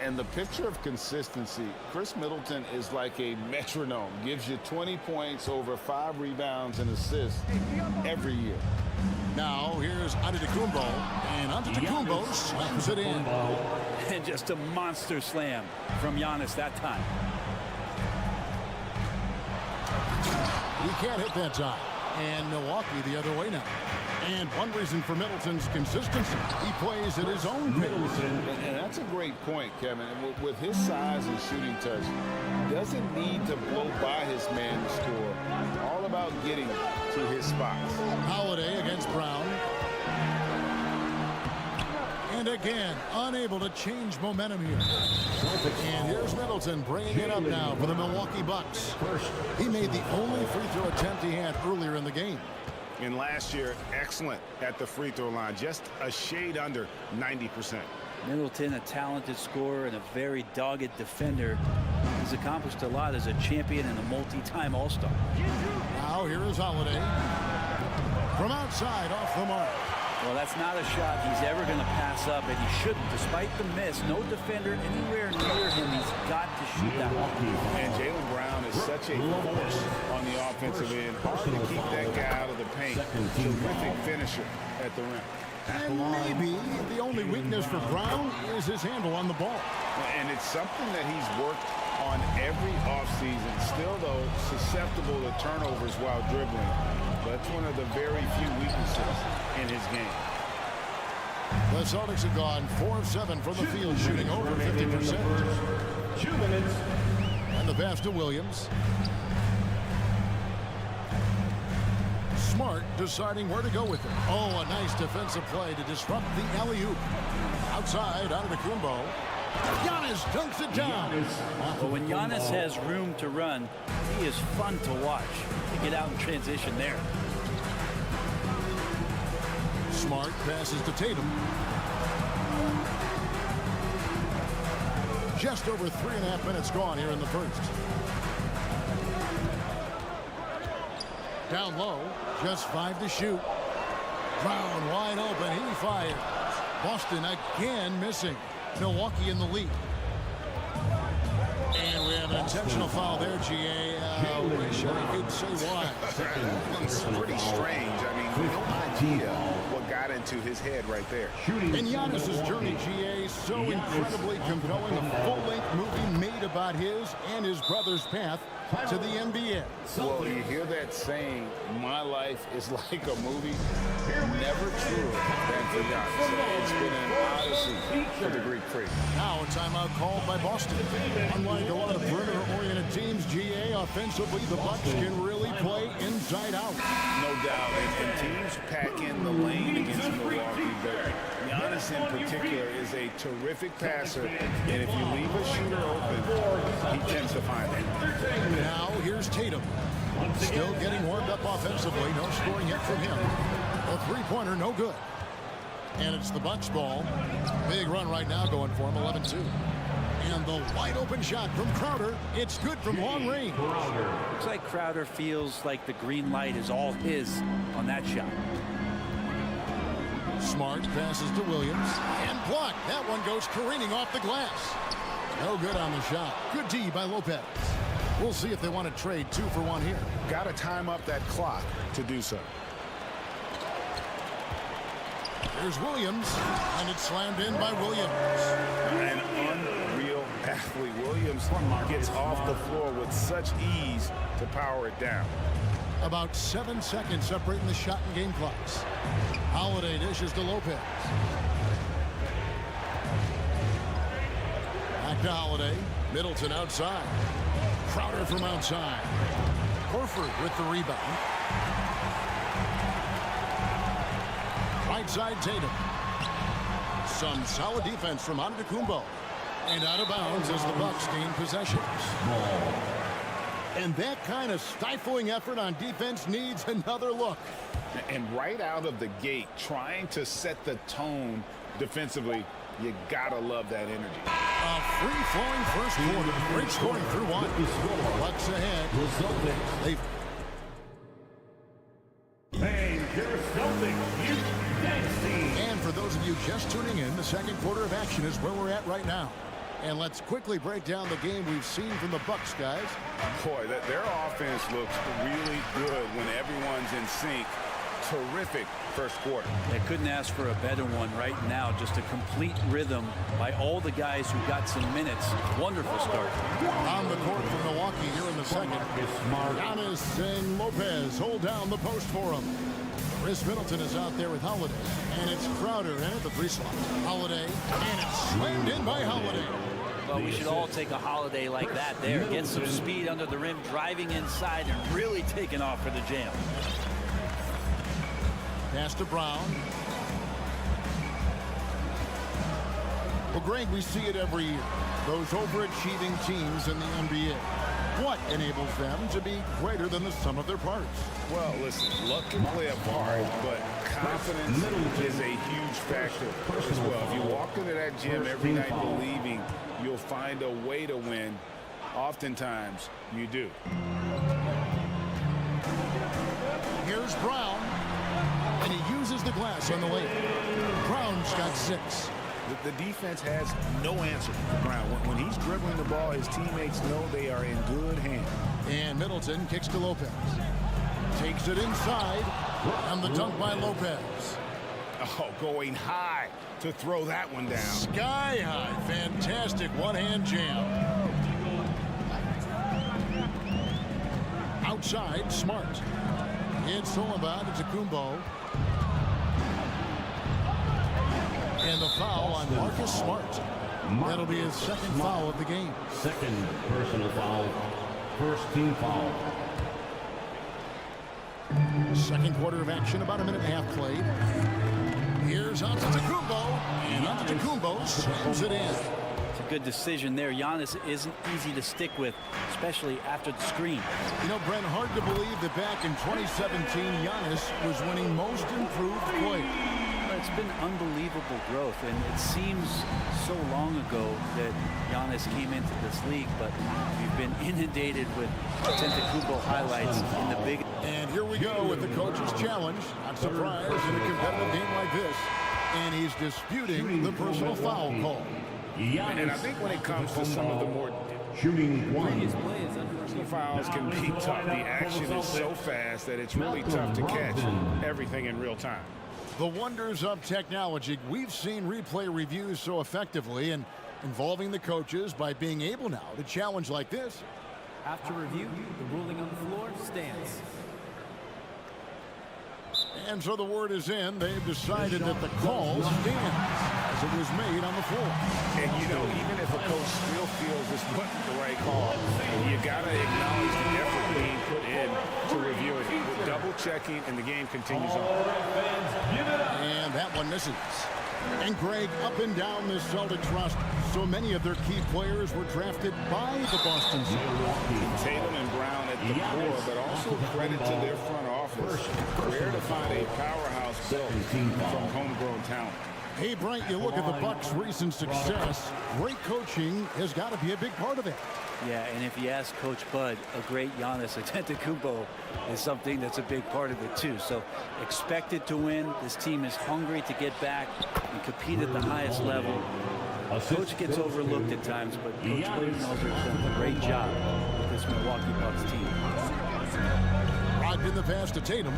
And the picture of consistency, Chris Middleton is like a metronome. Gives you 20 points, over 5 rebounds and assists every year. Now here's Antetokounmpo, and Antetokounmpo slams it in. And just a monster slam from Giannis that time. He can't hit that time. And Milwaukee the other way now. And one reason for Middleton's consistency, he plays at his own pace. And that's a great point, Kevin. With his size and shooting touch, doesn't need to blow by his man to score. All about getting to his spots. Holiday against Brown. And again, unable to change momentum here. And here's Middleton bringing it up now for the Milwaukee Bucks. He made the only free throw attempt he had earlier in the game. And last year, excellent at the free throw line, just a shade under 90%. Middleton, a talented scorer and a very dogged defender. He's accomplished a lot as a champion and a multi-time All-Star. Now here is Holiday. From outside, off the mark. Well, that's not a shot he's ever going to pass up, and he shouldn't. Despite the miss, no defender anywhere near him. He's got to shoot that one. And Jaylen Brown is such a force on the offensive end. Hard to keep that guy out of the paint. Terrific finisher at the rim. And maybe the only weakness for Brown is his handle on the ball. And it's something that he's worked on every offseason. Still, though, susceptible to turnovers while dribbling. That's one of the very few weaknesses in his game. The Celtics have gone 4 of 7 from the field, shooting over 50%. 2 minutes. And the pass to Williams. Smart deciding where to go with it. Oh, a nice defensive play to disrupt the alley-oop. Outside, out of the Kumbo. Giannis dunks it down. Well, when Giannis has room to run, he is fun to watch. To get out in transition there. Smart passes to Tatum. Just over 3.5 minutes gone here in the first. Down low, just 5 to shoot. Brown wide open, he fires. Boston again missing. Milwaukee in the lead. And we have an intentional foul there, GA. Wish I could say why. It's pretty strange. I mean, no idea what got into his head right there. And Giannis's journey, GA, so incredibly compelling. A full-length movie made about his and his brother's path to the NBA. Well, you hear that saying, my life is like a movie. Never truer than for Giannis. It's been an odyssey for the Greek freak. Now a timeout called by Boston. Unlike a lot of perimeter-oriented teams, GA, offensively, the Bucks can really play inside out. No doubt. And teams pack in the lane against Milwaukee, but Giannis in particular is a terrific passer, and if you leave a shooter open, he tends to find it. Now here's Tatum. Still getting warmed up offensively. No scoring yet from him. A three-pointer, no good. And it's the Bucks ball. Big run right now going for him, 11-2. And the wide open shot from Crowder. It's good from long range. Looks like Crowder feels like the green light is all his on that shot. Smart passes to Williams. And blocked. That one goes careening off the glass. No good on the shot. Good D by Lopez. We'll see if they want to trade 2 for 1 here. Got to time up that clock to do so. Here's Williams, and it's slammed in by Williams. An unreal athlete. Williams gets off the floor with such ease to power it down. About 7 seconds separating the shot and game clocks. Holiday dishes to Lopez. Back to Holiday. Middleton outside. Crowder from outside. Horford with the rebound. Right side Tatum. Some solid defense from Antetokounmpo. And out of bounds as the Bucks gain possession. And that kind of stifling effort on defense needs another look. And right out of the gate, trying to set the tone defensively, you gotta love that energy. A free-flowing first quarter. Great scoring through one. Bucks ahead. And for those of you just tuning in, the second quarter of action is where we're at right now. And let's quickly break down the game we've seen from the Bucks, guys. Boy, their offense looks really good when everyone's in sync. Terrific first quarter. They couldn't ask for a better one right now. Just a complete rhythm by all the guys who got some minutes. Wonderful start. On the court for Milwaukee here in the second. Giannis and Lopez hold down the post for him. Chris Middleton is out there with Holiday. And it's Crowder in at the free slot. Holiday, and it's slammed in by Holiday. Well, we should all take a Holiday like that there. Get some speed under the rim, driving inside, and really taking off for the jam. Pass to Brown. Well, Greg, we see it every year. Those overachieving teams in the NBA. What enables them to be greater than the sum of their parts? Well, listen, luck can play a part, but confidence is a huge factor as well. If you walk into that gym every night believing you'll find a way to win, oftentimes you do. Here's Brown. And he uses the glass on the way. Brown's got 6. The defense has no answer for Brown. When he's dribbling the ball, his teammates know they are in good hands. And Middleton kicks to Lopez. Takes it inside. And the dunk by Lopez. Oh, going high to throw that one down. Sky high. Fantastic one-hand jam. Outside, Smart. It's Sullivan. It's a Kumbo. And the foul on Marcus Smart. That'll be his second foul of the game. Second personal foul. First team foul. Second quarter of action, about a minute and a half played. Here's Antetokounmpo, and Antetokounmpo slams it in. It's a good decision there. Giannis isn't easy to stick with, especially after the screen. You know, Brent, hard to believe that back in 2017, Giannis was winning most improved player. It's been unbelievable growth, and it seems so long ago that Giannis came into this league, but we've been inundated with Antetokounmpo highlights in the big. And here we go with the coach's challenge. Not surprised in a competitive game like this. And he's disputing the personal foul call. And I think when it comes to some of the more shooting one, fouls can be tough. The action is so fast that it's really tough to catch everything in real time. The wonders of technology. We've seen replay reviews so effectively and involving the coaches by being able now to challenge like this. After review, the ruling on the floor stands. And so the word is in. They've decided that the call stands as it was made on the floor. And, you know, even if a coach still feels this wasn't the right call, you got to acknowledge the effort being put in to review it. We're double checking, and the game continues on. And that one misses. And Greg, up and down this Celtics roster, so many of their key players were drafted by the Boston Celtics. Tatum and Brown at the core, but also credit to their front office. Rare to find a powerhouse built from homegrown talent. Hey, Bright, you look at the Bucks' recent success. Great coaching has got to be a big part of it. Yeah, and if you ask Coach Bud, a great Giannis Antetokounmpo is something that's a big part of it too. So expected to win. This team is hungry to get back and compete at the highest level. Coach gets overlooked at times, but Coach Budenholzer has done a great job with this Milwaukee Bucks team. Rocked in the pass to Tatum.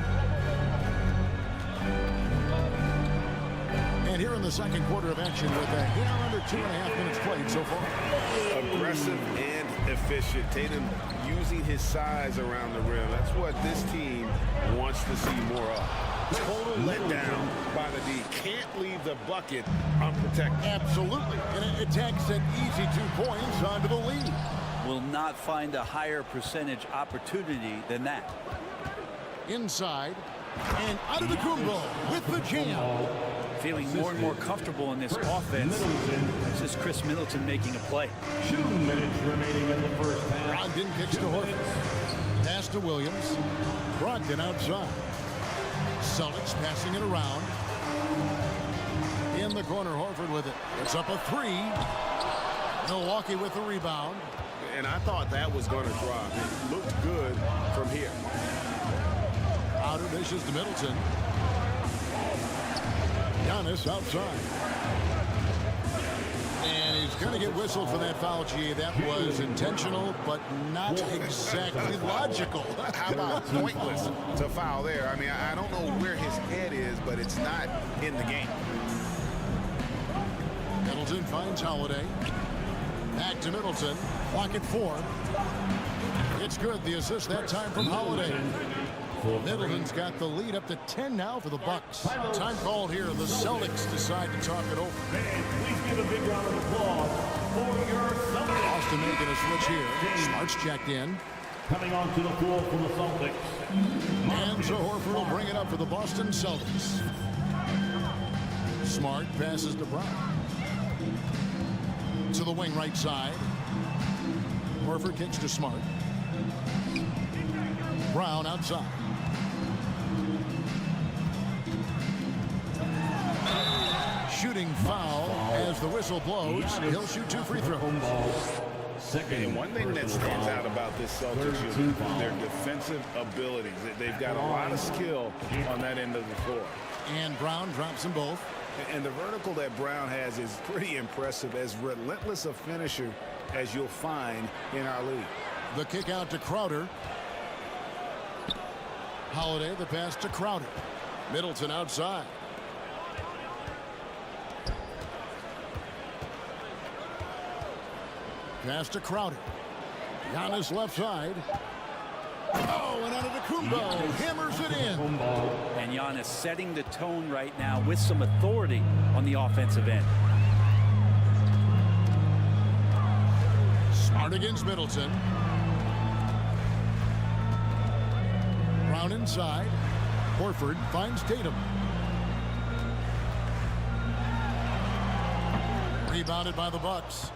And here in the second quarter of action with a hair under 2.5 minutes played so far. Aggressive and efficient. Tatum using his size around the rim. That's what this team wants to see more of. Total letdown by the D. Can't leave the bucket unprotected. Absolutely. And it takes an easy 2 points onto the lead. Will not find a higher percentage opportunity than that. Inside. And out of the Kumbo with the jam. Feeling more and more comfortable in this offense. This is Chris Middleton making a play. 2 minutes remaining in the first half. Brogdon kicks to Horford. Pass to Williams. Brogdon outside. Celtics passing it around. In the corner, Horford with it. It's up a 3. Milwaukee with the rebound. And I thought that was going to drop. It looked good from here. Outer dishes to Middleton. Giannis outside. And he's going to get whistled for that foul, G. That was intentional, but not exactly logical. How about pointless to foul there? I mean, I don't know where his head is, but it's not in the game. Middleton finds Holiday. Back to Middleton. Clock at 4. It's good. The assist that time from Holiday. Middleton's got the lead up to 10 now for the Bucks. Time called here. The Celtics decide to talk it over. Please give a big round of applause for your Celtics. Austin making a switch here. Smart's checked in. Coming onto the floor for the Celtics. And so Horford will bring it up for the Boston Celtics. Smart passes to Brown. To the wing right side. Horford kicks to Smart. Brown outside. Shooting foul as the whistle blows. He'll shoot 2 free throws. And one thing that stands out about this Celtics is their defensive abilities. They've got a lot of skill on that end of the floor. And Brown drops them both. And the vertical that Brown has is pretty impressive, as relentless a finisher as you'll find in our league. The kick out to Crowder. Holiday, the pass to Crowder. Middleton outside. Pass to Crowder. Giannis left side. Oh, and Antetokounmpo hammers it in. And Giannis setting the tone right now with some authority on the offensive end. Smart against Middleton. Brown inside. Horford finds Tatum. Rebounded by the Bucks.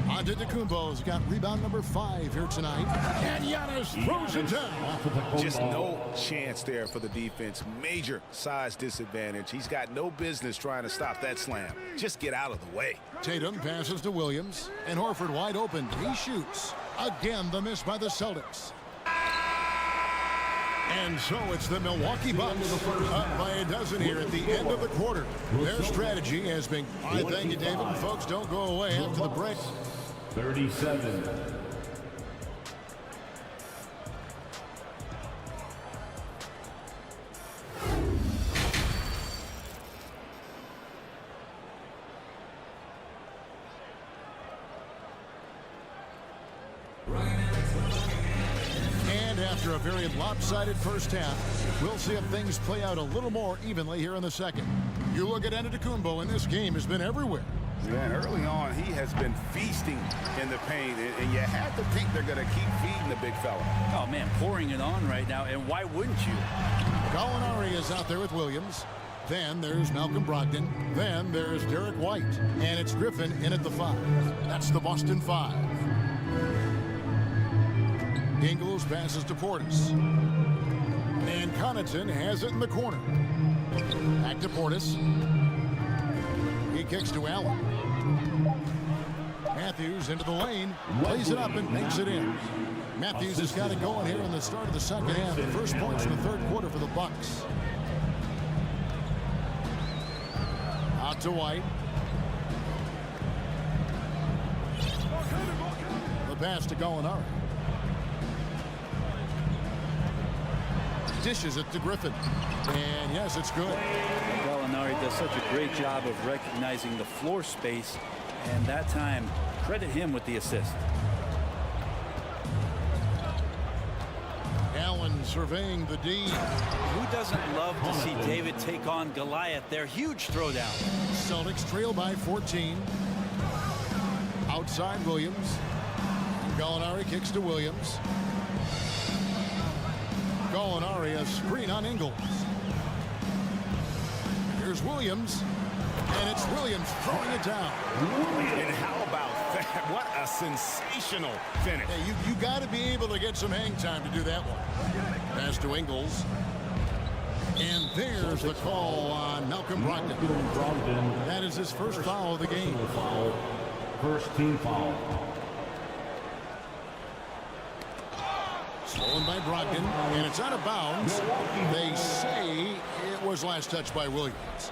Antetokounmpo's got rebound number 5 here tonight. And Giannis throws it down. Just no chance there for the defense. Major size disadvantage. He's got no business trying to stop that slam. Just get out of the way. Tatum passes to Williams. And Horford wide open. He shoots. Again, the miss by the Celtics. And so it's the Milwaukee Bucks up by a dozen here at the end of the quarter. Their strategy has been, I thank you, David. And folks, don't go away after the break. 37. And after a very lopsided first half, we'll see if things play out a little more evenly here in the second. You look at Antetokounmpo, and this game has been everywhere. Yeah, and early on, he has been feasting in the paint, and you have to think they're going to keep feeding the big fella. Oh, man, pouring it on right now, and why wouldn't you? Gallinari is out there with Williams. Then there's Malcolm Brogdon. Then there's Derek White. And it's Griffin in at the 5. That's the Boston 5. Ingles passes to Portis. And Connaughton has it in the corner. Back to Portis. He kicks to Allen. Matthews into the lane, plays it up and makes it in. Matthews has got it going here in the start of the second half. The first points in the third quarter for the Bucks. Out to White. The pass to Gallinari. Dishes it to Griffin. And yes, it's good. Gallinari does such a great job of recognizing the floor space, and that time, credit him with the assist. Allen surveying the D. Who doesn't love to see David take on Goliath? Their huge throwdown. Celtics trail by 14. Outside Williams. Gallinari kicks to Williams. Gallinari, a screen on Ingles. Here's Williams. And it's Williams throwing it down. And how about that? What a sensational finish. Hey, you got to be able to get some hang time to do that one. Pass to Ingles. And there's the call on Malcolm Brogdon. That is his first foul of the game. First team foul. Stolen by Brogdon, and it's out of bounds. They say it was last touched by Williams.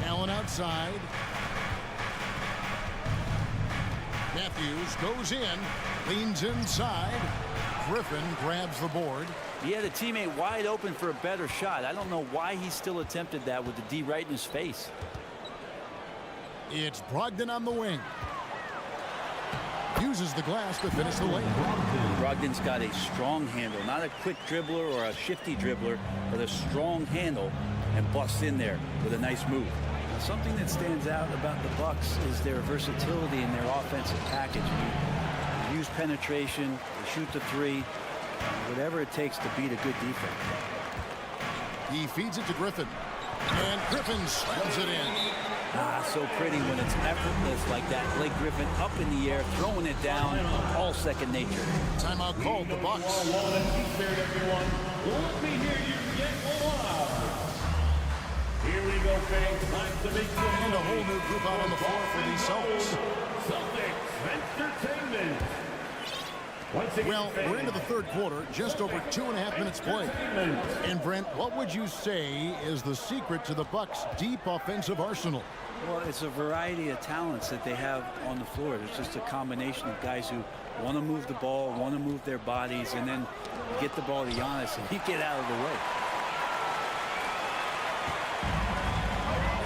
Allen outside. Matthews goes in, leans inside. Griffin grabs the board. He had a teammate wide open for a better shot. I don't know why he still attempted that with the D right in his face. It's Brogdon on the wing. Uses the glass to finish the lane. Brogdon's got a strong handle, not a quick dribbler or a shifty dribbler, but a strong handle, and busts in there with a nice move. Now, something that stands out about the Bucks is their versatility in their offensive package. You use penetration, you shoot the three, whatever it takes to beat a good defense. He feeds it to Griffin. And Griffin slams it in. So pretty when it's effortless like that. Blake Griffin up in the air, throwing it down, all second nature. Timeout called the Bucks. Everyone, let me hear you get loud. Here we go, fans. Time to make some And a whole new group out on the floor for the Celtics. Celtics Entertainment. Well, we're into the third quarter, just over 2.5 minutes played. And Brent, what would you say is the secret to the Bucks' deep offensive arsenal? Well, it's a variety of talents that they have on the floor. There's just a combination of guys who want to move the ball, want to move their bodies, and then get the ball to Giannis and he get out of the way.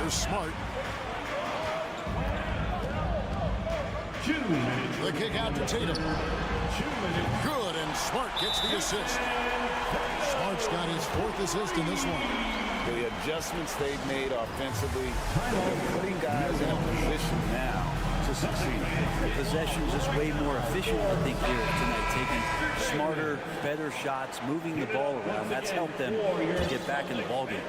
Here's Smart. The kick out to Tatum. Good, and Smart gets the assist. Smart's got his 4th assist in this one. The adjustments they've made offensively, they're putting guys in a position now to succeed. The possession just way more efficient, I think, here tonight. Taking smarter, better shots, moving the ball around. That's helped them to get back in the ballgame.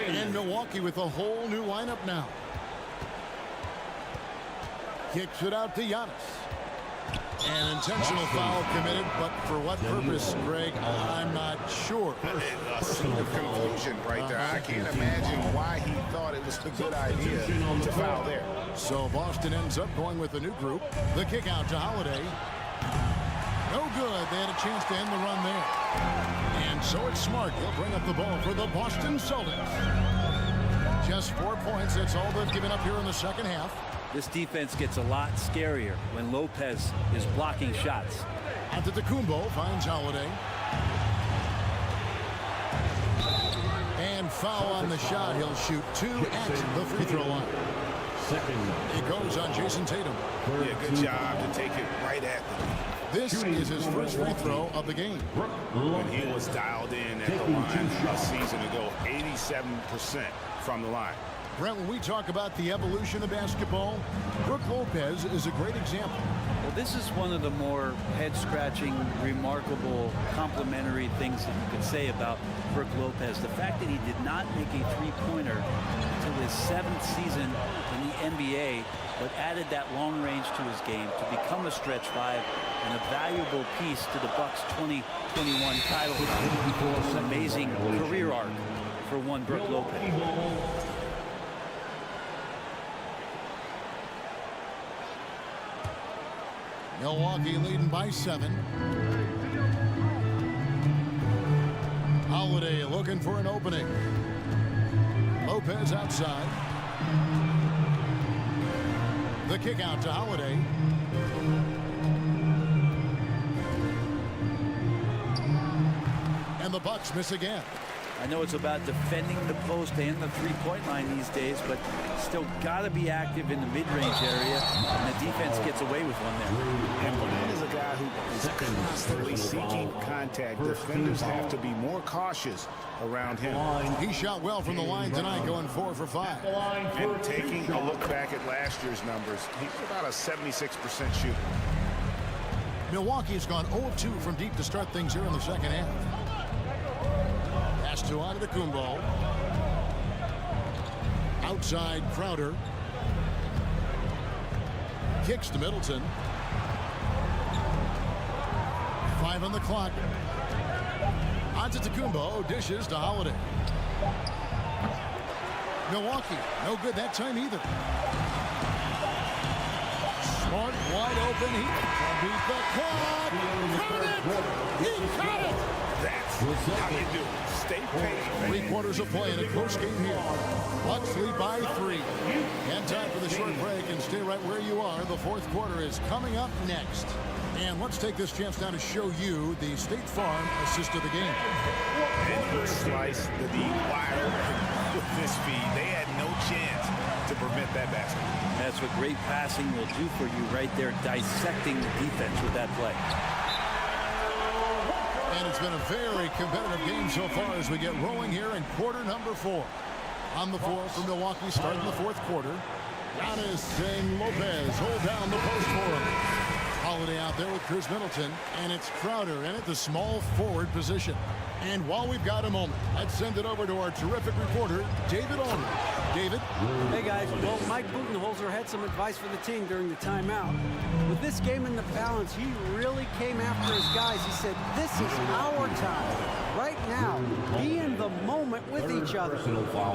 And Milwaukee with a whole new lineup now. Kicks it out to Giannis. An intentional foul committed, but for what purpose, Greg, I'm not sure. A scene of confusion right there. I can't imagine why he thought it was a good idea to foul there. So Boston ends up going with a new group. The kick out to Holiday. No good. They had a chance to end the run there. And so it's Smart. He'll bring up the ball for the Boston Celtics. Just 4 points. That's all they've given up here in the second half. This defense gets a lot scarier when Lopez is blocking shots. Antetokounmpo finds Holiday. And foul on the shot. He'll shoot 2 at the free throw line. It goes on Jason Tatum. Yeah, good job to take it right at them. This is his first free throw of the game. When he was dialed in at the line a season ago, 87% from the line. Brent, when we talk about the evolution of basketball, Brook Lopez is a great example. Well, this is one of the more head-scratching, remarkable, complimentary things that you could say about Brook Lopez. The fact that he did not make a three-pointer until his 7th season in the NBA, but added that long range to his game to become a stretch 5 and a valuable piece to the Bucks' 2021 title. It's an amazing career arc for one Brook Lopez. Milwaukee leading by 7. Holiday looking for an opening. Lopez outside. The kick out to Holiday. And the Bucks miss again. I know it's about defending the post and the three-point line these days, but still got to be active in the mid-range area, and the defense gets away with one there. And Brian is a guy who is constantly seeking contact. Defenders have to be more cautious around him. He shot well from the line tonight, going 4 for 5. And taking a look back at last year's numbers, he's about a 76% shooter. Milwaukee's gone 0-2 from deep to start things here in the second half. Pass to Antetokounmpo. Outside Crowder. Kicks to Middleton. 5 on the clock. Antetokounmpo dishes to Holiday. Milwaukee, no good that time either. Smart, wide open. He can beat the clock. Count it! He caught it! That's how you do it. Stay patient. 3 quarters of play in a close game here. Bucks lead by 3. And time for the short break, and stay right where you are. The 4th quarter is coming up next. And let's take this chance now to show you the State Farm assist of the game. And he sliced the D wide open with this speed. They had no chance to prevent that basket. That's what great passing will do for you right there, dissecting the defense with that play. And it's been a very competitive game so far as we get rolling here in quarter number 4. On the floor for Milwaukee starting the 4th quarter. Giannis and Lopez hold down the post for him. Holiday out there with Chris Middleton, and it's Crowder in at the small forward position. And while we've got a moment, let's send it over to our terrific reporter, David Allman. David? Hey, guys. Well, Mike Budenholzer had some advice for the team during the timeout. With this game in the balance, he really came after his guys. He said, this is our time. Right now, be in the moment with each other.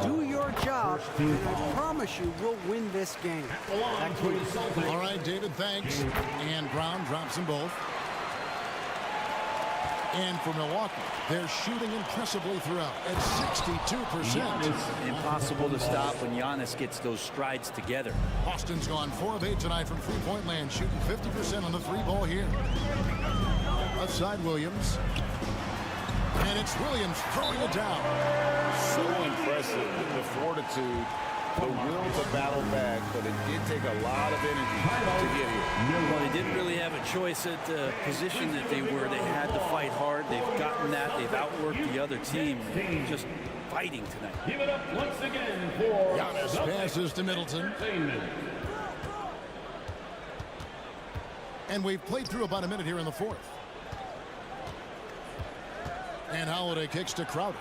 Do your job, and I promise you we'll win this game. Back to you. All right, David, thanks. And Brown drops them both. And for Milwaukee, they're shooting impressively throughout at 62%. Impossible to stop when Giannis gets those strides together. Boston's gone 4 of 8 tonight from three-point land, shooting 50% on the 3-ball here. Outside Williams. And it's Williams throwing it down. So impressive with the fortitude the will to battle back, but it did take a lot of energy to get here. Well, they didn't really have a choice at the position that they were. They had to fight hard. They've gotten that. They've outworked the other team. Just fighting tonight. Give it up once again for Giannis passes to Middleton. And we've played through about a minute here in the fourth. And Holiday kicks to Crowder.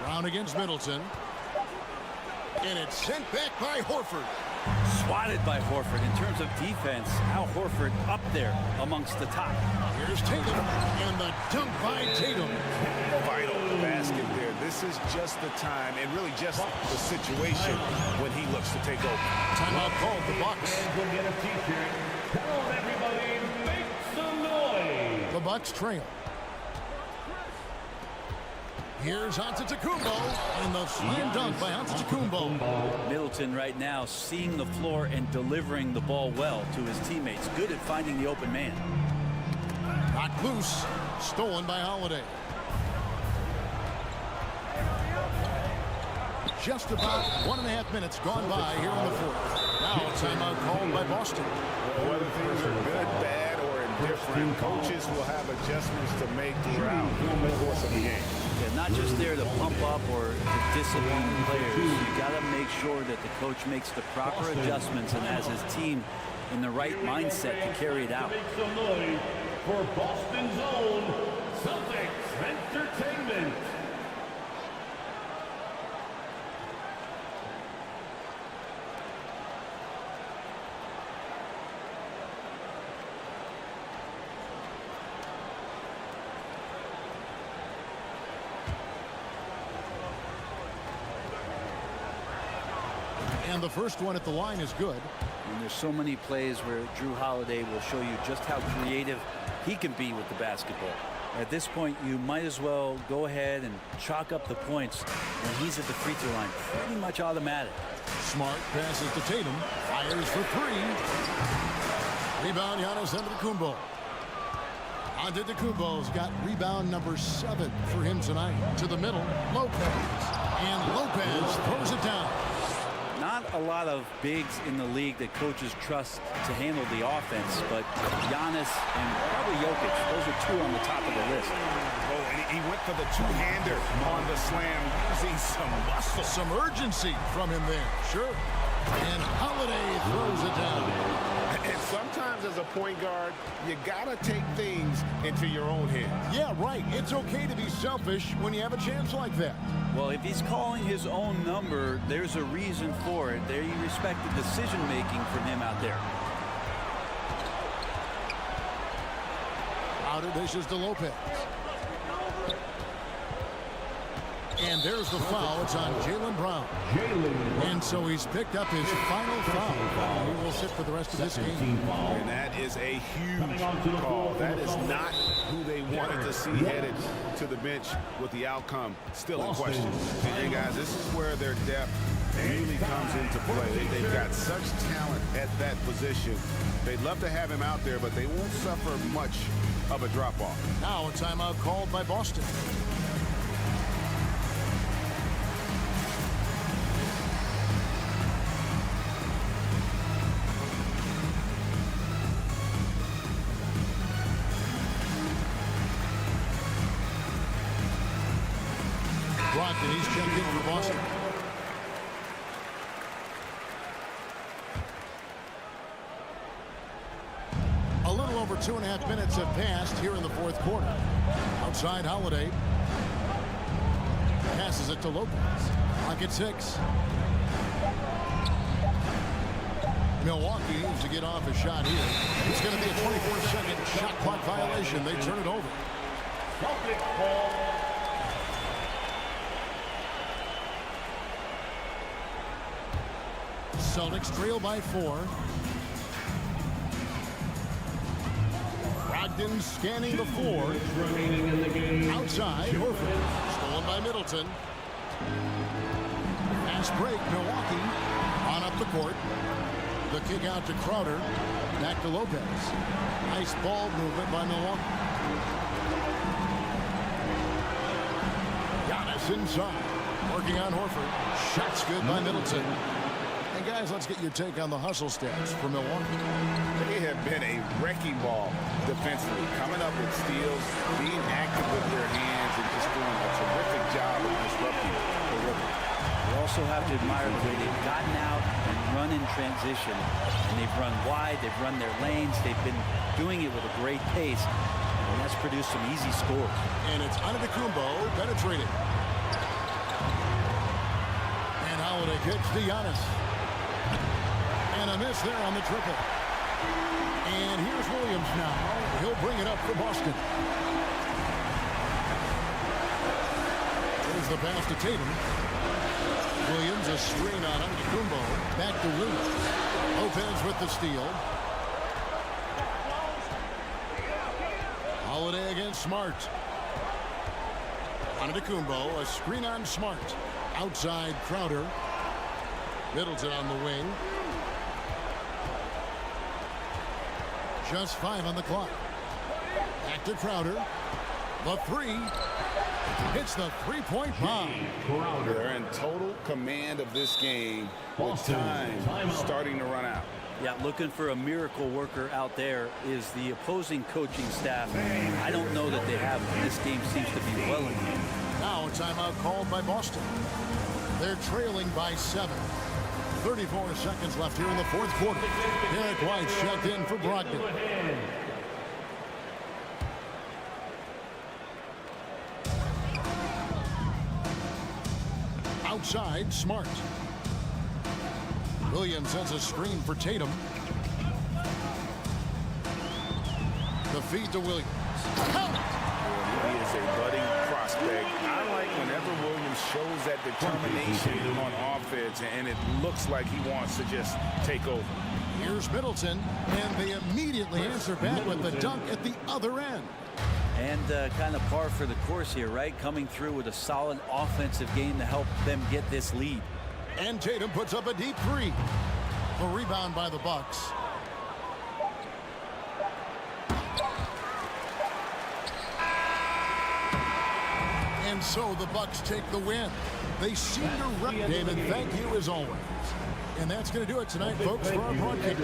Brown against Middleton. And it's sent back by Horford. Swatted by Horford. In terms of defense, Al Horford up there amongst the top. Here's Tatum. And the dunk by Tatum. Vital basket there. This is just the time and really just the situation when he looks to take over. Timeout called the Bucks. And we'll get a t-shirt. Come on, everybody, make some noise. The Bucks trail. Here's Antetokounmpo, and the slam dunk by Antetokounmpo. Middleton right now seeing the floor and delivering the ball well to his teammates. Good at finding the open man. Knocked loose, stolen by Holiday. Just about 1.5 minutes gone by here in the fourth. Now a timeout called by Boston. Whether things are good, bad, or indifferent, coaches will have adjustments to make throughout the course of the game. Yeah, not just there to pump up or to discipline the players. You got to make sure that the coach makes the proper adjustments and has his team in the right mindset to carry it out. Make some noise for Boston's own Celtics Entertainment. And the first one at the line is good. And there's so many plays where Drew Holiday will show you just how creative he can be with the basketball. At this point, you might as well go ahead and chalk up the points when he's at the free throw line. Pretty much automatic. Smart passes to Tatum. Fires for three. Rebound Giannis Antetokounmpo. Antetokounmpo's got rebound number 7 for him tonight. To the middle, Lopez. And Lopez throws it down. Not a lot of bigs in the league that coaches trust to handle the offense, but Giannis and probably Jokic, those are two on the top of the list. Oh, and he went for the two-hander on the slam, using some muscle. Some urgency from him there, sure. And Holiday throws it down. And sometimes as a point guard, you gotta take things into your own hands. Yeah, right. It's okay to be selfish when you have a chance like that. Well, if he's calling his own number, there's a reason for it. There you respect the decision-making from him out there. Crowder dishes to Lopez. And there's the foul. It's on Jaylen Brown. And so he's picked up his final foul. He will sit for the rest of this game. And that is a huge call. That is not who they wanted to see headed to the bench with the outcome still in question. And guys, this is where their depth really comes into play. They've got such talent at that position. They'd love to have him out there, but they won't suffer much of a drop-off. Now a timeout called by Boston. Brogdon, he's checked in for Boston. A little over 2.5 minutes have passed here in the fourth quarter. Outside Holiday. Passes it to Lopez. Clock at 6. Milwaukee needs to get off a shot here. It's going to be a 24-second shot clock violation. They turn it over. Celtics ball. Celtics trail by 4. Brogdon scanning the floor. Outside, Horford. Stolen by Middleton. Fast break, Milwaukee. On up the court. The kick out to Crowder. Back to Lopez. Nice ball movement by Milwaukee. Pass inside. Working on Horford. Shots good by Middleton. And guys, let's get your take on the hustle stats for Milwaukee. They have been a wrecking ball defensively, coming up with steals, being active with their hands, and just doing a terrific job of disrupting the rhythm. You also have to admire the way they've gotten out and run in transition. And they've run wide, they've run their lanes, they've been doing it with a great pace. And that's produced some easy scores. And it's Antetokounmpo penetrating. And Holiday kicks to Giannis. And a miss there on the triple. And here's Williams now. He'll bring it up for Boston. There's the pass to Tatum. Williams, a screen on Antetokounmpo. Back to Williams. Lopez with the steal. Holiday against Smart. Antetokounmpo, a screen on Smart. Outside Crowder. Middleton on the wing. Just 5 on the clock. Back to Crowder. The three. Hits the three-point bomb. They're in total command of this game with time starting to run out. Yeah, looking for a miracle worker out there is the opposing coaching staff. I don't know that they have. This game seems to be well in hand. Now a timeout called by Boston. They're trailing by 7. 34 seconds left here in the fourth quarter. Derek White checked in for Brogdon. Outside, Smart. Williams sends a screen for Tatum. The feed to Williams. He is a budding prospect. I like whenever Williams shows that determination on offense, and it looks like he wants to just take over. Here's Middleton, and they immediately answer back with the dunk at the other end. And kind of par for the course here, right? Coming through with a solid offensive game to help them get this lead. And Tatum puts up a deep three. The rebound by the Bucks. And so the Bucks take the win. They seem to David, thank you as always. And that's going to do it tonight, folks, for our broadcast.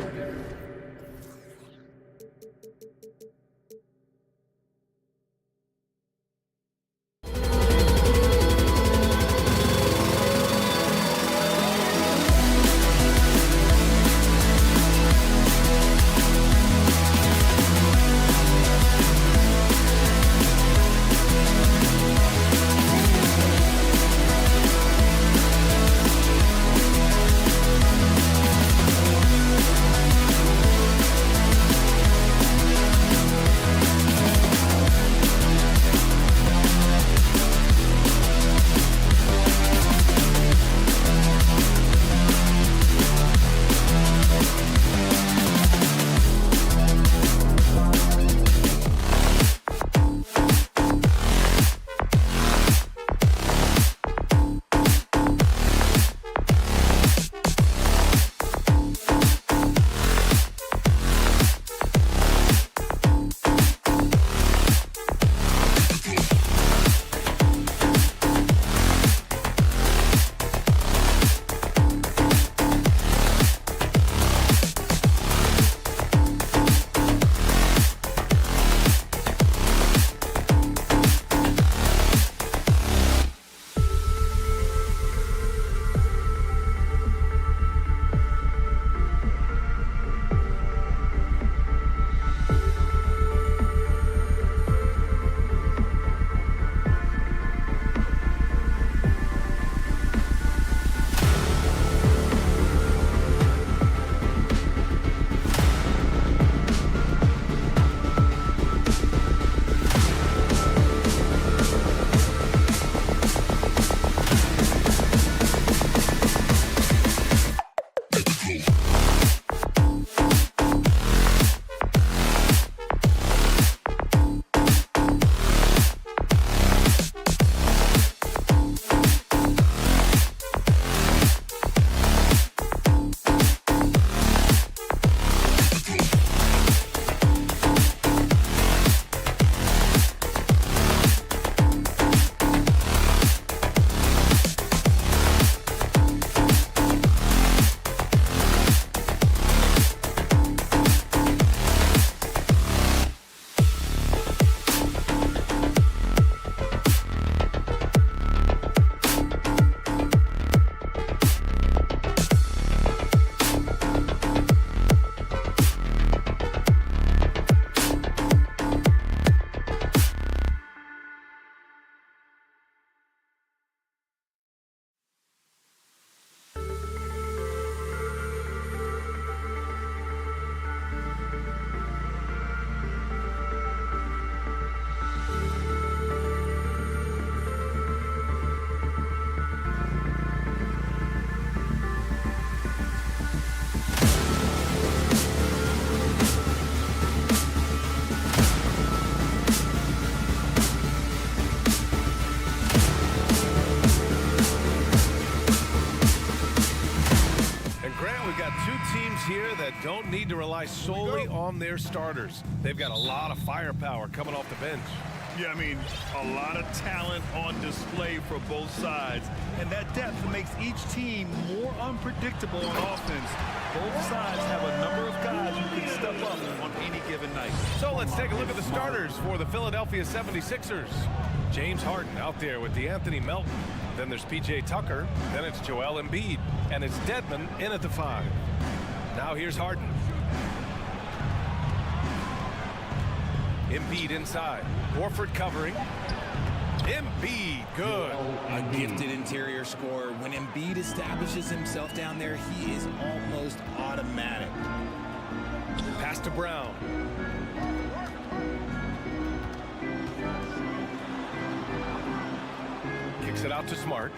teams here that don't need to rely solely on their starters. They've got a lot of firepower coming off the bench. Yeah, I mean, a lot of talent on display for both sides. And that depth makes each team more unpredictable on offense. Both sides have a number of guys who can step up on any given night. So let's take a look at the starters for the Philadelphia 76ers. James Harden out there with DeAnthony Melton. Then there's P.J. Tucker. Then it's Joel Embiid. And it's Dedmon in at the 5. Now here's Harden. Embiid inside. Horford covering. Embiid, good. A gifted interior scorer. When Embiid establishes himself down there, he is almost automatic. Pass to Brown. Kicks it out to Smart.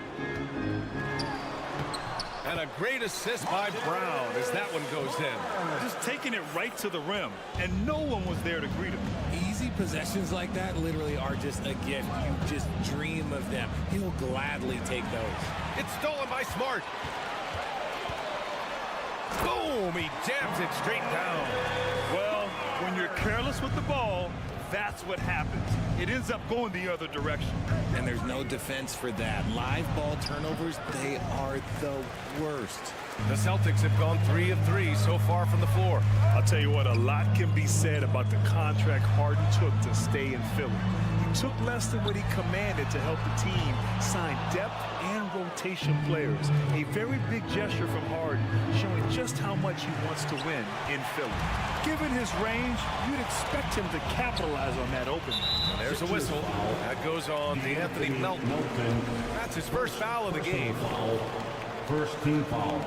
And a great assist by Brown as that one goes in. Just taking it right to the rim, and no one was there to greet him. Easy possessions like that literally are just a gift. You just dream of them. He'll gladly take those. It's stolen by Smart. Boom! He jams it straight down. Well, when you're careless with the ball, that's what happens. It ends up going the other direction. And there's no defense for that. Live ball turnovers, they are the worst. The Celtics have gone 3 of 3 so far from the floor. I'll tell you what, a lot can be said about the contract Harden took to stay in Philly. He took less than what he commanded to help the team sign depth and rotation players. A very big gesture from Harden, showing just how much he wants to win in Philly. Given his range, you'd expect him to capitalize on that opening. There's a whistle. That goes on DeAnthony Melton. That's his first foul of the game. First team foul.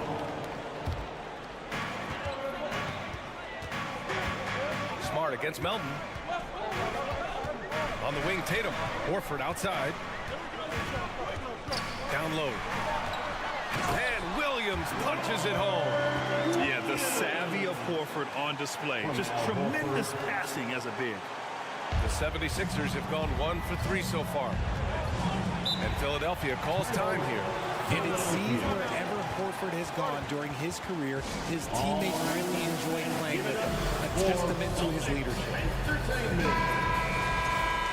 Smart against Melton. On the wing, Tatum. Horford outside. Down low. And Williams punches it home. Yeah, the savvy of Horford on display. Just tremendous passing as a big. The 76ers have gone 1 for 3 so far. And Philadelphia calls time here. And it seems wherever Horford has gone during his career, his teammates really enjoy playing with him. A testament to his leadership.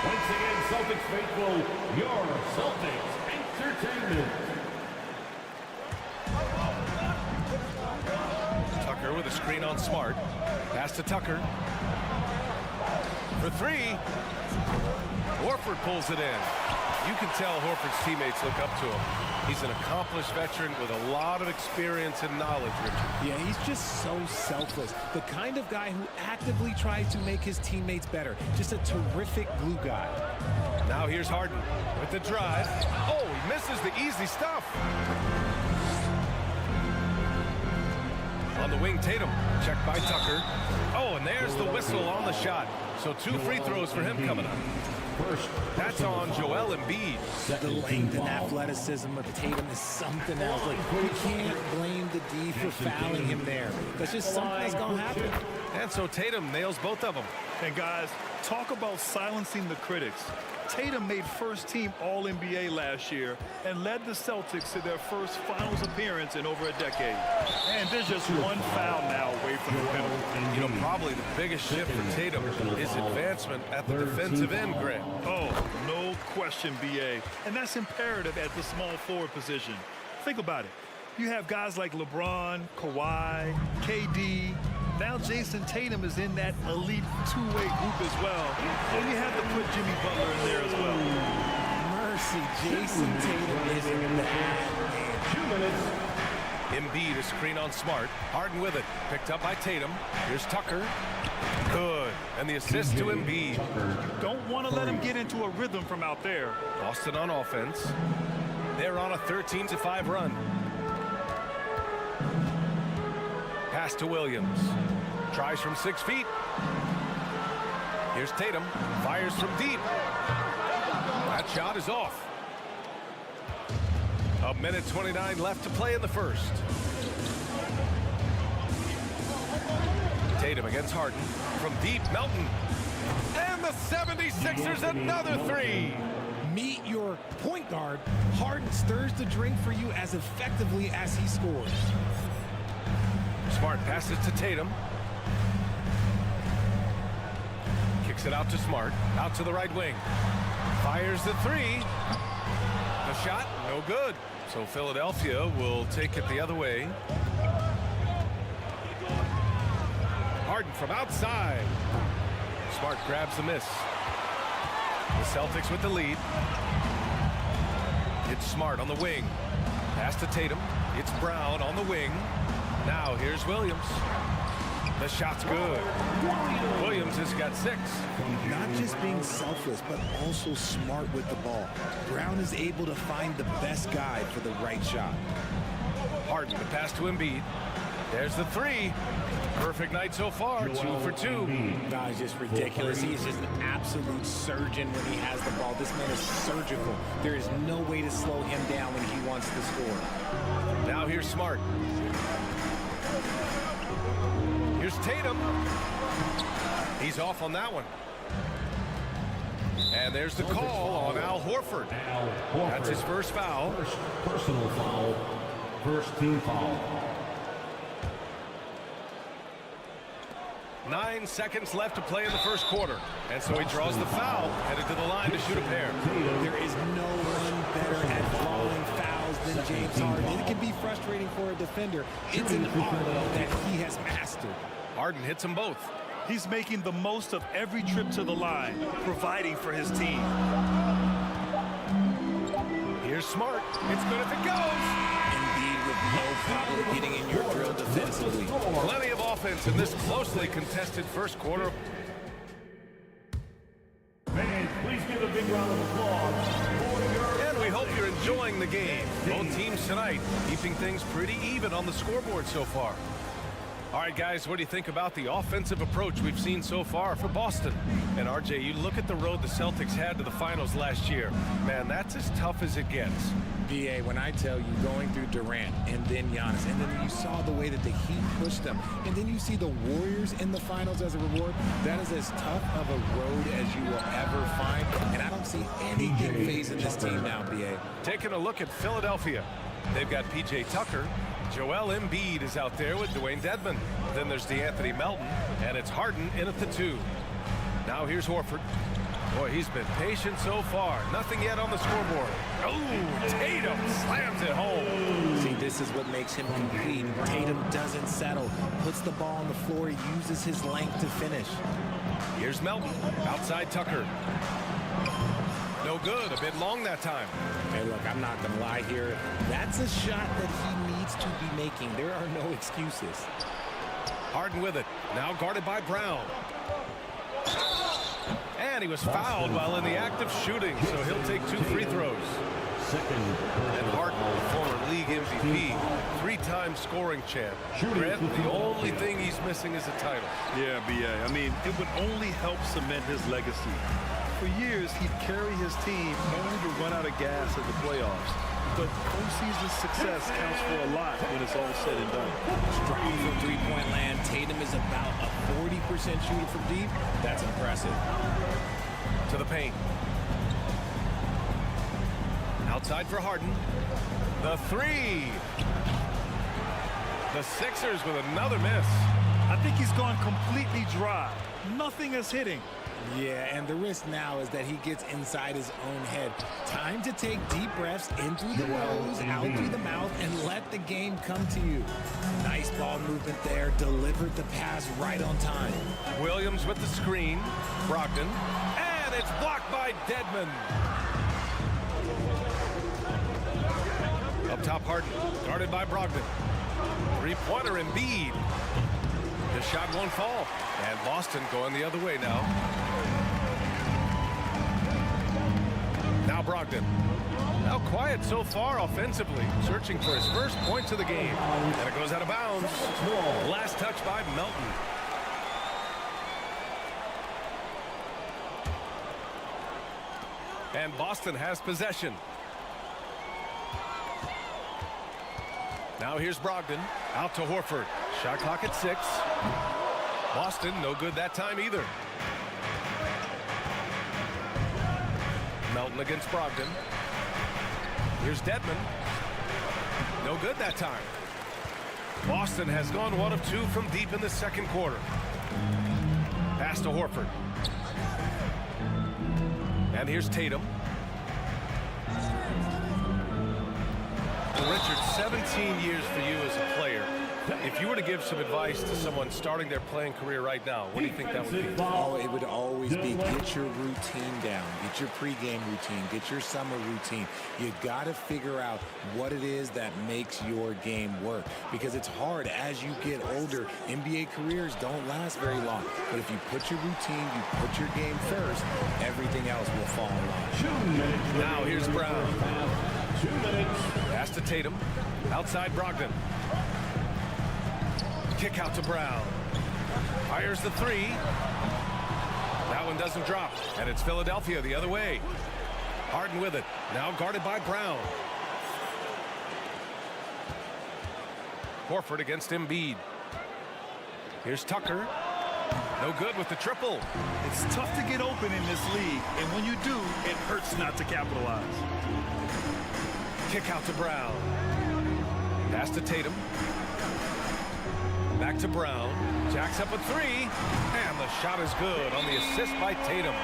Once again, Celtics faithful, your Celtics Entertainment. Tucker with a screen on Smart. Pass to Tucker. For 3. Horford pulls it in. You can tell Horford's teammates look up to him. He's an accomplished veteran with a lot of experience and knowledge, Richard. Yeah, he's just so selfless. The kind of guy who actively tries to make his teammates better. Just a terrific glue guy. Now here's Harden with the drive. Oh, he misses the easy stuff. On the wing, Tatum. Checked by Tucker. Oh, and there's the whistle on the shot. So 2 free throws for him coming up. That's on Joel Embiid. The length and athleticism of Tatum is something else. Like, you can't blame the D for fouling him there. That's just something that's going to happen. And so Tatum nails both of them. And guys, talk about silencing the critics. Tatum made first-team All-NBA last year and led the Celtics to their first finals appearance in over a decade. And there's just one foul now away from the penalty. You know, probably the biggest shift for Tatum is advancement at the defensive end, Greg. Oh, no question, B.A. And that's imperative at the small forward position. Think about it. You have guys like LeBron, Kawhi, KD. Now Jason Tatum is in that elite two-way group as well. And you have to put Jimmy Butler in there as well. Mercy, Jason Tatum is in that. 2 minutes. Embiid, a screen on Smart. Harden with it. Picked up by Tatum. Here's Tucker. Good. And the assist to Embiid. Don't want to let him get into a rhythm from out there. Boston on offense. They're on a 13-5 run. Pass to Williams. Tries from 6 feet. Here's Tatum. Fires from deep. That shot is off. 1:29 left to play in the first. Tatum against Harden. From deep, Melton. And the 76ers another 3. Meet your point guard. Harden stirs the drink for you as effectively as he scores. Smart passes to Tatum. Kicks it out to Smart. Out to the right wing. Fires the three. The shot, no good. So Philadelphia will take it the other way. Harden from outside. Smart grabs the miss. The Celtics with the lead. It's Smart on the wing. Pass to Tatum. It's Brown on the wing. Now here's Williams. The shot's good. Williams has got 6. Not just being selfless, but also smart with the ball. Brown is able to find the best guy for the right shot. Harden, the pass to Embiid. There's the 3. Perfect night so far, 2 for 2. That is just ridiculous. He is just an absolute surgeon when he has the ball. This man is surgical. There is no way to slow him down when he wants to score. Now here's Smart. Here's Tatum. He's off on that one. And there's the call on Al Horford. That's his first foul. First personal foul. First team foul. 9 seconds left to play in the first quarter. And so he draws the foul, headed to the line to shoot a pair. There is no one better at drawing fouls than James Harden. It can be frustrating for a defender. It's an art that he has mastered. Harden hits them both. He's making the most of every trip to the line, providing for his team. Here's Smart. It's good if it goes. Indeed, with no problem getting in your drill defensively. Plenty of offense in this closely contested first quarter. Fans, please give a big round of applause for your... And we hope you're enjoying the game. Both teams tonight keeping things pretty even on the scoreboard so far. All right, guys, what do you think about the offensive approach we've seen so far for Boston? And, RJ, you look at the road the Celtics had to the finals last year. Man, that's as tough as it gets. BA, when I tell you going through Durant and then Giannis, and then you saw the way that the Heat pushed them, and then you see the Warriors in the finals as a reward, that is as tough of a road as you will ever find. And I don't see anything phasing this team now, BA. Taking a look at Philadelphia. They've got P.J. Tucker. Joel Embiid is out there with Dwayne Dedmon. Then there's DeAnthony Melton, and it's Harden in at the 2. Now here's Horford. Boy, he's been patient so far. Nothing yet on the scoreboard. Oh, Tatum slams it home. See, this is what makes him complete. Tatum doesn't settle, puts the ball on the floor, uses his length to finish. Here's Melton, outside Tucker. No good, a bit long that time. Hey, look, I'm not going to lie here. That's a shot that he needs to be making. There are no excuses. Harden with it, now guarded by Brown. And he was fouled while in the act of shooting, so he'll take 2 free throws. And Harden, former league MVP, 3-time scoring champ. Grant, the only thing he's missing is a title. Yeah, B.A. I mean, it would only help cement his legacy. For years, he'd carry his team only to run out of gas at the playoffs. But postseason success counts for a lot when it's all said and done. Strong from three-point land. Tatum is about a 40% shooter from deep. That's impressive. To the paint. Outside for Harden. The 3. The Sixers with another miss. I think he's gone completely dry. Nothing is hitting. Yeah, and the risk now is that he gets inside his own head. Time to take deep breaths in through the nose, out through the mouth, and let the game come to you. Nice ball movement there. Delivered the pass right on time. Williams with the screen. Brogdon. And it's blocked by Dedmon. Up top, Harden. Guarded by Brogdon. Three-pointer Embiid. The shot won't fall. And Boston going the other way now. Now Brogdon. Now quiet so far offensively. Searching for his first points of the game. And it goes out of bounds. Last touch by Melton. And Boston has possession. Now here's Brogdon. Out to Horford. Shot clock at 6. Boston, no good that time either. Melton against Brogdon. Here's Dedmon. No good that time. Boston has gone 1 of 2 from deep in the second quarter. Pass to Horford. And here's Tatum. Well, Richard, 17 years for you as a player. If you were to give some advice to someone starting their playing career right now, what do you think that would be? Oh, it would always be get your routine down. Get your pregame routine. Get your summer routine. You got to figure out what it is that makes your game work. Because it's hard as you get older. NBA careers don't last very long. But if you put your routine, you put your game first, everything else will fall in line. Now here's Brown. Pass to Tatum. Outside Brogdon. Kick out to Brown. Fires the three. That one doesn't drop. And it's Philadelphia the other way. Harden with it. Now guarded by Brown. Horford against Embiid. Here's Tucker. No good with the triple. It's tough to get open in this league, and when you do, it hurts not to capitalize. Kick out to Brown. Pass to Tatum. Back to Brown. Jacks up a three. And the shot is good on the assist by Tatum.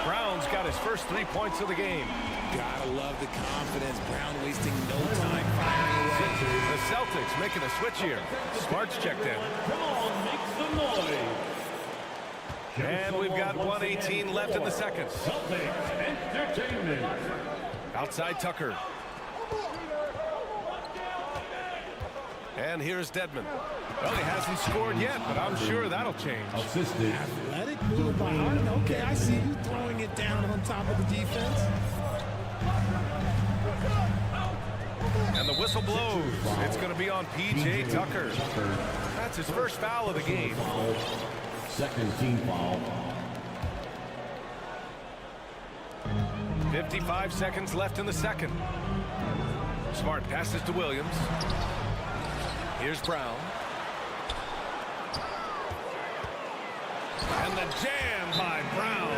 Brown's got his first 3 points of the game. Gotta love the confidence. Brown wasting no time firing away. The Celtics making a switch here. Smart's checked in. Come on, make some noise. And we've got 1:18 left in the second. Celtics Entertainment. Outside Tucker. And here's Dedmon. Well, he hasn't scored yet, but I'm sure that'll change. Assisted. Athletic move by Harden. Okay, I see you throwing it down on top of the defense. And the whistle blows. It's going to be on P.J. Tucker. That's his first foul of the game. Second team foul. 55 seconds left in the second. Smart passes to Williams. Here's Brown. And the jam by Brown.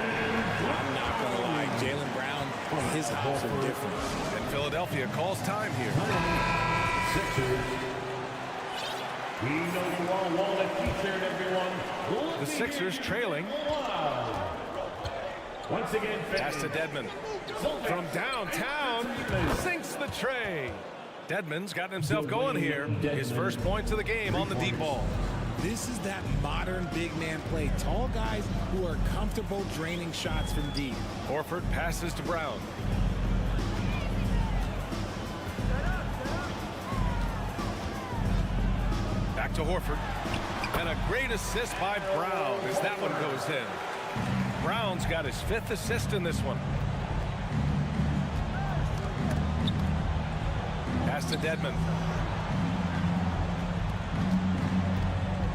I'm not going to lie. Jaylen Brown, his hops are different. And Philadelphia calls time here. Sixers. We know you all want a t-shirt, everyone. The Sixers trailing. Once again, Pass to Dedmon. From downtown, sinks the tray. Dedmon's gotten himself going here. His first points of the game on the deep ball. This is that modern big man play. Tall guys who are comfortable draining shots from deep. Horford passes to Brown. Back to Horford. And a great assist by Brown as that one goes in. Brown's got his 5th assist in this one. Pass to Dedmon.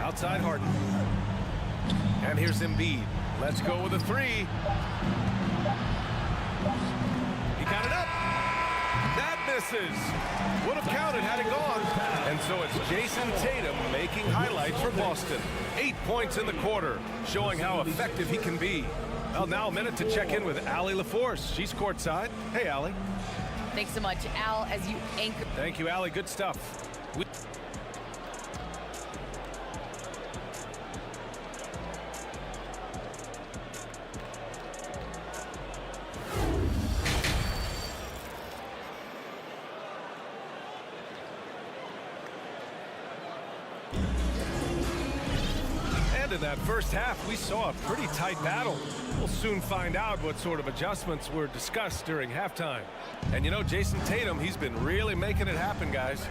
Outside Harden. And here's Embiid. Let's go with a three. He got it up. That misses. Would have counted had it gone. And so it's Jason Tatum making highlights for Boston. 8 points in the quarter, showing how effective he can be. Well, now a minute to check in with Allie LaForce. She's courtside. Hey, Allie. Thanks so much, Al, as you anchor. Thank you, Allie. Good stuff. And in that first half, we saw a pretty tight battle. We'll soon find out what sort of adjustments were discussed during halftime. And you know, Jason Tatum, he's been really making it happen, guys.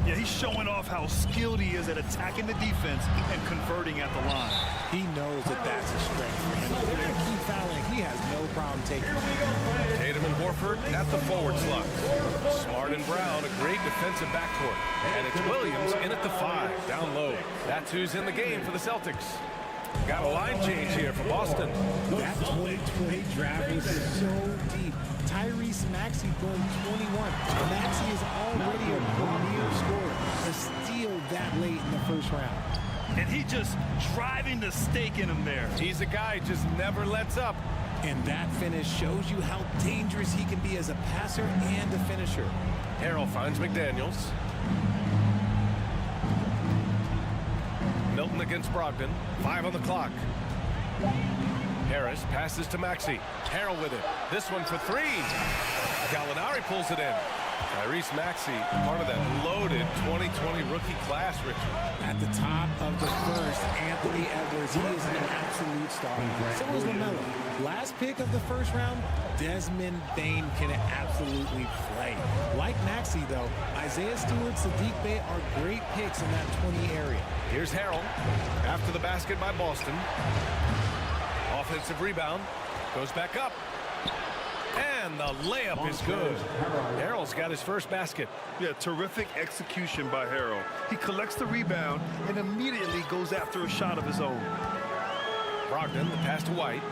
Yeah, he's showing off how skilled he is at attacking the defense and converting at the line. He knows that that's a strength for him. If they're going to keep fouling, he has no problem taking it. Tatum and Horford at the forward slot. Smart and Brown, a great defensive backcourt. And it's Williams in at the 5, down low. That's who's in the game for the Celtics. Got a line change here for Boston. That 2020 draft was so deep. Tyrese Maxey going 21. Maxey is already a premier scorer. A steal that late in the first round. And he just driving the stake in him there. He's a guy who just never lets up. And that finish shows you how dangerous he can be as a passer and a finisher. Harrell finds McDaniels. Milton against Brogdon. 5 on the clock. Harris passes to Maxey. Harrell with it. This one for 3. Gallinari pulls it in. Tyrese Maxey, part of that loaded 2020 rookie class, Richard. At the top of the first, Anthony Edwards, he is an absolute star. So is LaMelo. Last pick of the first round, Desmond Bane can absolutely play. Like Maxey, though, Isaiah Stewart, Sadiq Bey are great picks in that 20 area. Here's Harrell after the basket by Boston. Offensive rebound, goes back up. And the layup is good. Harrell's got his first basket. Yeah, terrific execution by Harrell. He collects the rebound and immediately goes after a shot of his own. Brogdon, the pass to White.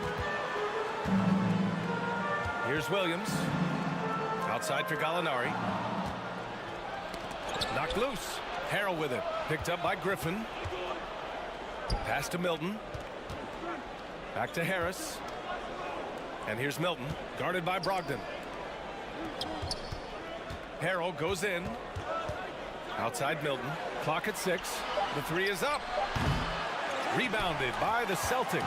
Here's Williams. Outside for Gallinari. Knocked loose. Harrell with it. Picked up by Griffin. Pass to Milton. Back to Harris. And here's Milton, guarded by Brogdon. Harrell goes in. Outside Milton. Clock at 6. The 3 is up. Rebounded by the Celtics.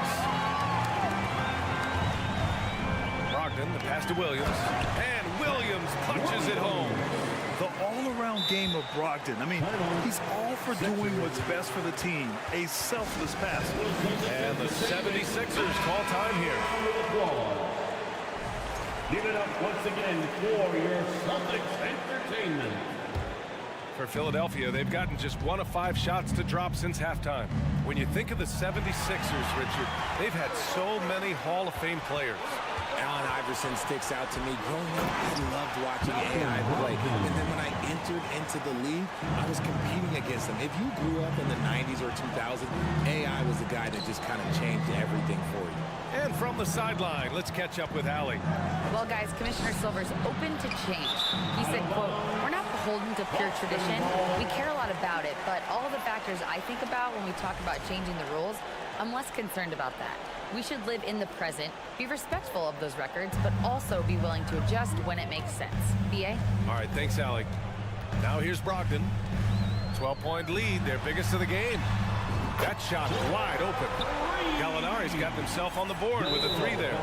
Brogdon, the pass to Williams. And Williams punches it home. The all-around game of Brogdon. I mean, he's all for doing what's best for the team. A selfless passer. And the 76ers call time here. Give it up once again for your Celtics entertainment. For Philadelphia, they've gotten just 1 of 5 shots to drop since halftime. When you think of the 76ers, Richard, they've had so many Hall of Fame players. Allen Iverson sticks out to me. Growing up, I loved watching AI play. And then when I entered into the league, I was competing against him. If you grew up in the 90s or 2000s, AI was the guy that just kind of changed everything for you. And from the sideline, let's catch up with Allie. Well, guys, Commissioner Silver's open to change. He said, quote, "We're not beholden to pure tradition. We care a lot about it, but all of the factors I think about when we talk about changing the rules, I'm less concerned about that. We should live in the present, be respectful of those records, but also be willing to adjust when it makes sense." BA? All right, thanks, Allie. Now here's Brogdon. 12-point lead, their biggest of the game. That shot wide open. Gallinari's got himself on the board with a 3 there.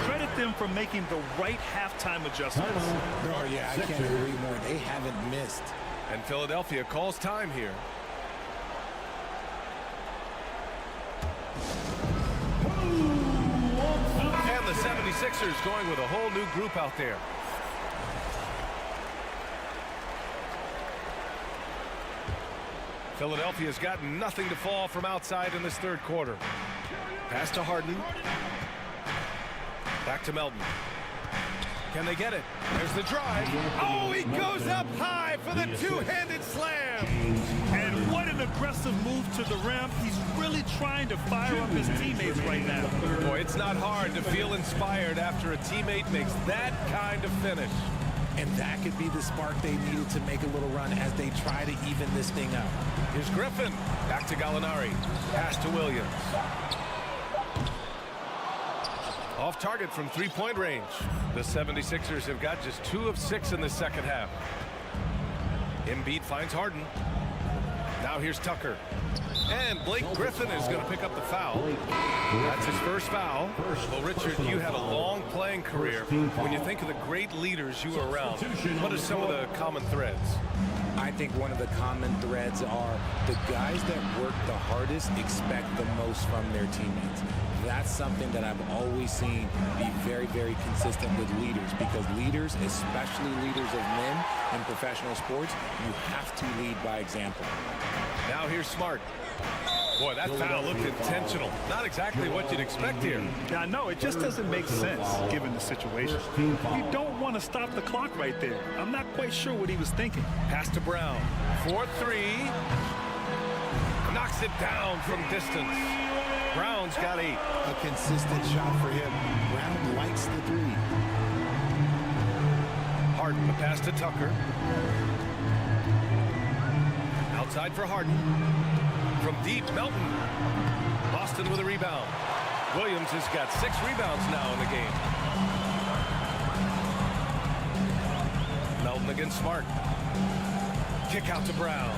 Credit them for making the right halftime adjustments. Oh, yeah, I can't agree more. They haven't missed. And Philadelphia calls time here. And the 76ers going with a whole new group out there. Philadelphia's got nothing to fall from outside in this third quarter. Pass to Harden. Back to Melton. Can they get it? There's the drive. Oh, he goes up high for the two-handed slam. And what an aggressive move to the rim. He's really trying to fire up his teammates right now. Boy, it's not hard to feel inspired after a teammate makes that kind of finish. And that could be the spark they needed to make a little run as they try to even this thing up. Here's Griffin. Back to Gallinari. Pass to Williams. Off target from three-point range. The 76ers have got just 2 of 6 in the second half. Embiid finds Harden. Now here's Tucker. And Blake Griffin is going to pick up the foul. That's his first foul. Well, Richard, you had a long playing career. When you think of the great leaders you were around, what are some of the common threads? I think one of the common threads are the guys that work the hardest expect the most from their teammates. That's something that I've always seen be very, very consistent with leaders, because leaders, especially leaders of men in professional sports, you have to lead by example. Now here's Smart. Boy, that foul looked intentional. Not exactly what you'd expect here. Yeah, I know. It just doesn't make sense given the situation. You don't want to stop the clock right there. I'm not quite sure what he was thinking. Pass to Brown. 4-3. Knocks it down from distance. Brown's got 8. A consistent shot for him. Brown likes the 3. Harden, the pass to Tucker. Outside for Harden. From deep, Melton. Boston with a rebound. Williams has got 6 rebounds now in the game. Melton against Smart. Kick out to Brown.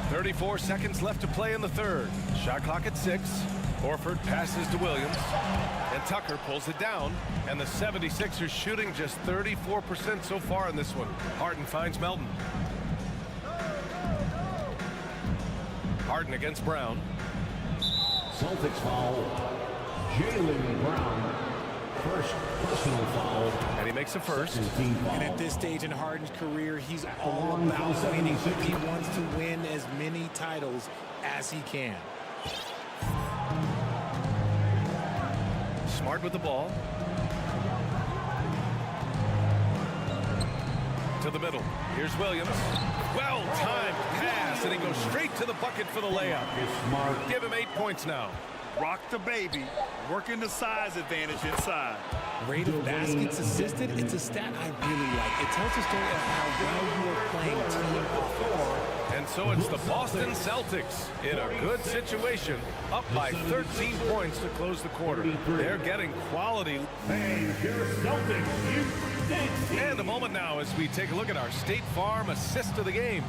34 seconds left to play in the third. Shot clock at 6. Horford passes to Williams. And Tucker pulls it down. And the 76ers shooting just 34% so far in this one. Harden finds Melton. Harden against Brown. Celtics foul. Jaylen Brown. First personal foul. And he makes the first. And at this stage in Harden's career, he's all about winning. He wants to win as many titles as he can. Smart with the ball. To the middle. Here's Williams. Well-timed pass, and he goes straight to the bucket for the layup. Give him 8 points now. Rock the baby, working the size advantage inside. Rate of baskets assisted, it's a stat I really like. It tells a story of how well you are playing team before. And so it's the Boston Celtics in a good situation, up by 13 points to close the quarter. They're getting quality. And a moment now as we take a look at our State Farm assist of the game.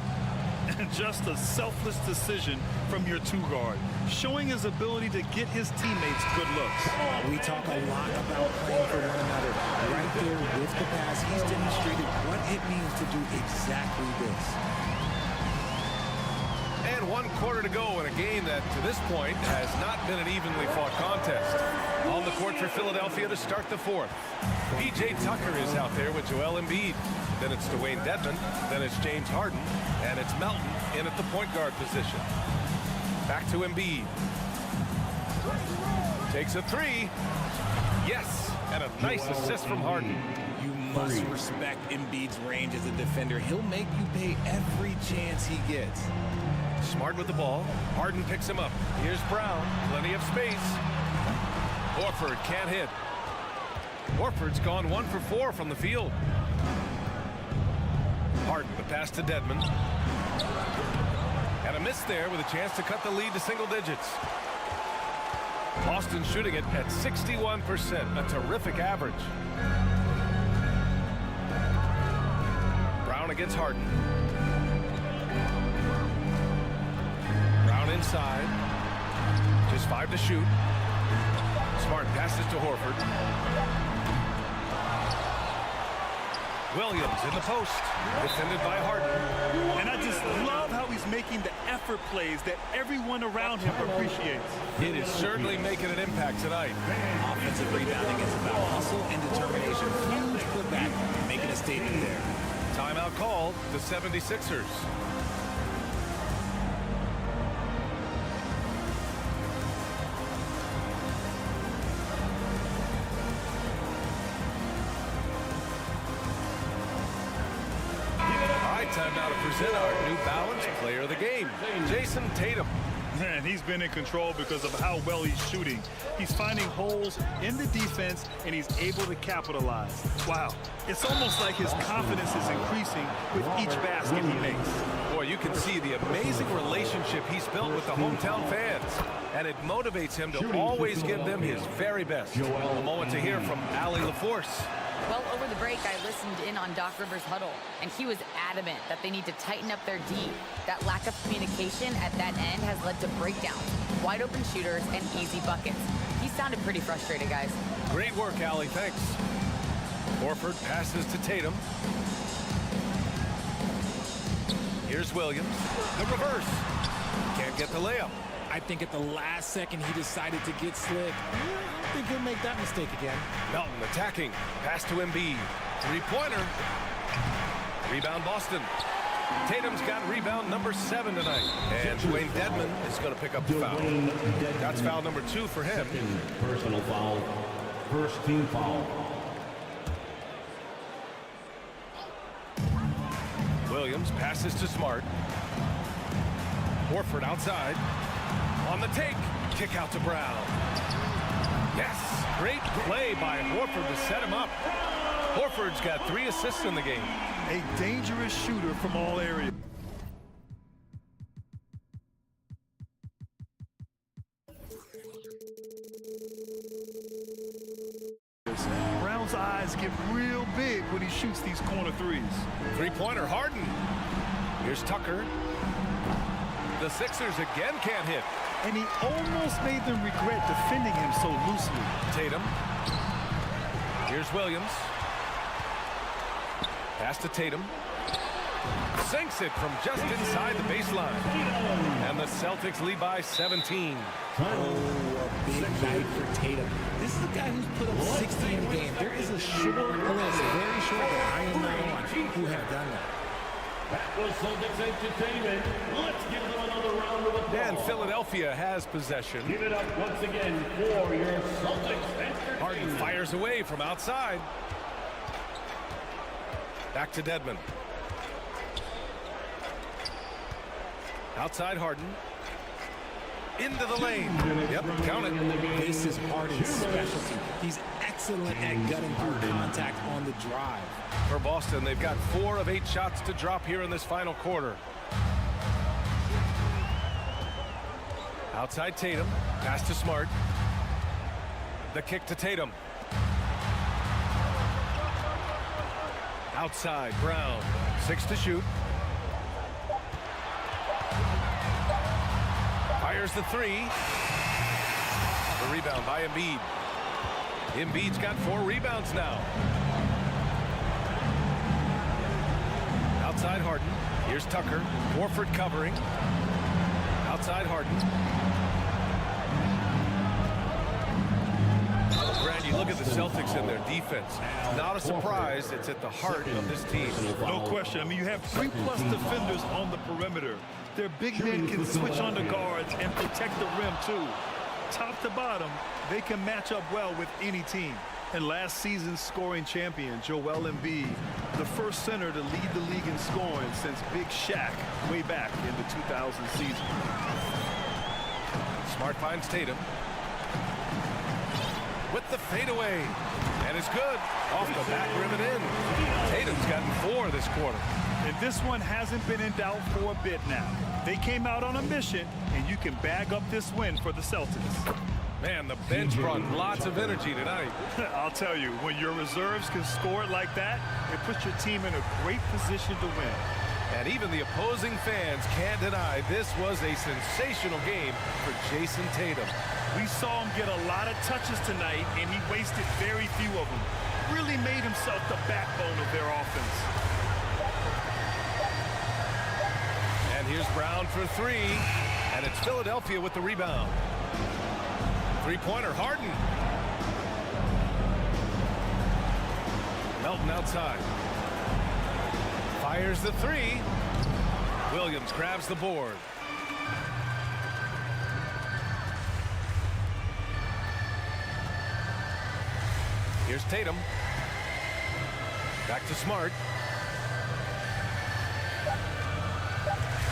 Just a selfless decision from your two-guard, showing his ability to get his teammates good looks. We talk a lot about playing for one another. Right there with the pass, he's demonstrated what it means to do exactly this. And 1 quarter to go in a game that, to this point, has not been an evenly fought contest. On the court for Philadelphia to start the fourth. P.J. Tucker is out there with Joel Embiid. Then it's Dwayne Dedmon. Then it's James Harden. And it's Melton in at the point guard position. Back to Embiid. Takes a 3. Yes, and a nice assist from Harden. You must respect Embiid's range as a defender. He'll make you pay every chance he gets. Smart with the ball. Harden picks him up. Here's Brown. Plenty of space. Horford can't hit. Horford's gone 1 for 4 from the field. Harden, the pass to Dedmon. And a miss there with a chance to cut the lead to single digits. Boston shooting it at 61%, a terrific average. Brown against Harden. Brown inside. Just 5 to shoot. Smart passes to Horford. Williams in the post, defended by Harden. And I just love how he's making the effort plays that everyone around him appreciates. It is certainly making an impact tonight. Offensive rebounding is about hustle and determination. Huge putback, making a statement there. Timeout call, the 76ers. Time now to present our New Balance Player of the Game, Jason Tatum. Man, he's been in control because of how well he's shooting. He's finding holes in the defense, and he's able to capitalize. Wow, it's almost like his confidence is increasing with each basket he makes. Boy, you can see the amazing relationship he's built with the hometown fans, and it motivates him to always give them his very best. A moment to hear from Allie LaForce. Well, over the break, I listened in on Doc Rivers' huddle, and he was adamant that they need to tighten up their D. That lack of communication at that end has led to breakdowns, wide open shooters, and easy buckets. He sounded pretty frustrated, guys. Great work, Allie. Thanks. Horford passes to Tatum. Here's Williams. The reverse. Can't get the layup. I think at the last second he decided to get slick. I think he'll make that mistake again. Melton attacking. Pass to Embiid. Three-pointer. Rebound Boston. Tatum's got rebound number 7 tonight. And Dwayne Dedmon is going to pick up the foul. That's foul number 2 for him. Personal foul. First team foul. Williams passes to Smart. Horford outside. On the take. Kick out to Brown. Yes. Great play by Horford to set him up. Horford's got 3 assists in the game. A dangerous shooter from all areas. Brown's eyes get real big when he shoots these corner threes. Three-pointer Harden. Here's Tucker. The Sixers again can't hit. And he almost made them regret defending him so loosely. Tatum. Here's Williams. Pass to Tatum. Sinks it from just inside the baseline. And the Celtics lead by 17. Oh, a big night for Tatum. This is a guy who's put up 60 in a game. There is a short list, very short, but I am not one who have done that. That was Celtics entertainment. Let's give them another round of applause. And Philadelphia has possession. Give it up once again for your Celtics entertainment. Harden fires away from outside. Back to Dedmon. Outside Harden. Into the lane. Yep, count it. This is Harden's specialty. He's excellent at gutting through contact on the drive. For Boston, they've got 4 of 8 shots to drop here in this final quarter. Outside Tatum. Pass to Smart. The kick to Tatum. Outside Brown. 6 to shoot. Fires the 3. The rebound by Embiid. Embiid's got 4 rebounds now. Outside Harden. Here's Tucker. Warford covering. Outside Harden. Brad, you look at the Celtics and their defense. Not a surprise. It's at the heart of this team. No question. I mean, you have 3+ defenders on the perimeter. Their big men can switch on the guards and protect the rim, too. Top to bottom, they can match up well with any team. And last season's scoring champion, Joel Embiid, the first center to lead the league in scoring since Big Shaq way back in the 2000 season. Smart finds Tatum. With the fadeaway. And it's good. Off the back rim and in. Tatum's gotten 4 this quarter. And this one hasn't been in doubt for a bit now. They came out on a mission, and you can bag up this win for the Celtics. Man, the bench brought lots of energy tonight. I'll tell you, when your reserves can score it like that, it puts your team in a great position to win. And even the opposing fans can't deny this was a sensational game for Jason Tatum. We saw him get a lot of touches tonight, and he wasted very few of them. Really made himself the backbone of their offense. And here's Brown for 3. And it's Philadelphia with the rebound. Three-pointer, Harden. Melton outside. Fires the 3. Williams grabs the board. Here's Tatum. Back to Smart.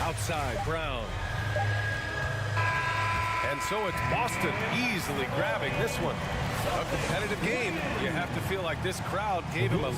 Outside, Brown. And so it's Boston easily grabbing this one. A competitive game. You have to feel like this crowd gave him a